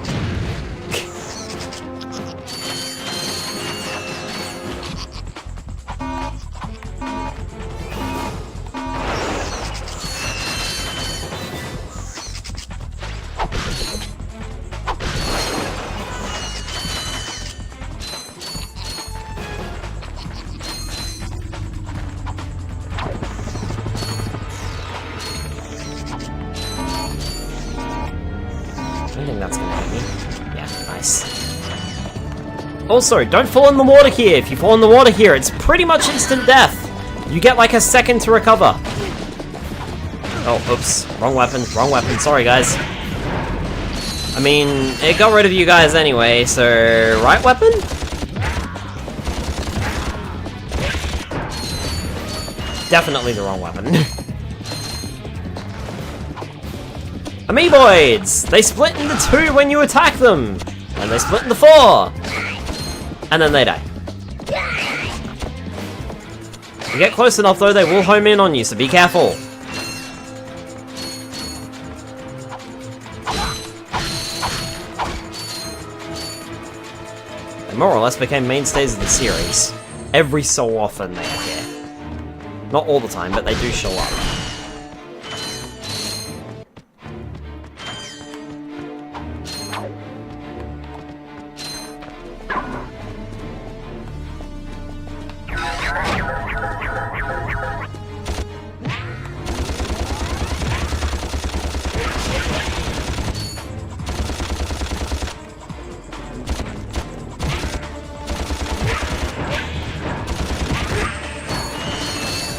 I think that's gonna hit me. Yeah, nice. Also, don't fall in the water here. If you fall in the water here, it's pretty much instant death. You get like a second to recover. Oh, oops. Wrong weapon, wrong weapon. Sorry, guys. I mean, it got rid of you guys anyway, so... Right weapon? Definitely the wrong weapon. Amoeboids! They split into two when you attack them! And they split into four! And then they die. You get close enough though, they will home in on you, so be careful. They more or less became mainstays of the series. Every so often they appear. Not all the time, but they do show up.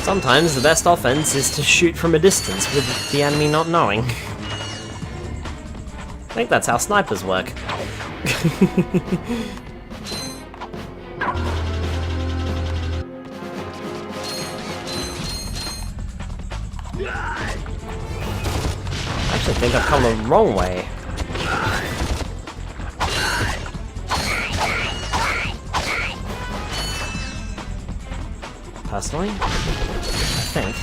Sometimes the best offense is to shoot from a distance with the enemy not knowing. I think that's how snipers work. I actually think I've come the wrong way. Personally, I think.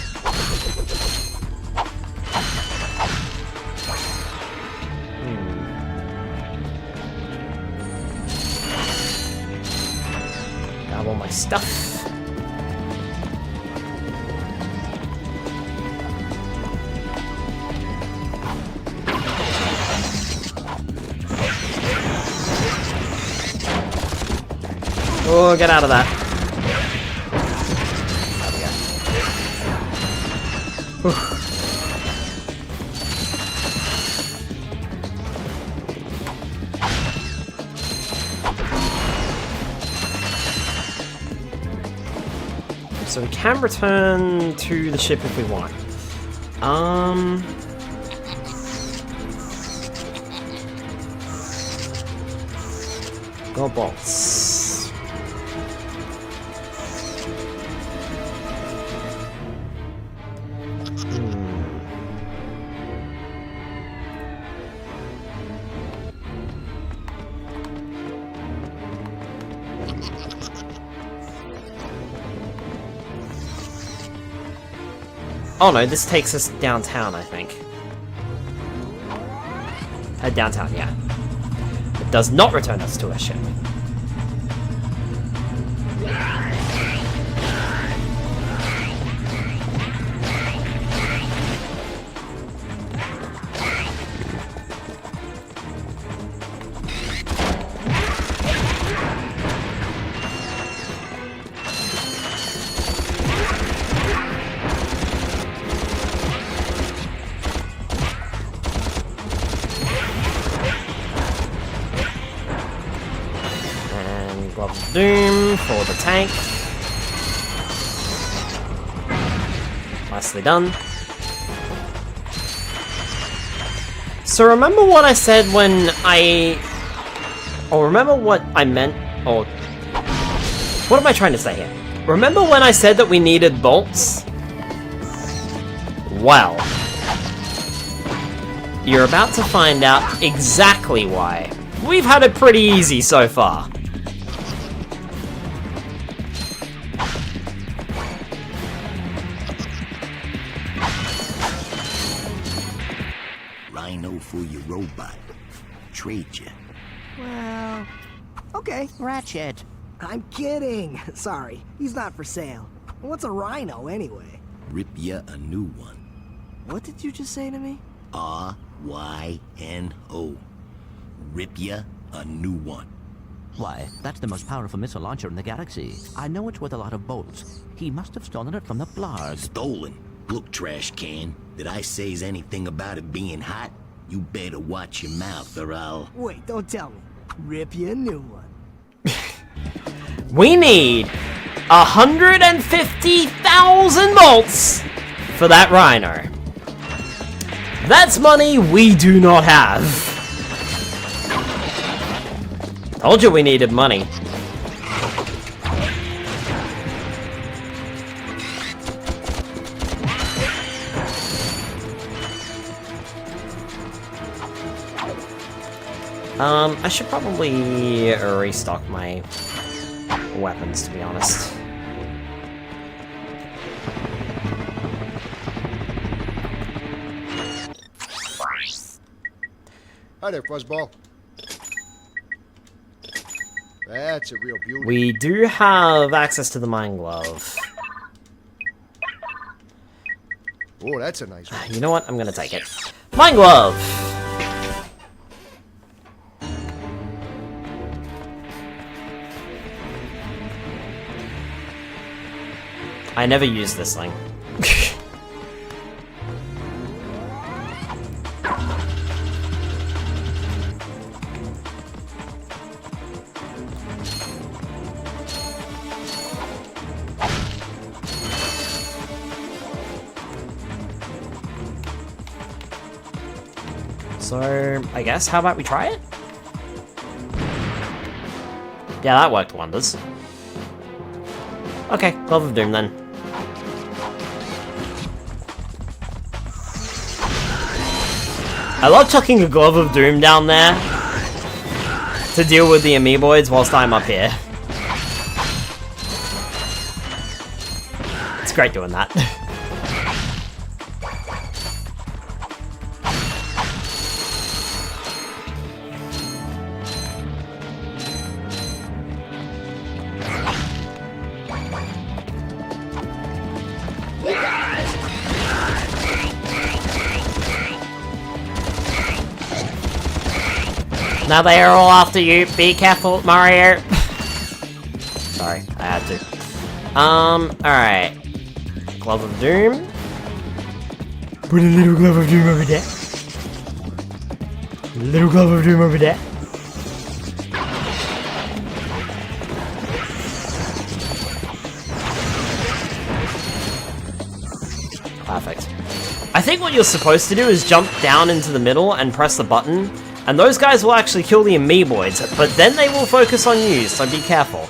Grab all my stuff. Oh, get out of that. So we can return to the ship if we want. Go bolts. Oh no, this takes us downtown, I think. Downtown, yeah. It does not return us to a ship. Doom for the tank. Nicely done. So remember what I said when or remember what I meant, or what am I trying to say here? Remember when I said that we needed bolts? Well, you're about to find out exactly why. We've had it pretty easy so far. Rhino for your robot. Trade you. Well, okay. Ratchet. I'm kidding. Sorry, he's not for sale. What's a rhino anyway? Rip ya a new one. What did you just say to me? R-Y-N-O. Rip ya a new one. Why, that's the most powerful missile launcher in the galaxy. I know it's worth a lot of bolts. He must have stolen it from the Blarg. Stolen? Look, trash can. Did I say anything about it being hot? You better watch your mouth or I'll... Wait, don't tell me. Rip you a new one. We need 150,000 bolts for that rhino. That's money we do not have. Told you we needed money. I should probably restock my weapons, to be honest. Hi there, Fuzzball. That's a real beauty. We do have access to the Mine Glove. Oh, that's a nice one. You know what? I'm gonna take it. Mine Glove! I never use this thing. So, I guess, how about we try it? Yeah, that worked wonders. Okay, Glove of Doom then. I love chucking a Glove of Doom down there to deal with the amoeboids whilst I'm up here. It's great doing that. Now they are all after you. Be careful, Mario. Sorry, I had to. Alright. Glove of Doom. Put a little Glove of Doom over there. Little Glove of Doom over there. Perfect. I think what you're supposed to do is jump down into the middle and press the button. And those guys will actually kill the amoeboids, but then they will focus on you, so be careful.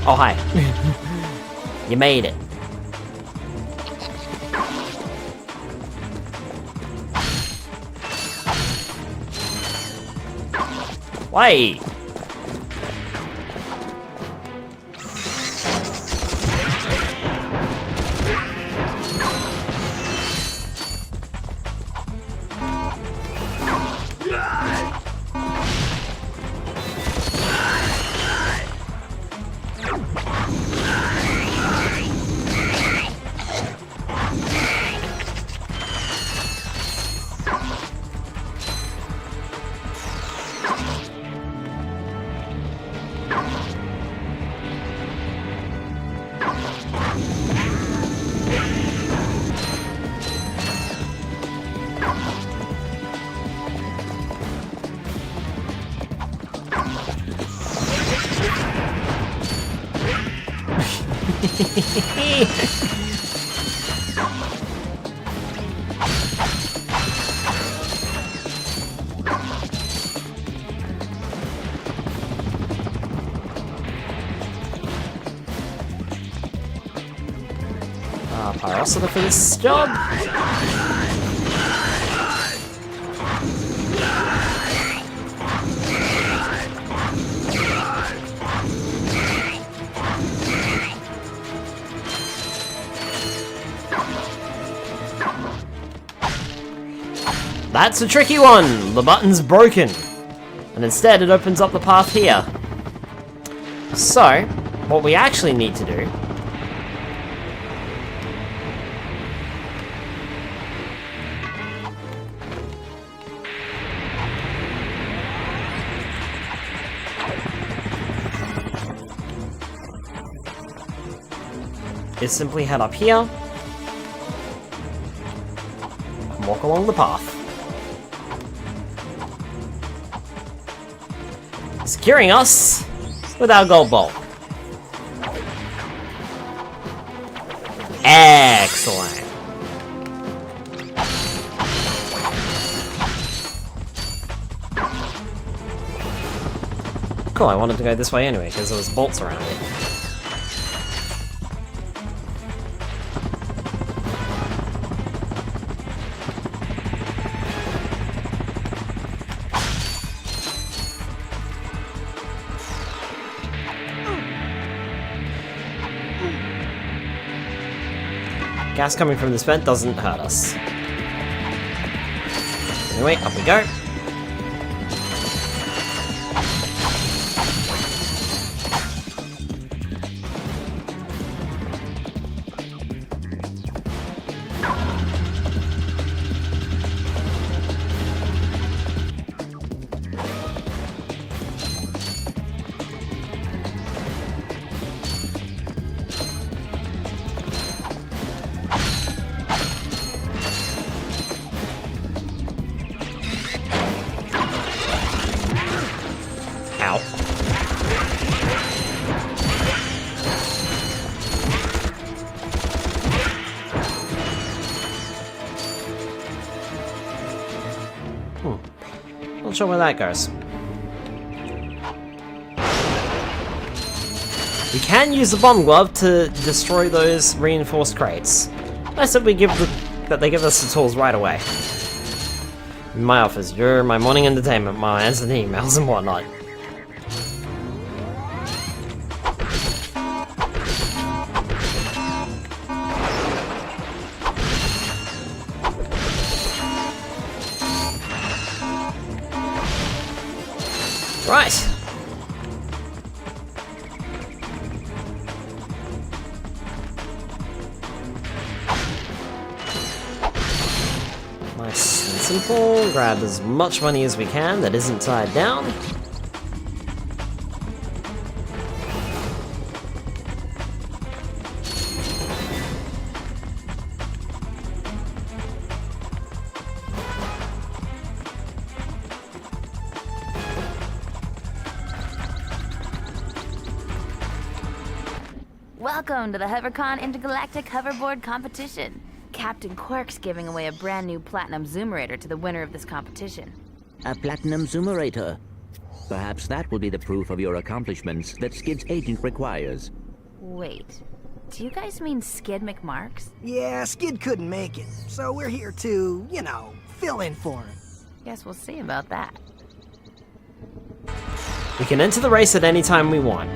Oh, hi. You made it. Why? Pyrosity for this job. That's a tricky one! The button's broken. And instead it opens up the path here. So, what we actually need to do is simply head up here and walk along the path. Securing us with our gold bolt. Excellent. Cool, I wanted to go this way anyway because there was bolts around it. Gas coming from this vent doesn't hurt us. Anyway, up we go. Not sure where that goes. We can use the bomb glove to destroy those reinforced crates. Nice that they give us the tools right away. In my office, you're my morning entertainment, my answer to emails and whatnot. Right. Nice and simple. Grab as much money as we can that isn't tied down. Welcome to the HoverCon Intergalactic Hoverboard Competition. Captain Quark's giving away a brand new Platinum Zoomerator to the winner of this competition. A Platinum Zoomerator? Perhaps that will be the proof of your accomplishments that Skid's agent requires. Wait, do you guys mean Skid McMarks? Yeah, Skid couldn't make it, so we're here to, you know, fill in for him. Guess we'll see about that. We can enter the race at any time we want.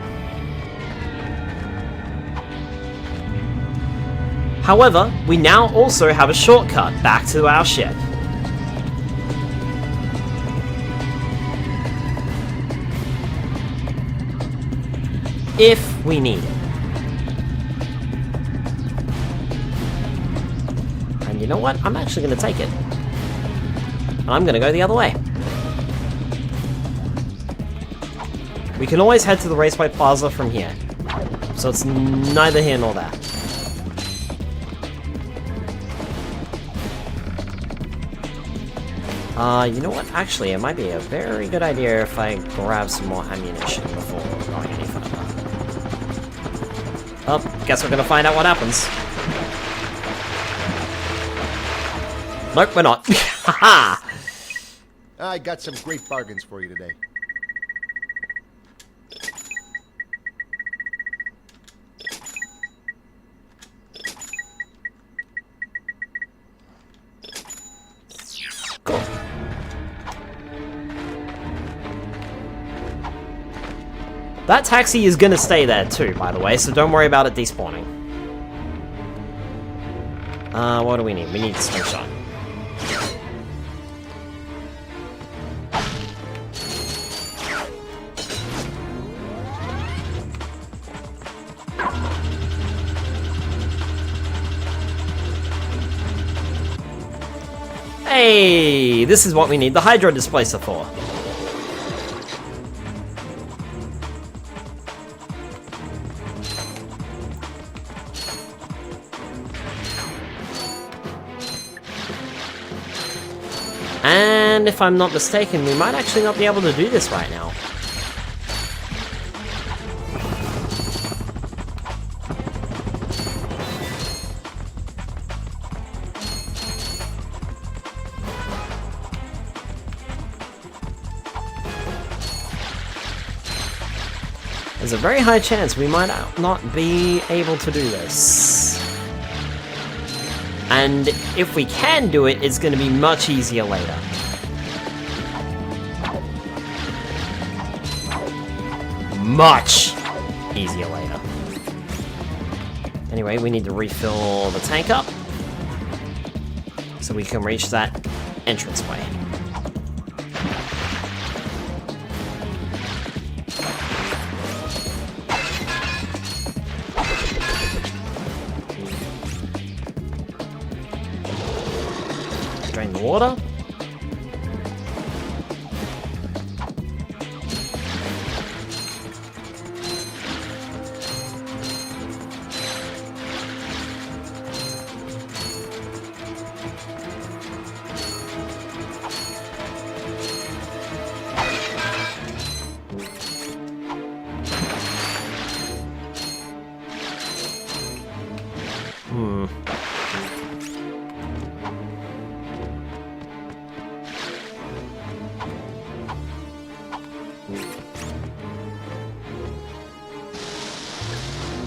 However, we now also have a shortcut back to our ship. If we need it. And you know what? I'm actually going to take it. And I'm going to go the other way. We can always head to the Raceway Plaza from here. So it's neither here nor there. You know what? Actually, it might be a very good idea if I grab some more ammunition before going any further. Oh, guess we're gonna find out what happens. Nope, we're not. Haha! I got some great bargains for you today. Cool. That taxi is gonna stay there too, by the way, so don't worry about it despawning. What do we need? We need slingshot. Hey, this is what we need the Hydro Displacer for. And if I'm not mistaken, we might actually not be able to do this right now. There's a very high chance we might not be able to do this. And if we can do it, it's going to be much easier later. Much easier later. Anyway, we need to refill the tank up so we can reach that entranceway. Drain the water.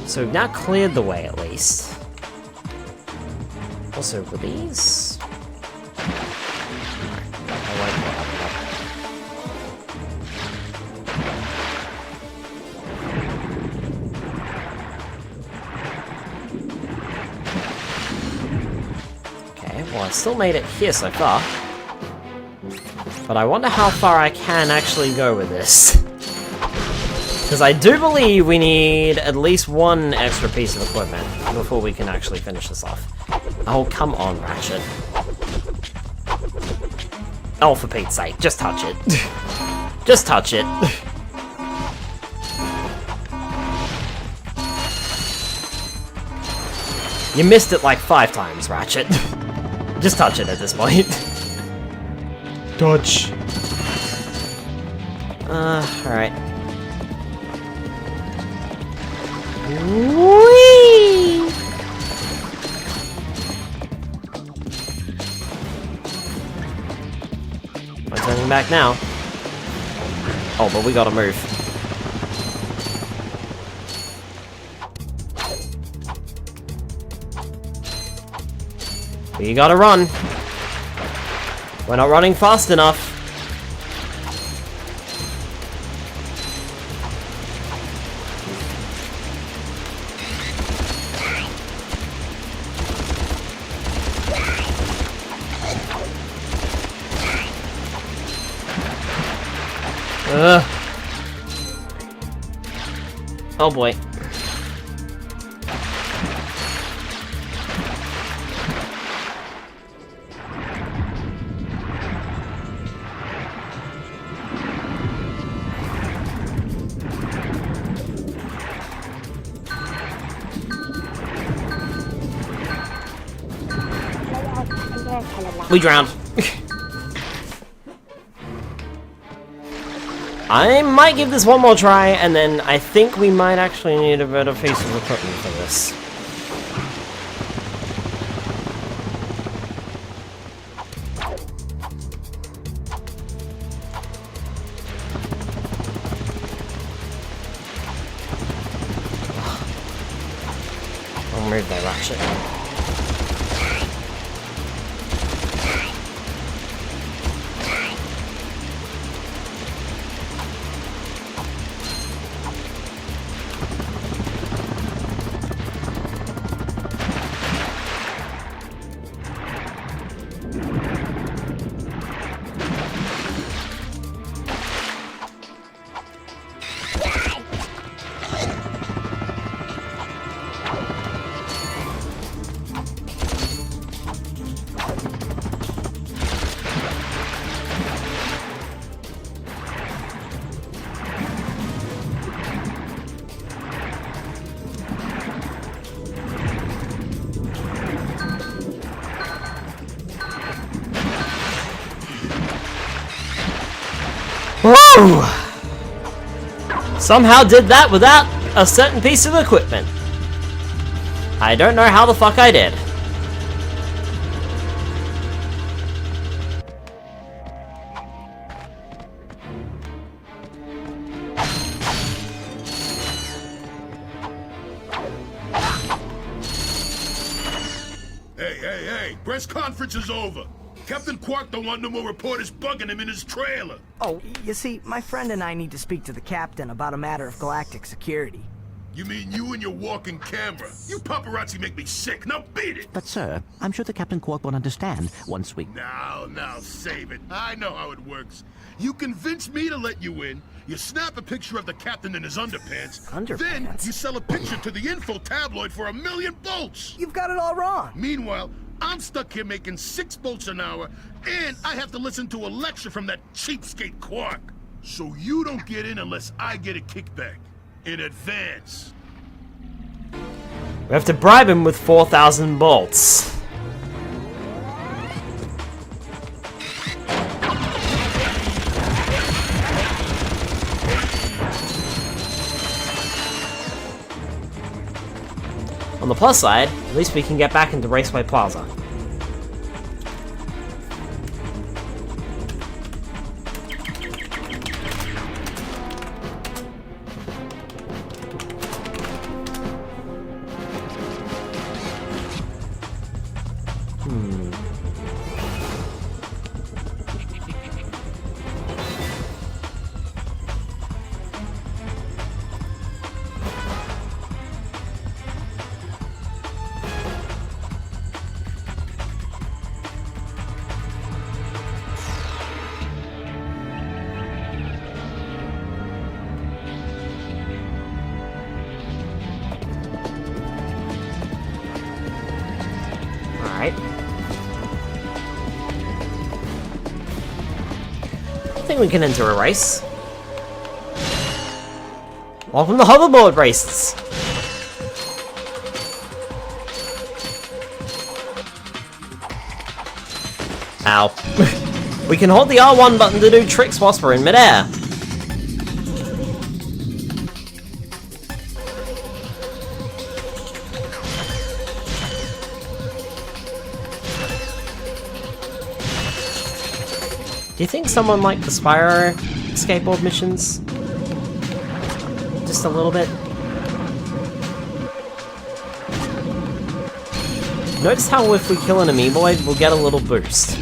So we've now cleared the way, at least. Also, for these... Okay, well, I still made it here so far. But I wonder how far I can actually go with this. Because I do believe we need at least one extra piece of equipment before we can actually finish this off. Oh, come on, Ratchet. Oh, for Pete's sake, just touch it. Just touch it. You missed it like 5 times, Ratchet. Just touch it at this point. Touch. Alright. Whee! I'm turning back now. Oh, but we gotta move. We gotta run. We're not running fast enough. Ugh. Oh boy. We drowned. I might give this one more try, and then I think we might actually need a better piece of equipment for this. I'll move that ratchet. Woo! Somehow did that without a certain piece of equipment. I don't know how the fuck I did. Hey, press conference is over. Captain Quark don't want no more reporters bugging him in his trailer. Oh, you see, my friend and I need to speak to the captain about a matter of galactic security. You mean you and your walking camera? You paparazzi make me sick. Now beat it! But sir, I'm sure the Captain Quark will understand once we... Now, save it. I know how it works. You convince me to let you in, you snap a picture of the captain in his underpants, then you sell a picture to the info tabloid for $1 million bolts! You've got it all wrong! Meanwhile, I'm stuck here making 6 bolts an hour, and I have to listen to a lecture from that cheapskate Quark. So you don't get in unless I get a kickback. In advance. We have to bribe him with 4,000 bolts. On the plus side, at least we can get back into Raceway Plaza. Alright. I think we can enter a race. Welcome to hoverboard races! Ow. We can hold the R1 button to do tricks whilst we're in midair. Do you think someone like the Spyro skateboard missions. Just a little bit. Notice how if we kill an amoeboid, we'll get a little boost.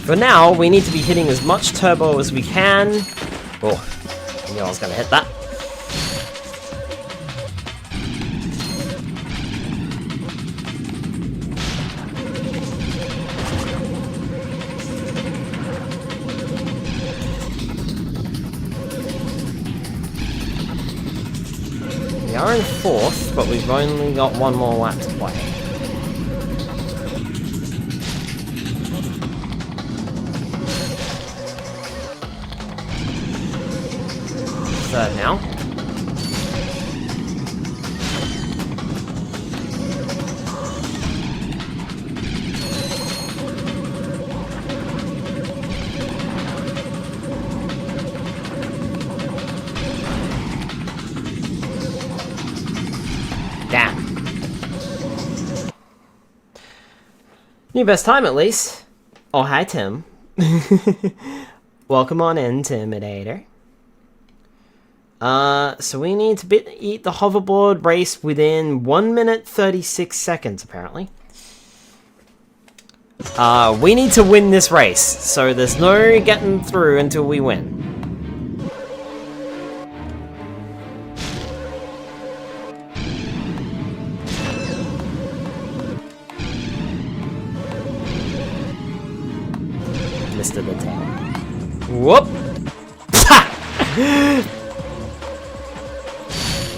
For now, we need to be hitting as much turbo as we can. Oh, I knew I was going to hit that. We are in 4th, but we've only got one more lap to play. Third now. Damn. New best time at least. Oh, hi Tim. Welcome on in, Intimidator. So we need to eat the hoverboard race within 1 minute 36 seconds, apparently. We need to win this race, so there's no getting through until we win. Missed the tail. Whoop!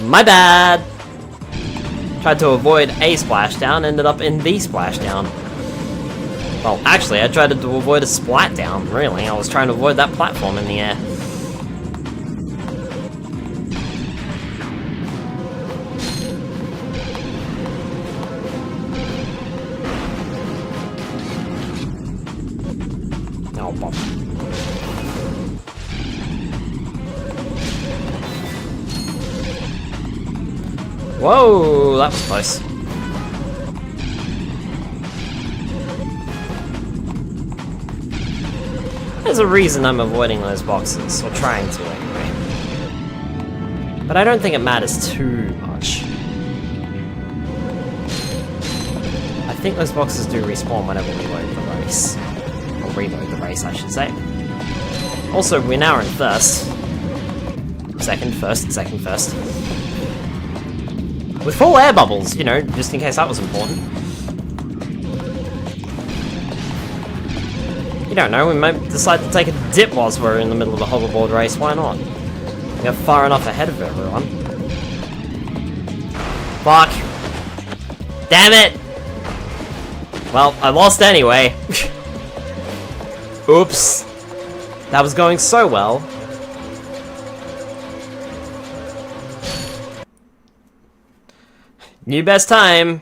My bad! Tried to avoid a splashdown, ended up in the splashdown. Well, actually, I tried to avoid a splat down, really. I was trying to avoid that platform in the air. Oh, bump. Whoa, that was close. There's a reason I'm avoiding those boxes, or trying to anyway. But I don't think it matters too much. I think those boxes do respawn whenever we load the race. Or reload the race, I should say. Also, we're now in first. Second, first. With full air bubbles, you know, just in case that was important. You don't know, we might decide to take a dip whilst we're in the middle of a hoverboard race, why not? We're far enough ahead of everyone. Fuck! Damn it! Well, I lost anyway. Oops. That was going so well. New best time.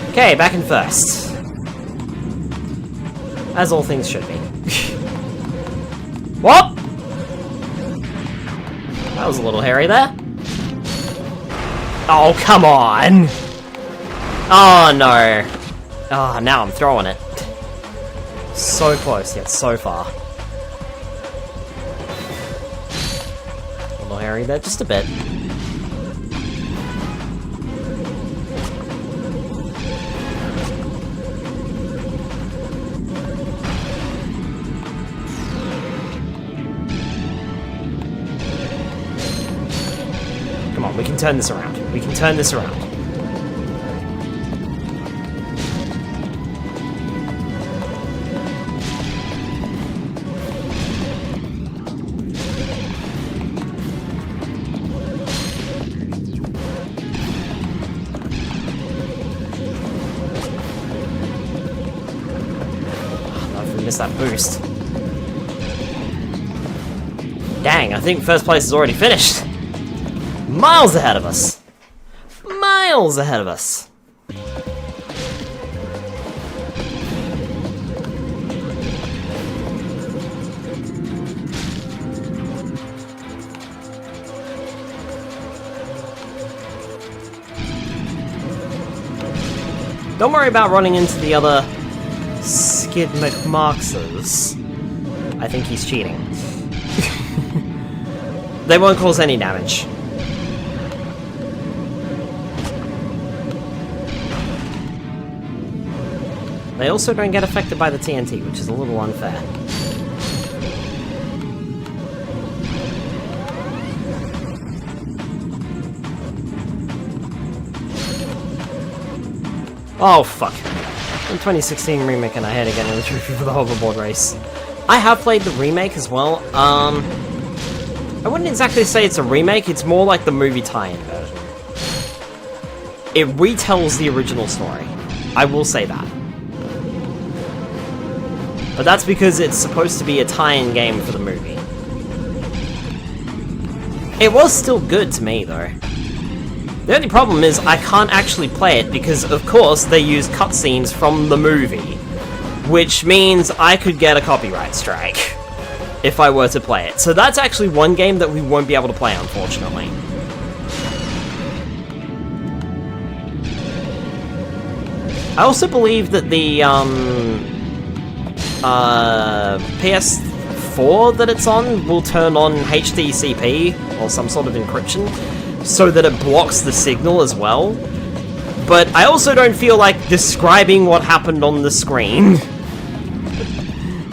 Okay, back in first. As all things should be. What? That was a little hairy there. Oh, come on! Oh, no. Oh, now I'm throwing it. So close, yet so far. A little hairy there, just a bit. Come on, we can turn this around. We can turn this around. That boost. Dang, I think first place is already finished. Miles ahead of us. Miles ahead of us. Don't worry about running into the other Skid McMarxers. I think he's cheating. They won't cause any damage. They also don't get affected by the TNT, which is a little unfair. Oh, fuck. In 2016 remake and I had to get another trophy for the hoverboard race. I have played the remake as well. I wouldn't exactly say it's a remake, it's more like the movie tie-in version. It retells the original story. I will say that. But that's because it's supposed to be a tie-in game for the movie. It was still good to me, though. The only problem is I can't actually play it because, of course, they use cutscenes from the movie. Which means I could get a copyright strike if I were to play it. So that's actually one game that we won't be able to play, unfortunately. I also believe that the PS4 that it's on will turn on HDCP or some sort of encryption so that it blocks the signal as well. But I also don't feel like describing what happened on the screen.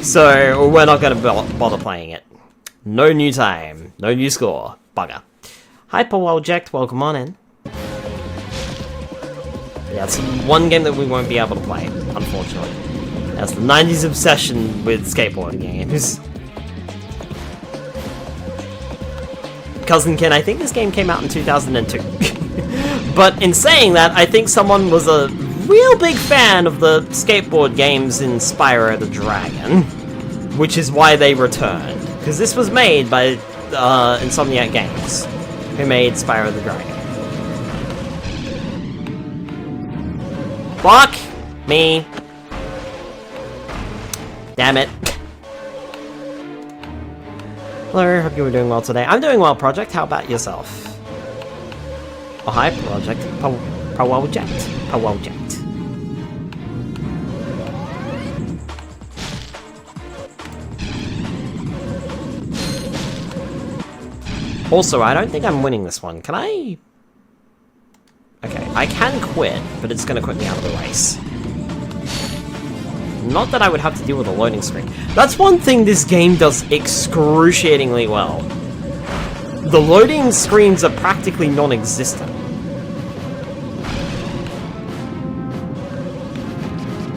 So we're not going to bother playing it. No new time. No new score. Bugger. Hi, Paul-Jacked. Welcome on in. Yeah, it's one game that we won't be able to play, unfortunately. That's the 90s obsession with skateboarding games. Cousin Ken, I think this game came out in 2002. But in saying that, I think someone was a real big fan of the skateboard games in Spyro the Dragon, which is why they returned. Because this was made by Insomniac Games, who made Spyro the Dragon. Fuck me. Damn it. Hello, hope you were doing well today. I'm doing well, Project. How about yourself? Oh, hi, Project. Project. Also, I don't think I'm winning this one. Can I? Okay, I can quit, but it's gonna quit me out of the race. Not that I would have to deal with a loading screen. That's one thing this game does excruciatingly well. The loading screens are practically non-existent.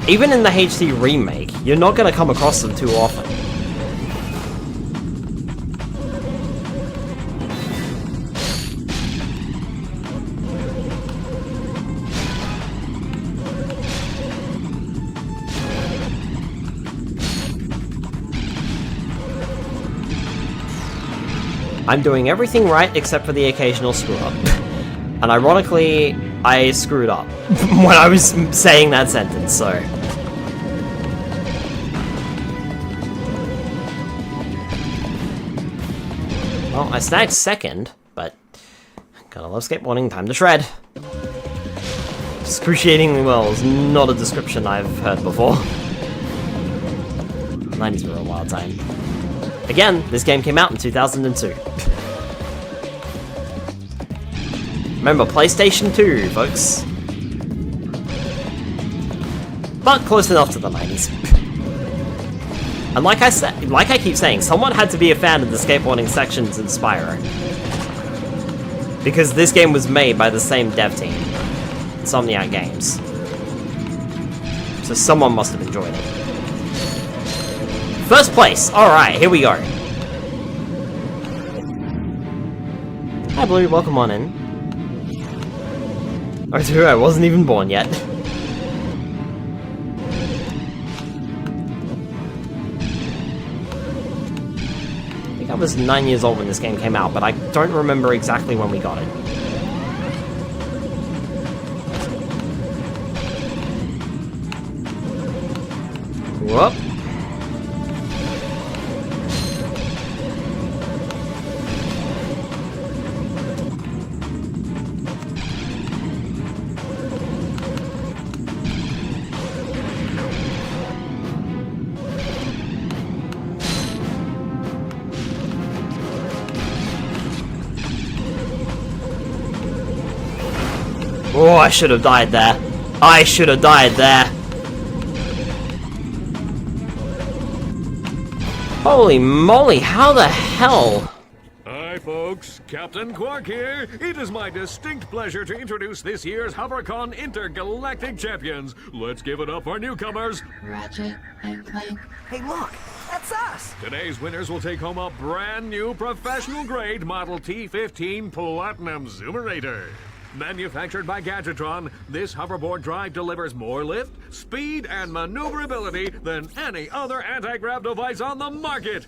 Even in the HD remake, you're not going to come across them too often. I'm doing everything right except for the occasional screw up. And ironically, I screwed up when I was saying that sentence, so... Well, I snagged second, but... Gotta love skateboarding, time to shred. Excruciatingly well is not a description I've heard before. 90s were a wild time. Again, this game came out in 2002. Remember, PlayStation 2, folks. But close enough to the 90s. And like I keep saying, someone had to be a fan of the skateboarding sections in Spyro. Because this game was made by the same dev team. Insomniac Games. So someone must have enjoyed it. First place! Alright, here we go. Hi Blue, welcome on in. Oh, I wasn't even born yet. I think I was 9 years old when this game came out, but I don't remember exactly when we got it. Whoop. Oh, I should have died there. I should have died there. Holy moly, how the hell? Hi folks, Captain Quark here. It is my distinct pleasure to introduce this year's HoverCon Intergalactic Champions. Let's give it up for newcomers. Ratchet and Clank. Hey, look, that's us. Today's winners will take home a brand new professional grade Model T15 Platinum Zoomerator. Manufactured by Gadgetron, this hoverboard drive delivers more lift, speed, and maneuverability than any other anti-grav device on the market.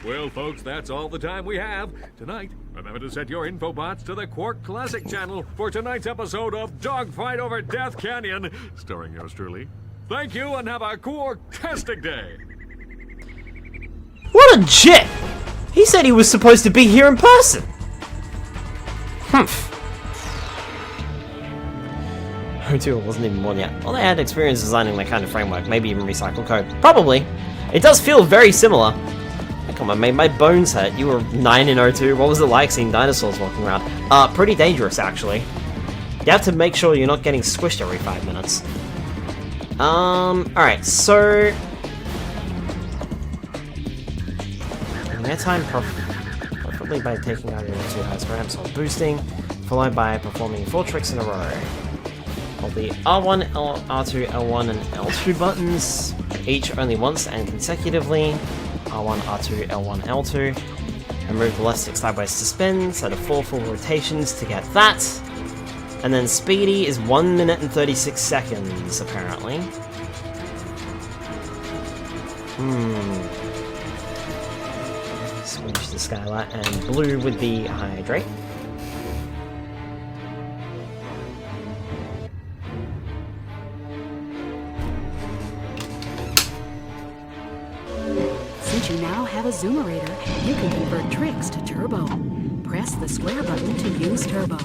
Well, folks, that's all the time we have. Tonight, remember to set your infobots to the Quark Classic channel for tonight's episode of Dogfight Over Death Canyon, starring yours truly. Thank you, and have a Quark-tastic day. What a jit! He said he was supposed to be here in person. Humph. O2 wasn't even born yet. Well, they had experience designing that kind of framework, maybe even recycle code. Probably. It does feel very similar. Come on, made my bones hurt. You were 9 in O2. What was it like seeing dinosaurs walking around? Pretty dangerous, actually. You have to make sure you're not getting squished every 5 minutes. Alright, so... Airtime preferably by taking out your O2 highest ramps or boosting, followed by performing 4 tricks in a row. Hold the R1, R2, L1, and L2 buttons, each only once and consecutively. R1, R2, L1, L2. And move the left stick sideways to spin, so the 4 full rotations to get that. And then Speedy is 1 minute and 36 seconds, apparently. Switch to Skylight, and Blue with the Hydrate. Since you now have a Zoomerator, you can convert tricks to turbo. Press the square button to use turbo.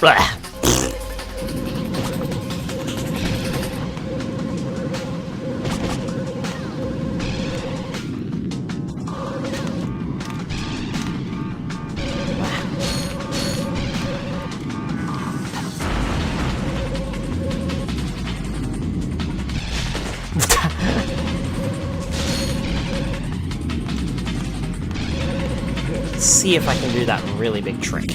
Blah. See if I can do that really big trick.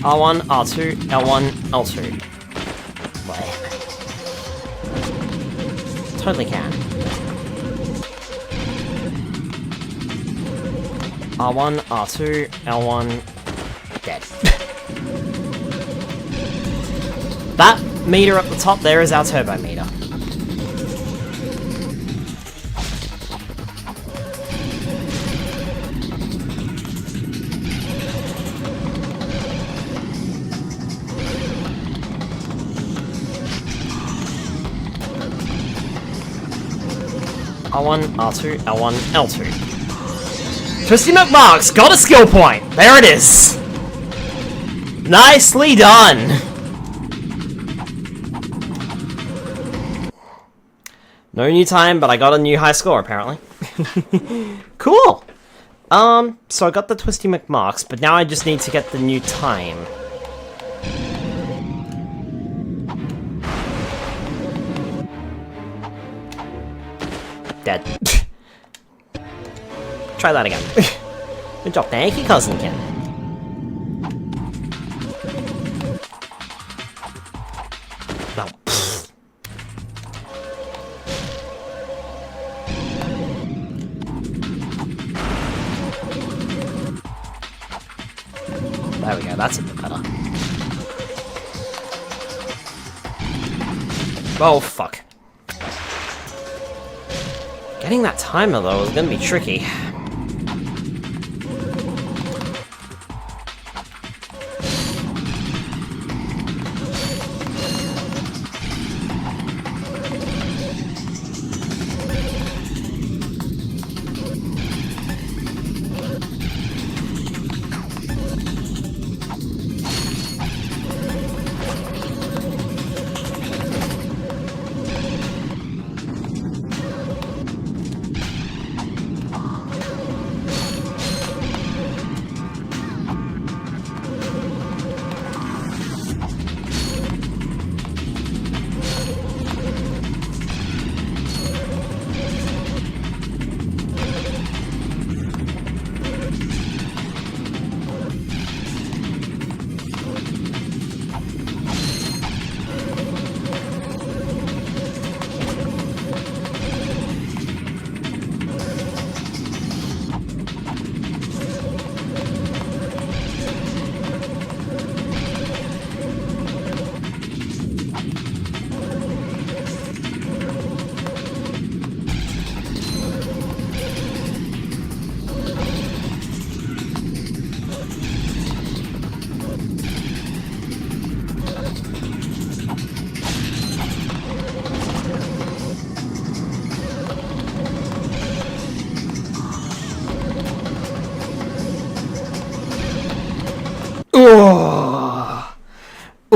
R1, R2, L1, L2. Well, totally can. R1, R2, L1, dead. That meter at the top there is our turbo meter. R1, R2, L1, L2. Twisty McMarks got a skill point! There it is! Nicely done! No new time, but I got a new high score, apparently. Cool! So I got the Twisty McMarks, but now I just need to get the new time. Dead. Try that again. Good job, thank you, Cousin Ken. No. There we go, that's a bit better. Oh, fuck. Getting that timer, though, is gonna be tricky.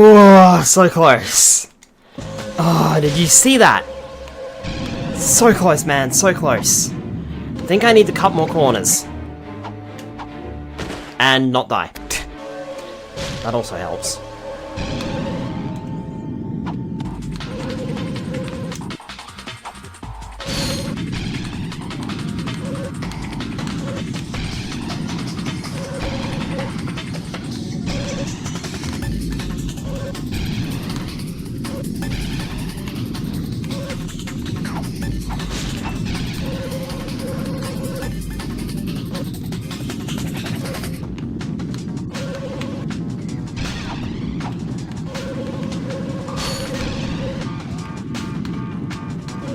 Oh, so close. Oh, did you see that? So close, man, so close. I think I need to cut more corners. And not die. That also helps.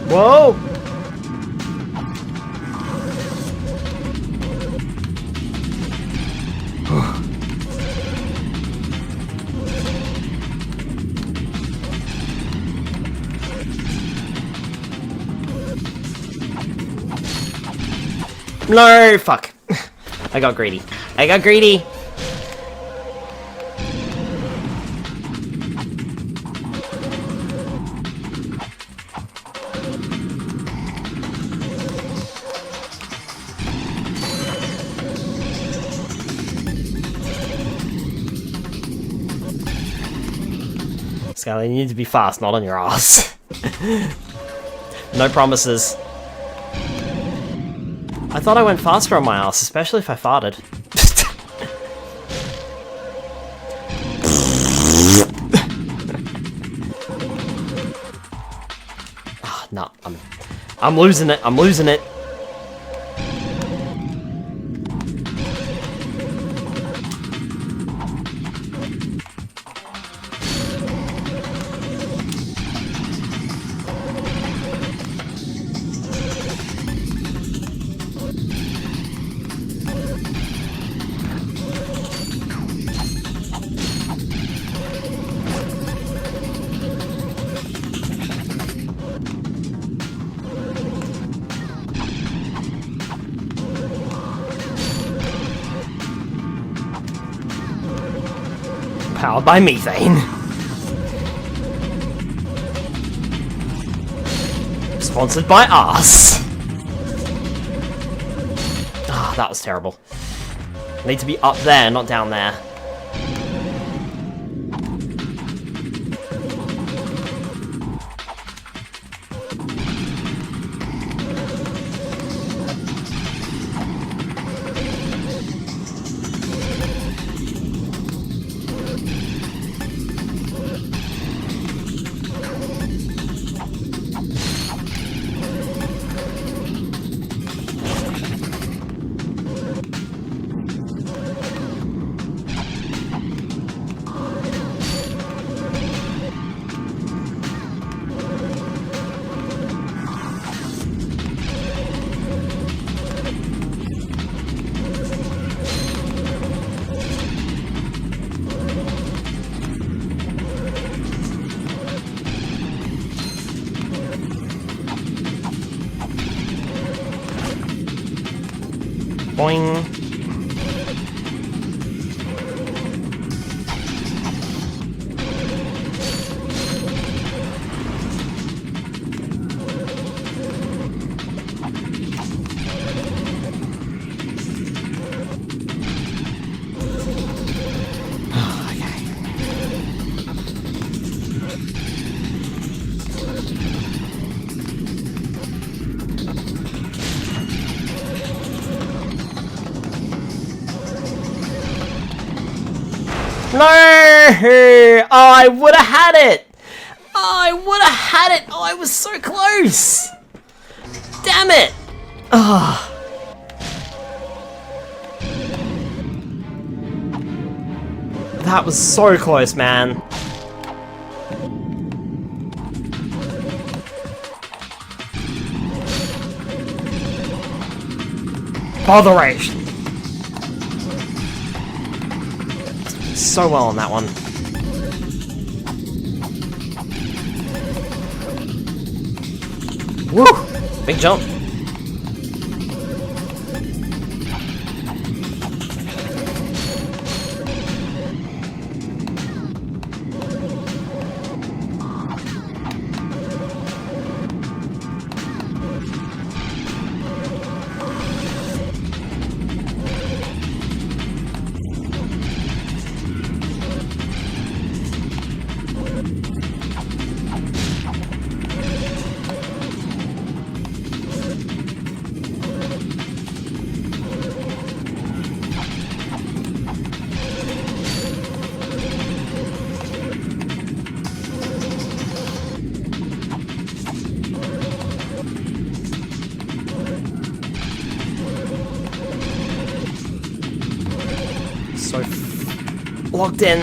Whoa! No, fuck. I got greedy. I got greedy. Scully, you need to be fast, not on your ass. No promises. I thought I went faster on my ass, especially if I farted. Oh, no, I'm losing it. I'm losing it. Powered by methane. Just Sponsored by us. Ah, that was terrible. I need to be up there, not down there. Boing. No! Oh, I would have had it! Oh, I would have had it! Oh, I was so close! Damn it! Oh. That was so close, man. Botheration. So well on that one. Woo! Big jump. So logged in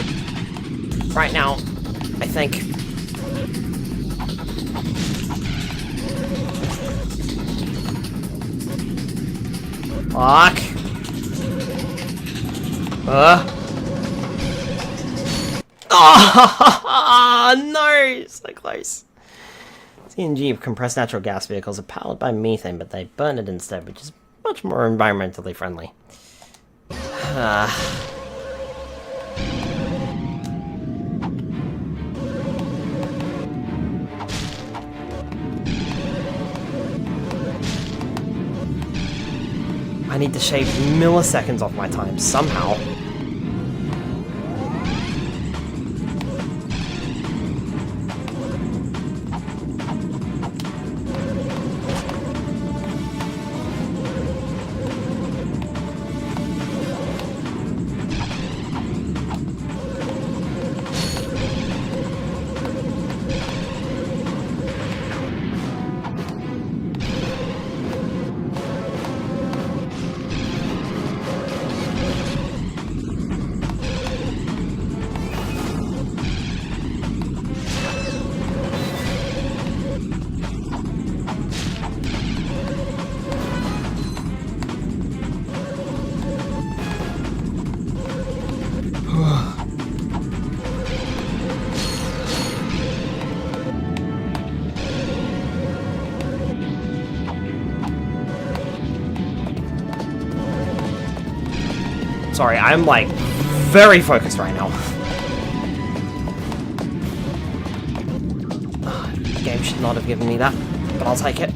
right now, I think. Fuck. Oh no, so close. CNG compressed natural gas vehicles are powered by methane, but they burn it instead, which is much more environmentally friendly. I need to shave milliseconds off my time somehow. Sorry, I'm like very focused right now. The game should not have given me that. but I'll take it.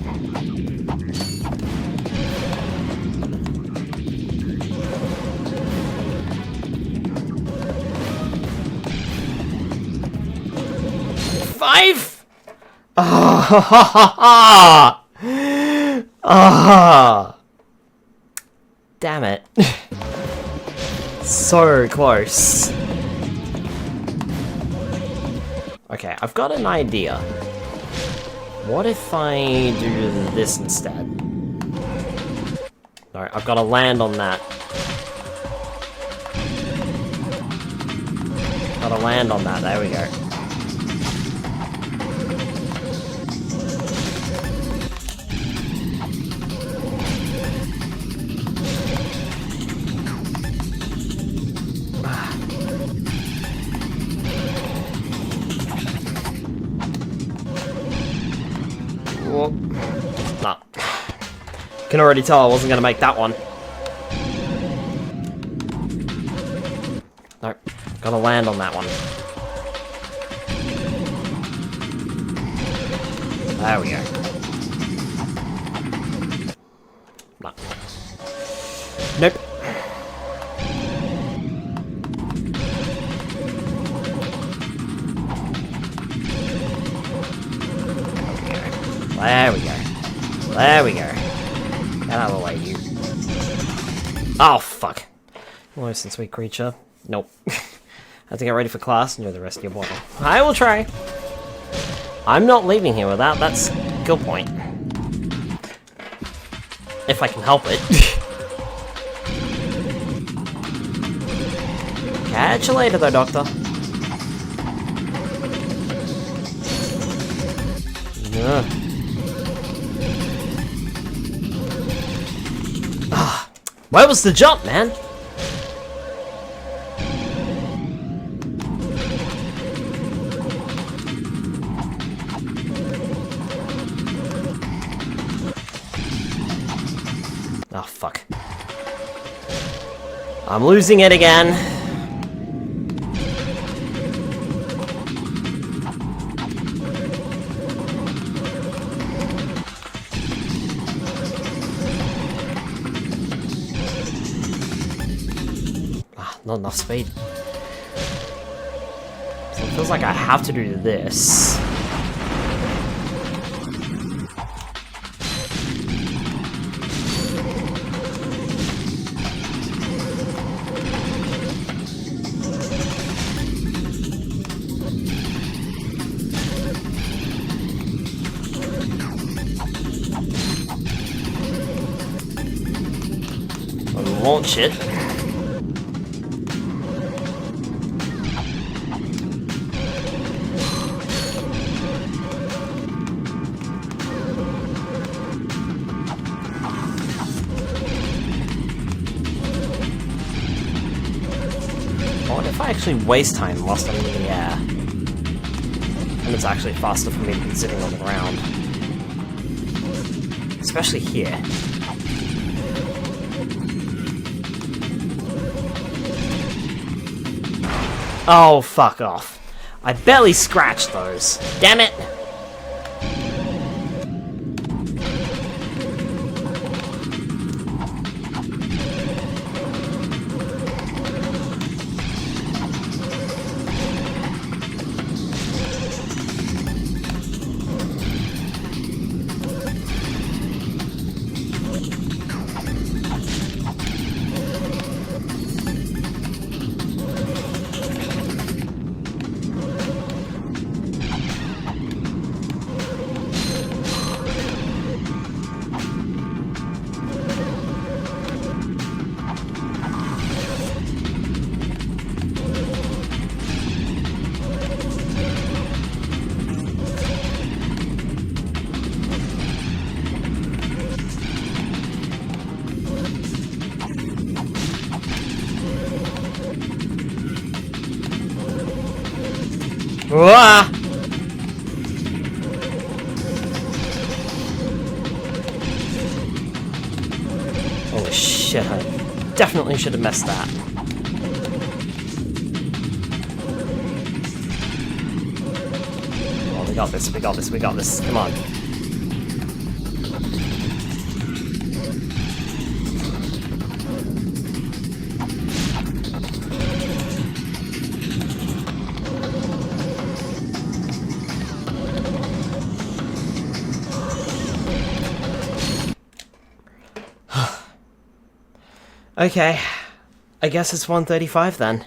Five! Ah! Ah! Damn it. So close. Okay, I've got an idea. What if I do this instead? No, I've got to land on that. Got to land on that, there we go. Nah. Can already tell I wasn't gonna make that one. Nope. Gotta land on that one. There we go. Nah. Nope. There we go. There we go. Get out of the way, you. Oh, fuck. Worse than sweet creature. Nope. Have to get ready for class and do the rest of your bottle. I will try. I'm not leaving here without that skill point. If I can help it. Catch you later, though, Doctor. Ugh. Where was the jump, man? Oh, fuck. I'm losing it again. Not enough speed. So it feels like I have to do this. I'll launch it. Actually waste time whilst I'm in the air. And it's actually faster for me than sitting on the ground. Especially here. Oh, fuck off. I barely scratched those. Damn it! Wah! Holy shit, I definitely should have missed that. Oh, we got this, we got this, we got this. Come on. Okay, I guess it's 135 then.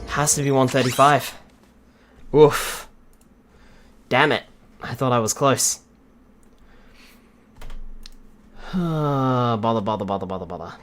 Has to be 135. Oof. Damn it. I thought I was close. Bother.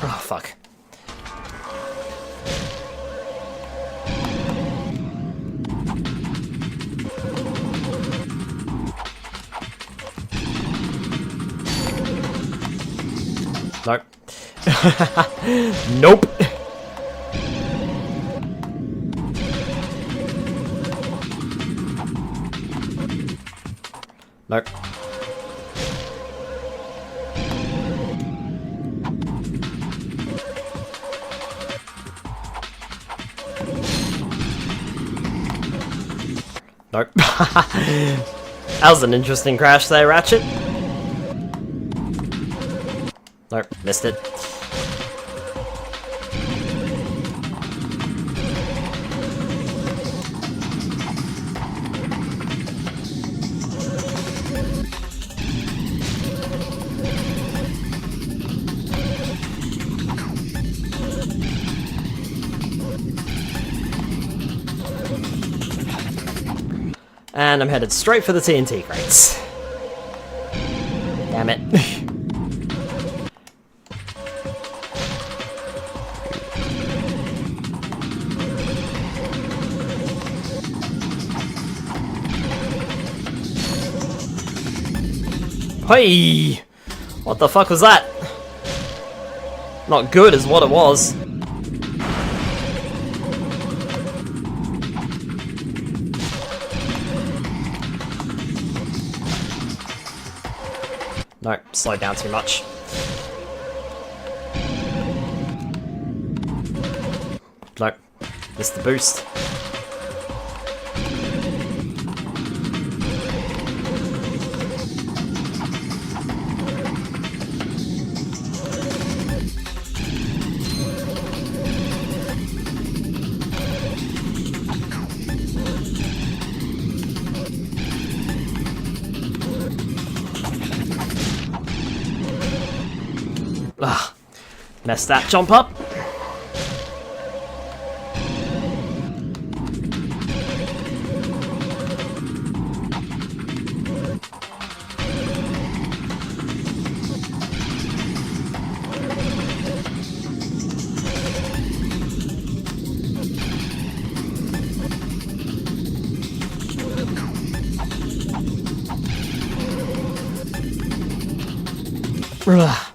Oh, fuck. Nope. Nope. Nope. Nope. That was an interesting crash there, Ratchet. Nope, missed it. And I'm headed straight for the TNT crates. Damn it. Hey! What the fuck was that? Not good is what it was. No, slowed down too much. Nope, missed the boost. Ugh, messed that jump up. Ugh.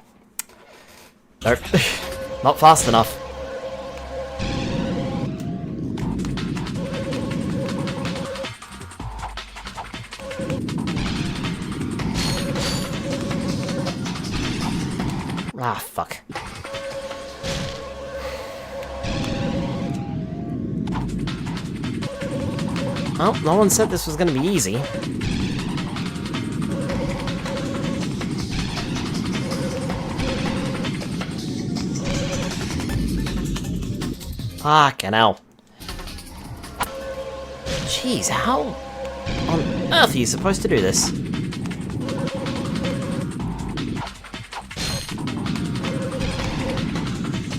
Nope. Not fast enough. Ah, fuck. Well, no one said this was gonna be easy. Fucking hell. Jeez, how on earth are you supposed to do this?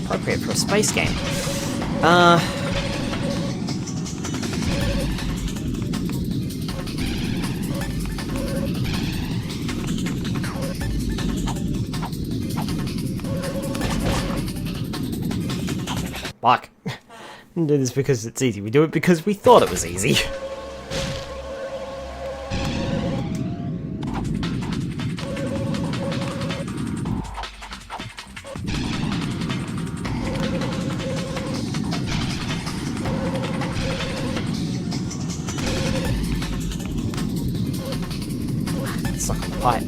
Appropriate for a space game. Fuck. We don't do this because it's easy. We do it because we thought it was easy. Suck on the pipe.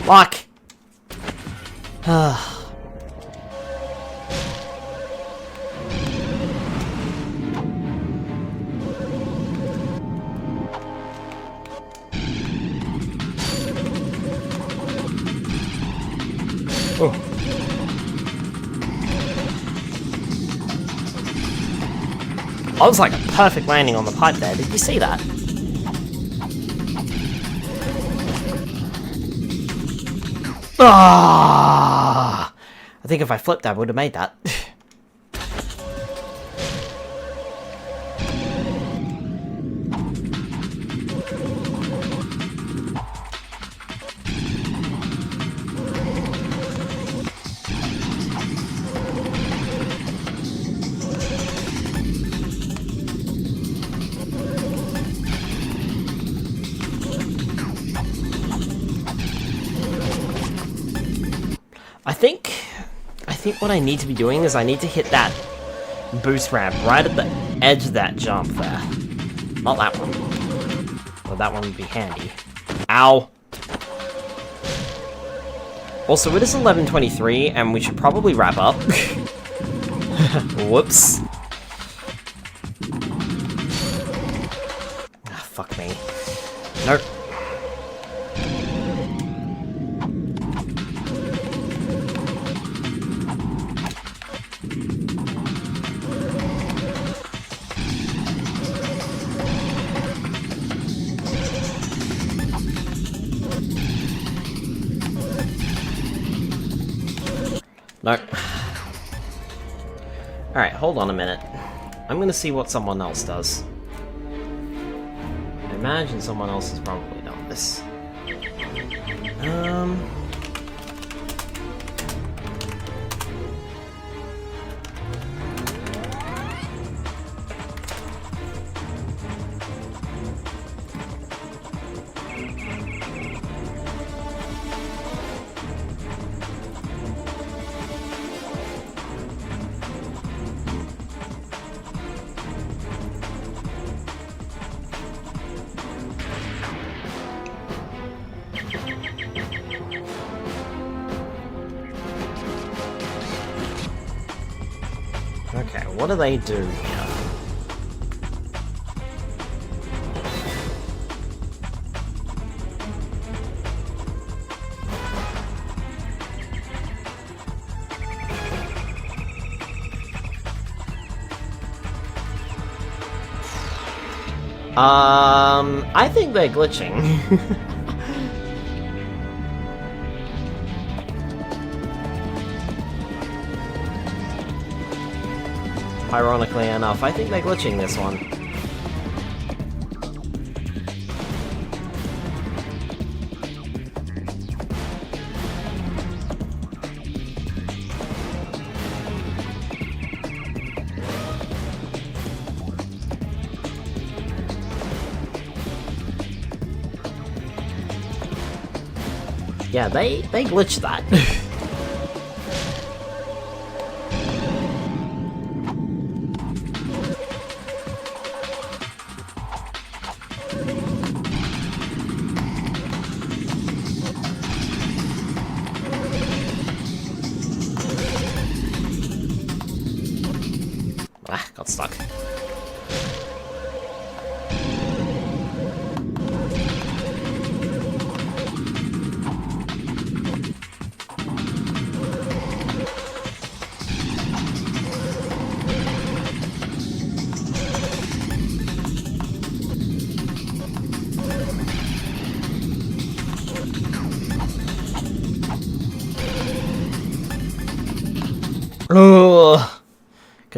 Fuck! Oh. That was like a perfect landing on the pipe there. Did you see that? Ah! I think if I flipped, I would have made that. I think what I need to be doing is I need to hit that boost ramp right at the edge of that jump there. Not that one. Well, that one would be handy. Ow! Also, it is 11:23, and we should probably wrap up. Whoops. Ah, fuck me. Nope. No. Alright, hold on a minute. I'm gonna see what someone else does. I imagine someone else has probably done this. Okay, what do they do here? I think they're glitching. Ironically enough, I think they're glitching this one. Yeah, they glitched that. Got stuck.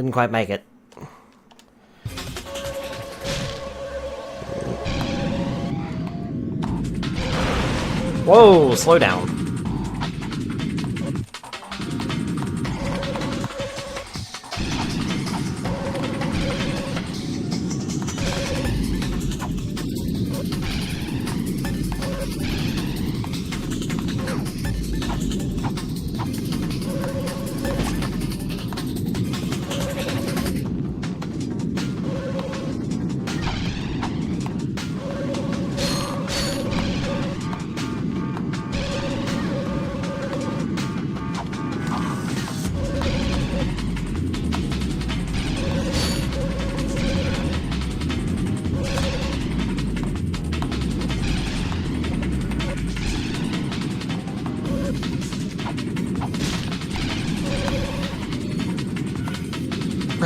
Didn't quite make it. Whoa, slow down.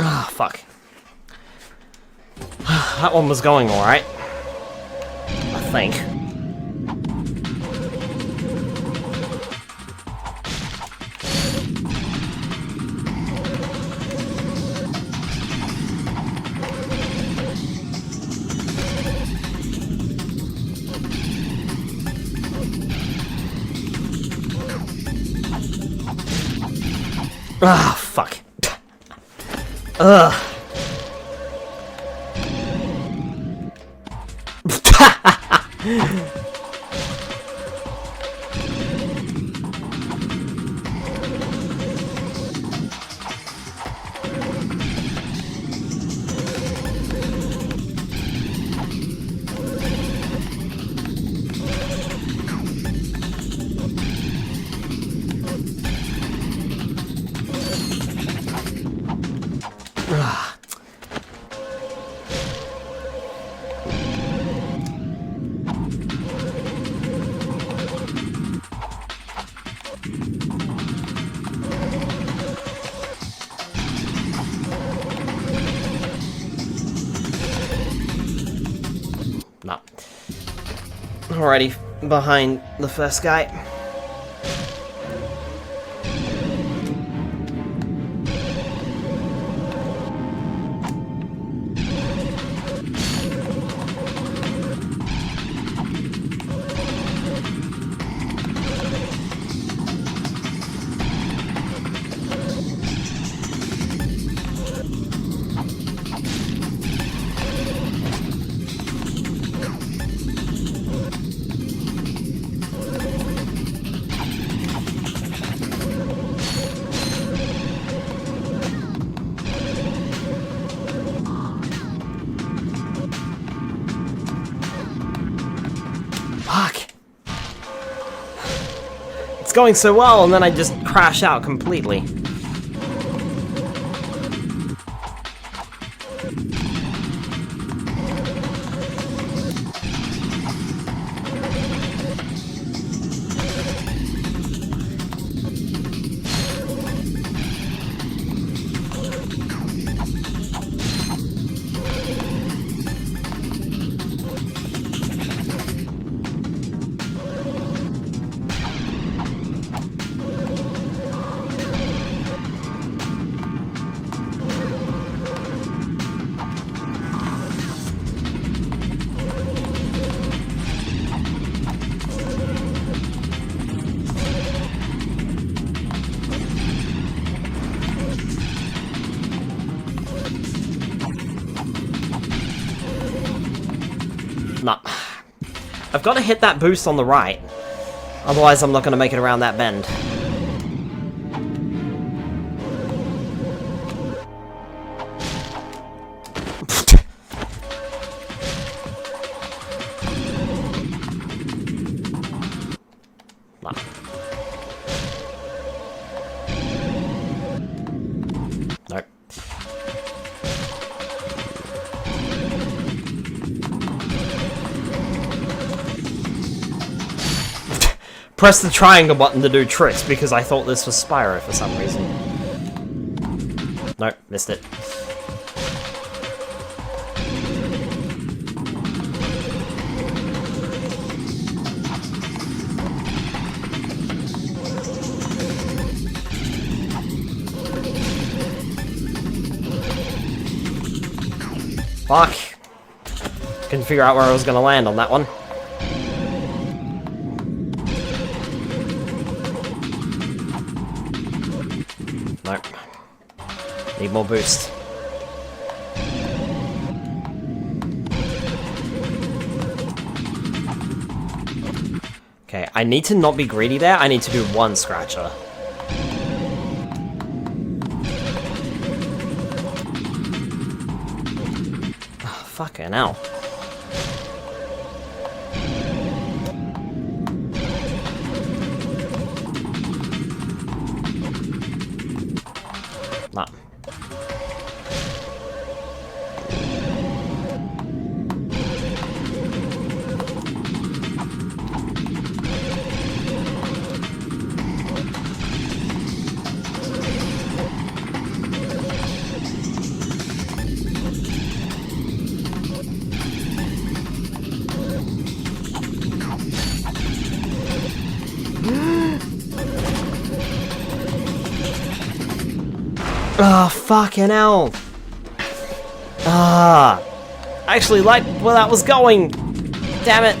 Ah, fuck. That one was going alright. I think. Ah, fuck. Ugh. No. Alrighty, behind the first guy. Fuck. It's going so well, and then I just crash out completely. Nah. I've got to hit that boost on the right. Otherwise, I'm not going to make it around that bend. Nah. Nope. Press the triangle button to do tricks because I thought this was Spyro for some reason. Nope, missed it. Fuck. Couldn't figure out where I was gonna land on that one. Nope. Need more boost. Okay, I need to not be greedy there. I need to do one scratcher. Oh, fucking hell. Nah. Oh, fucking hell. Ah. I actually liked where that was going. Damn it.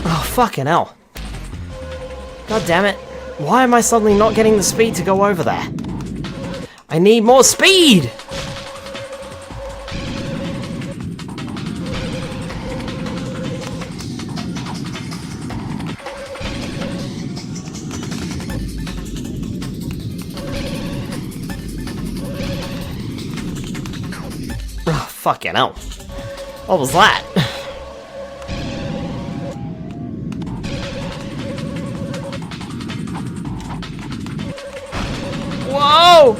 Oh, fucking hell. God damn it. Why am I suddenly not getting the speed to go over there? I need more speed! Oh, fucking hell. What was that? Whoa!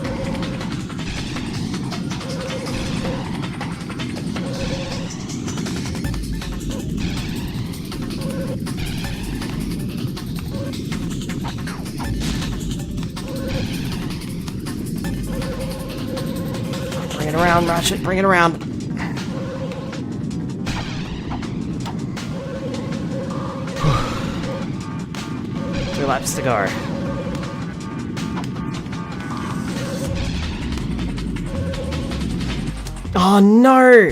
Bring it around, Ratchet, bring it around. 2 laps to go. Oh no!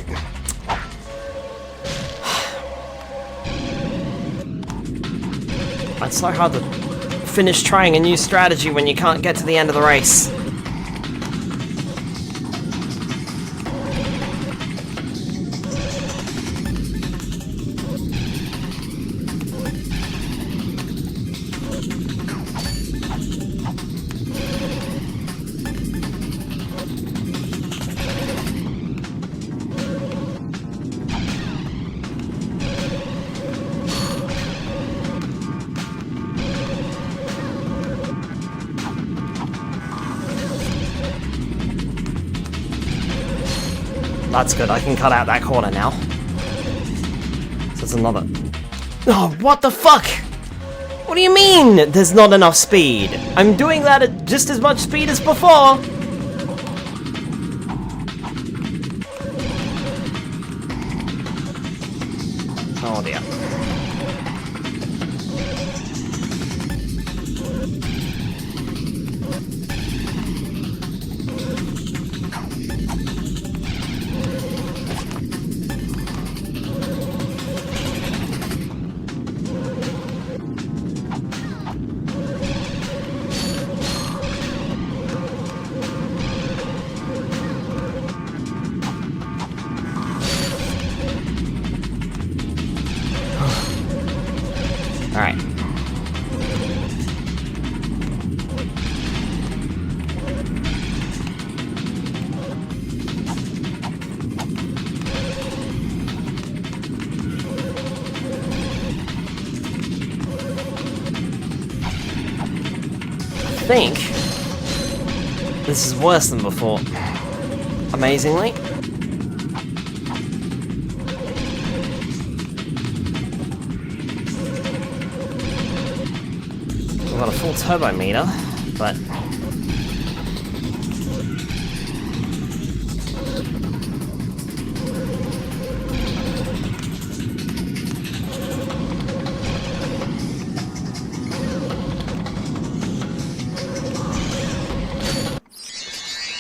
It's so hard to finish trying a new strategy when you can't get to the end of the race. That's good, I can cut out that corner now. So it's another... Oh, what the fuck? What do you mean, there's not enough speed? I'm doing that at just as much speed as before! Oh dear. Alright. think this is worse than before. Amazingly. We've got a full turbo meter, but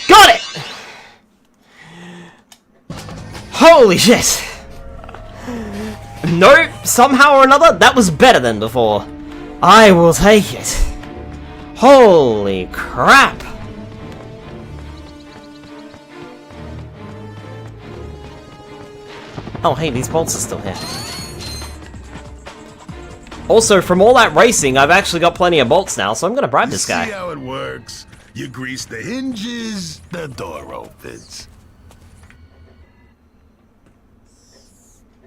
got it! Holy shit! No, somehow or another, that was better than before. I will take it. Holy crap! Oh hey, these bolts are still here. Also, from all that racing, I've actually got plenty of bolts now, so I'm gonna bribe this guy. See how it works? You grease the hinges, the door opens.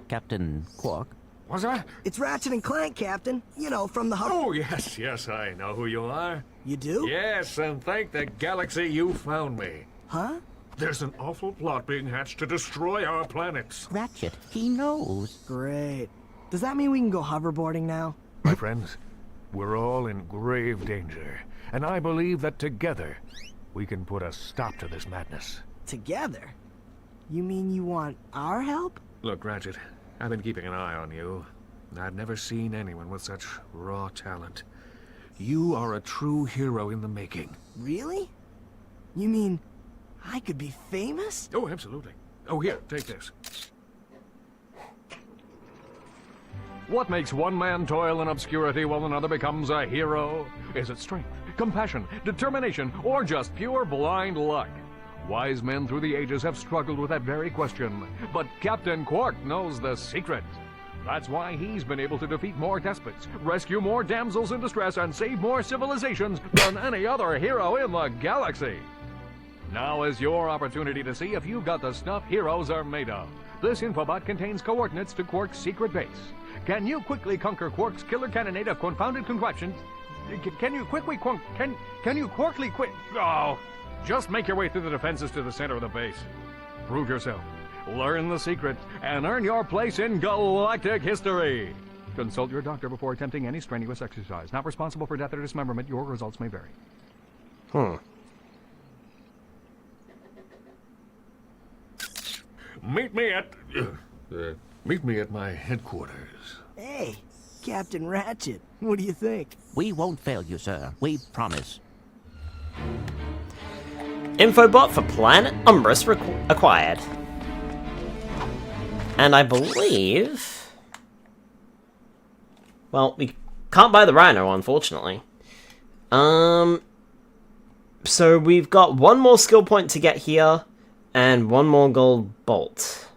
Captain Quark? What's that? It's Ratchet and Clank, Captain. You know, from the Oh, yes, I know who you are. You do? Yes, and thank the galaxy you found me. Huh? There's an awful plot being hatched to destroy our planets. Ratchet, he knows. Great. Does that mean we can go hoverboarding now? My friends, we're all in grave danger, and I believe that together we can put a stop to this madness. Together? You mean you want our help? Look, Ratchet, I've been keeping an eye on you. I've never seen anyone with such raw talent. You are a true hero in the making. Really? You mean I could be famous? Oh, absolutely. Oh, here, take this. What makes one man toil in obscurity while another becomes a hero? Is it strength, compassion, determination, or just pure blind luck? Wise men through the ages have struggled with that very question, but Captain Quark knows the secret. That's why he's been able to defeat more despots, rescue more damsels in distress, and save more civilizations than any other hero in the galaxy. Now is your opportunity to see if you've got the stuff heroes are made of. This infobot contains coordinates to Quark's secret base. Can you quickly conquer Quark's killer cannonade of confounded contraptions? Can you quickly Oh, just make your way through the defenses to the center of the base. Prove yourself, learn the secret, and earn your place in galactic history. Consult your doctor before attempting any strenuous exercise. Not responsible for death or dismemberment. Your results may vary. Meet me at my headquarters. Hey, Captain Ratchet, what do you think? We won't fail you, sir. We promise. Infobot for Planet Umbris acquired. And I believe... well, we can't buy the Rhino, unfortunately. So we've got one more skill point to get here, and one more gold bolt.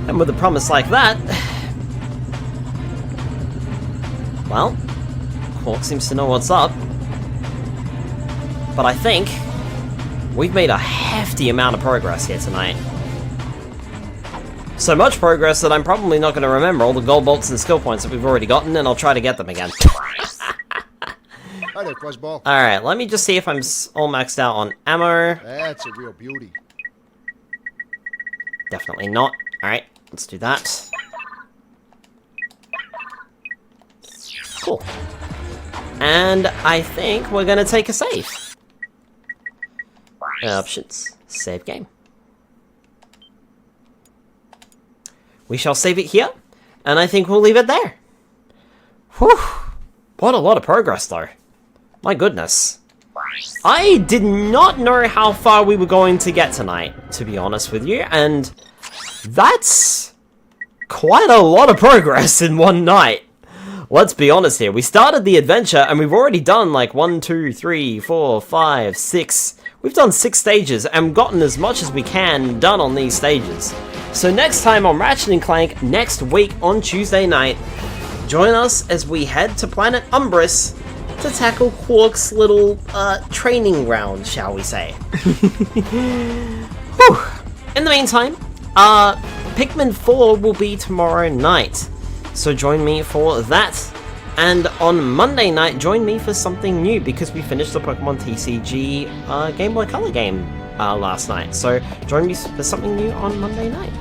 And with a promise like that, well, Quark seems to know what's up. But I think we've made a hefty amount of progress here tonight. So much progress that I'm probably not going to remember all the gold bolts and skill points that we've already gotten, and I'll try to get them again. Hi there, Fuzzball. Alright, let me just see if I'm all maxed out on ammo. That's a real beauty. Definitely not. Alright, let's do that. Cool. And I think we're going to take a save. Options. Save game. We shall save it here, and I think we'll leave it there. Whew. What a lot of progress, though. My goodness. I did not know how far we were going to get tonight, to be honest with you, and that's quite a lot of progress in one night. Let's be honest here. We started the adventure, and we've already done like 1, 2, 3, 4, 5, 6... We've done 6 stages, and gotten as much as we can done on these stages. So next time on Ratchet & Clank, next week on Tuesday night, join us as we head to planet Umbris to tackle Quark's little training round, shall we say. Whew. In the meantime, Pikmin 4 will be tomorrow night, so join me for that. And on Monday night, join me for something new, because we finished the Pokemon TCG Game Boy Color game last night. So join me for something new on Monday night.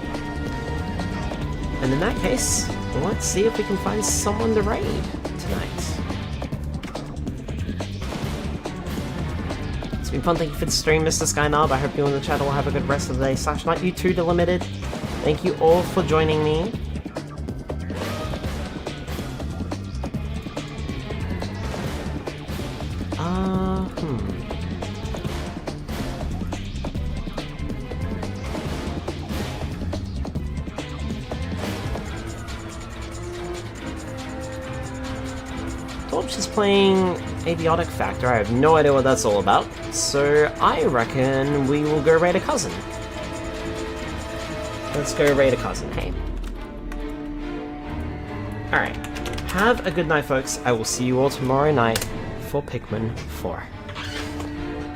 And in that case, let's see if we can find someone to raid tonight. It's been fun. Thank you for the stream, Mr. Skynarb. I hope you in the chat will have a good rest of the day / night. You too, Delimited. Thank you all for joining me. Torch is playing Aviotic Factor. I have no idea what that's all about, so I reckon we will go raid a cousin. Let's go raid a cousin, hey? Alright. Have a good night, folks. I will see you all tomorrow night for Pikmin 4.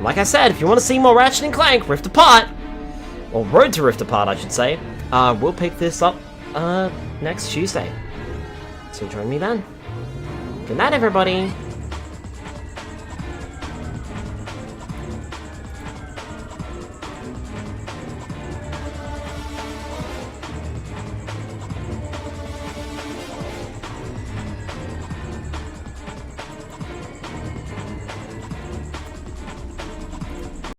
Like I said, if you want to see more Ratchet & Clank Rift Apart, or Road to Rift Apart, I should say, we'll pick this up next Tuesday. So join me then. Good night, everybody.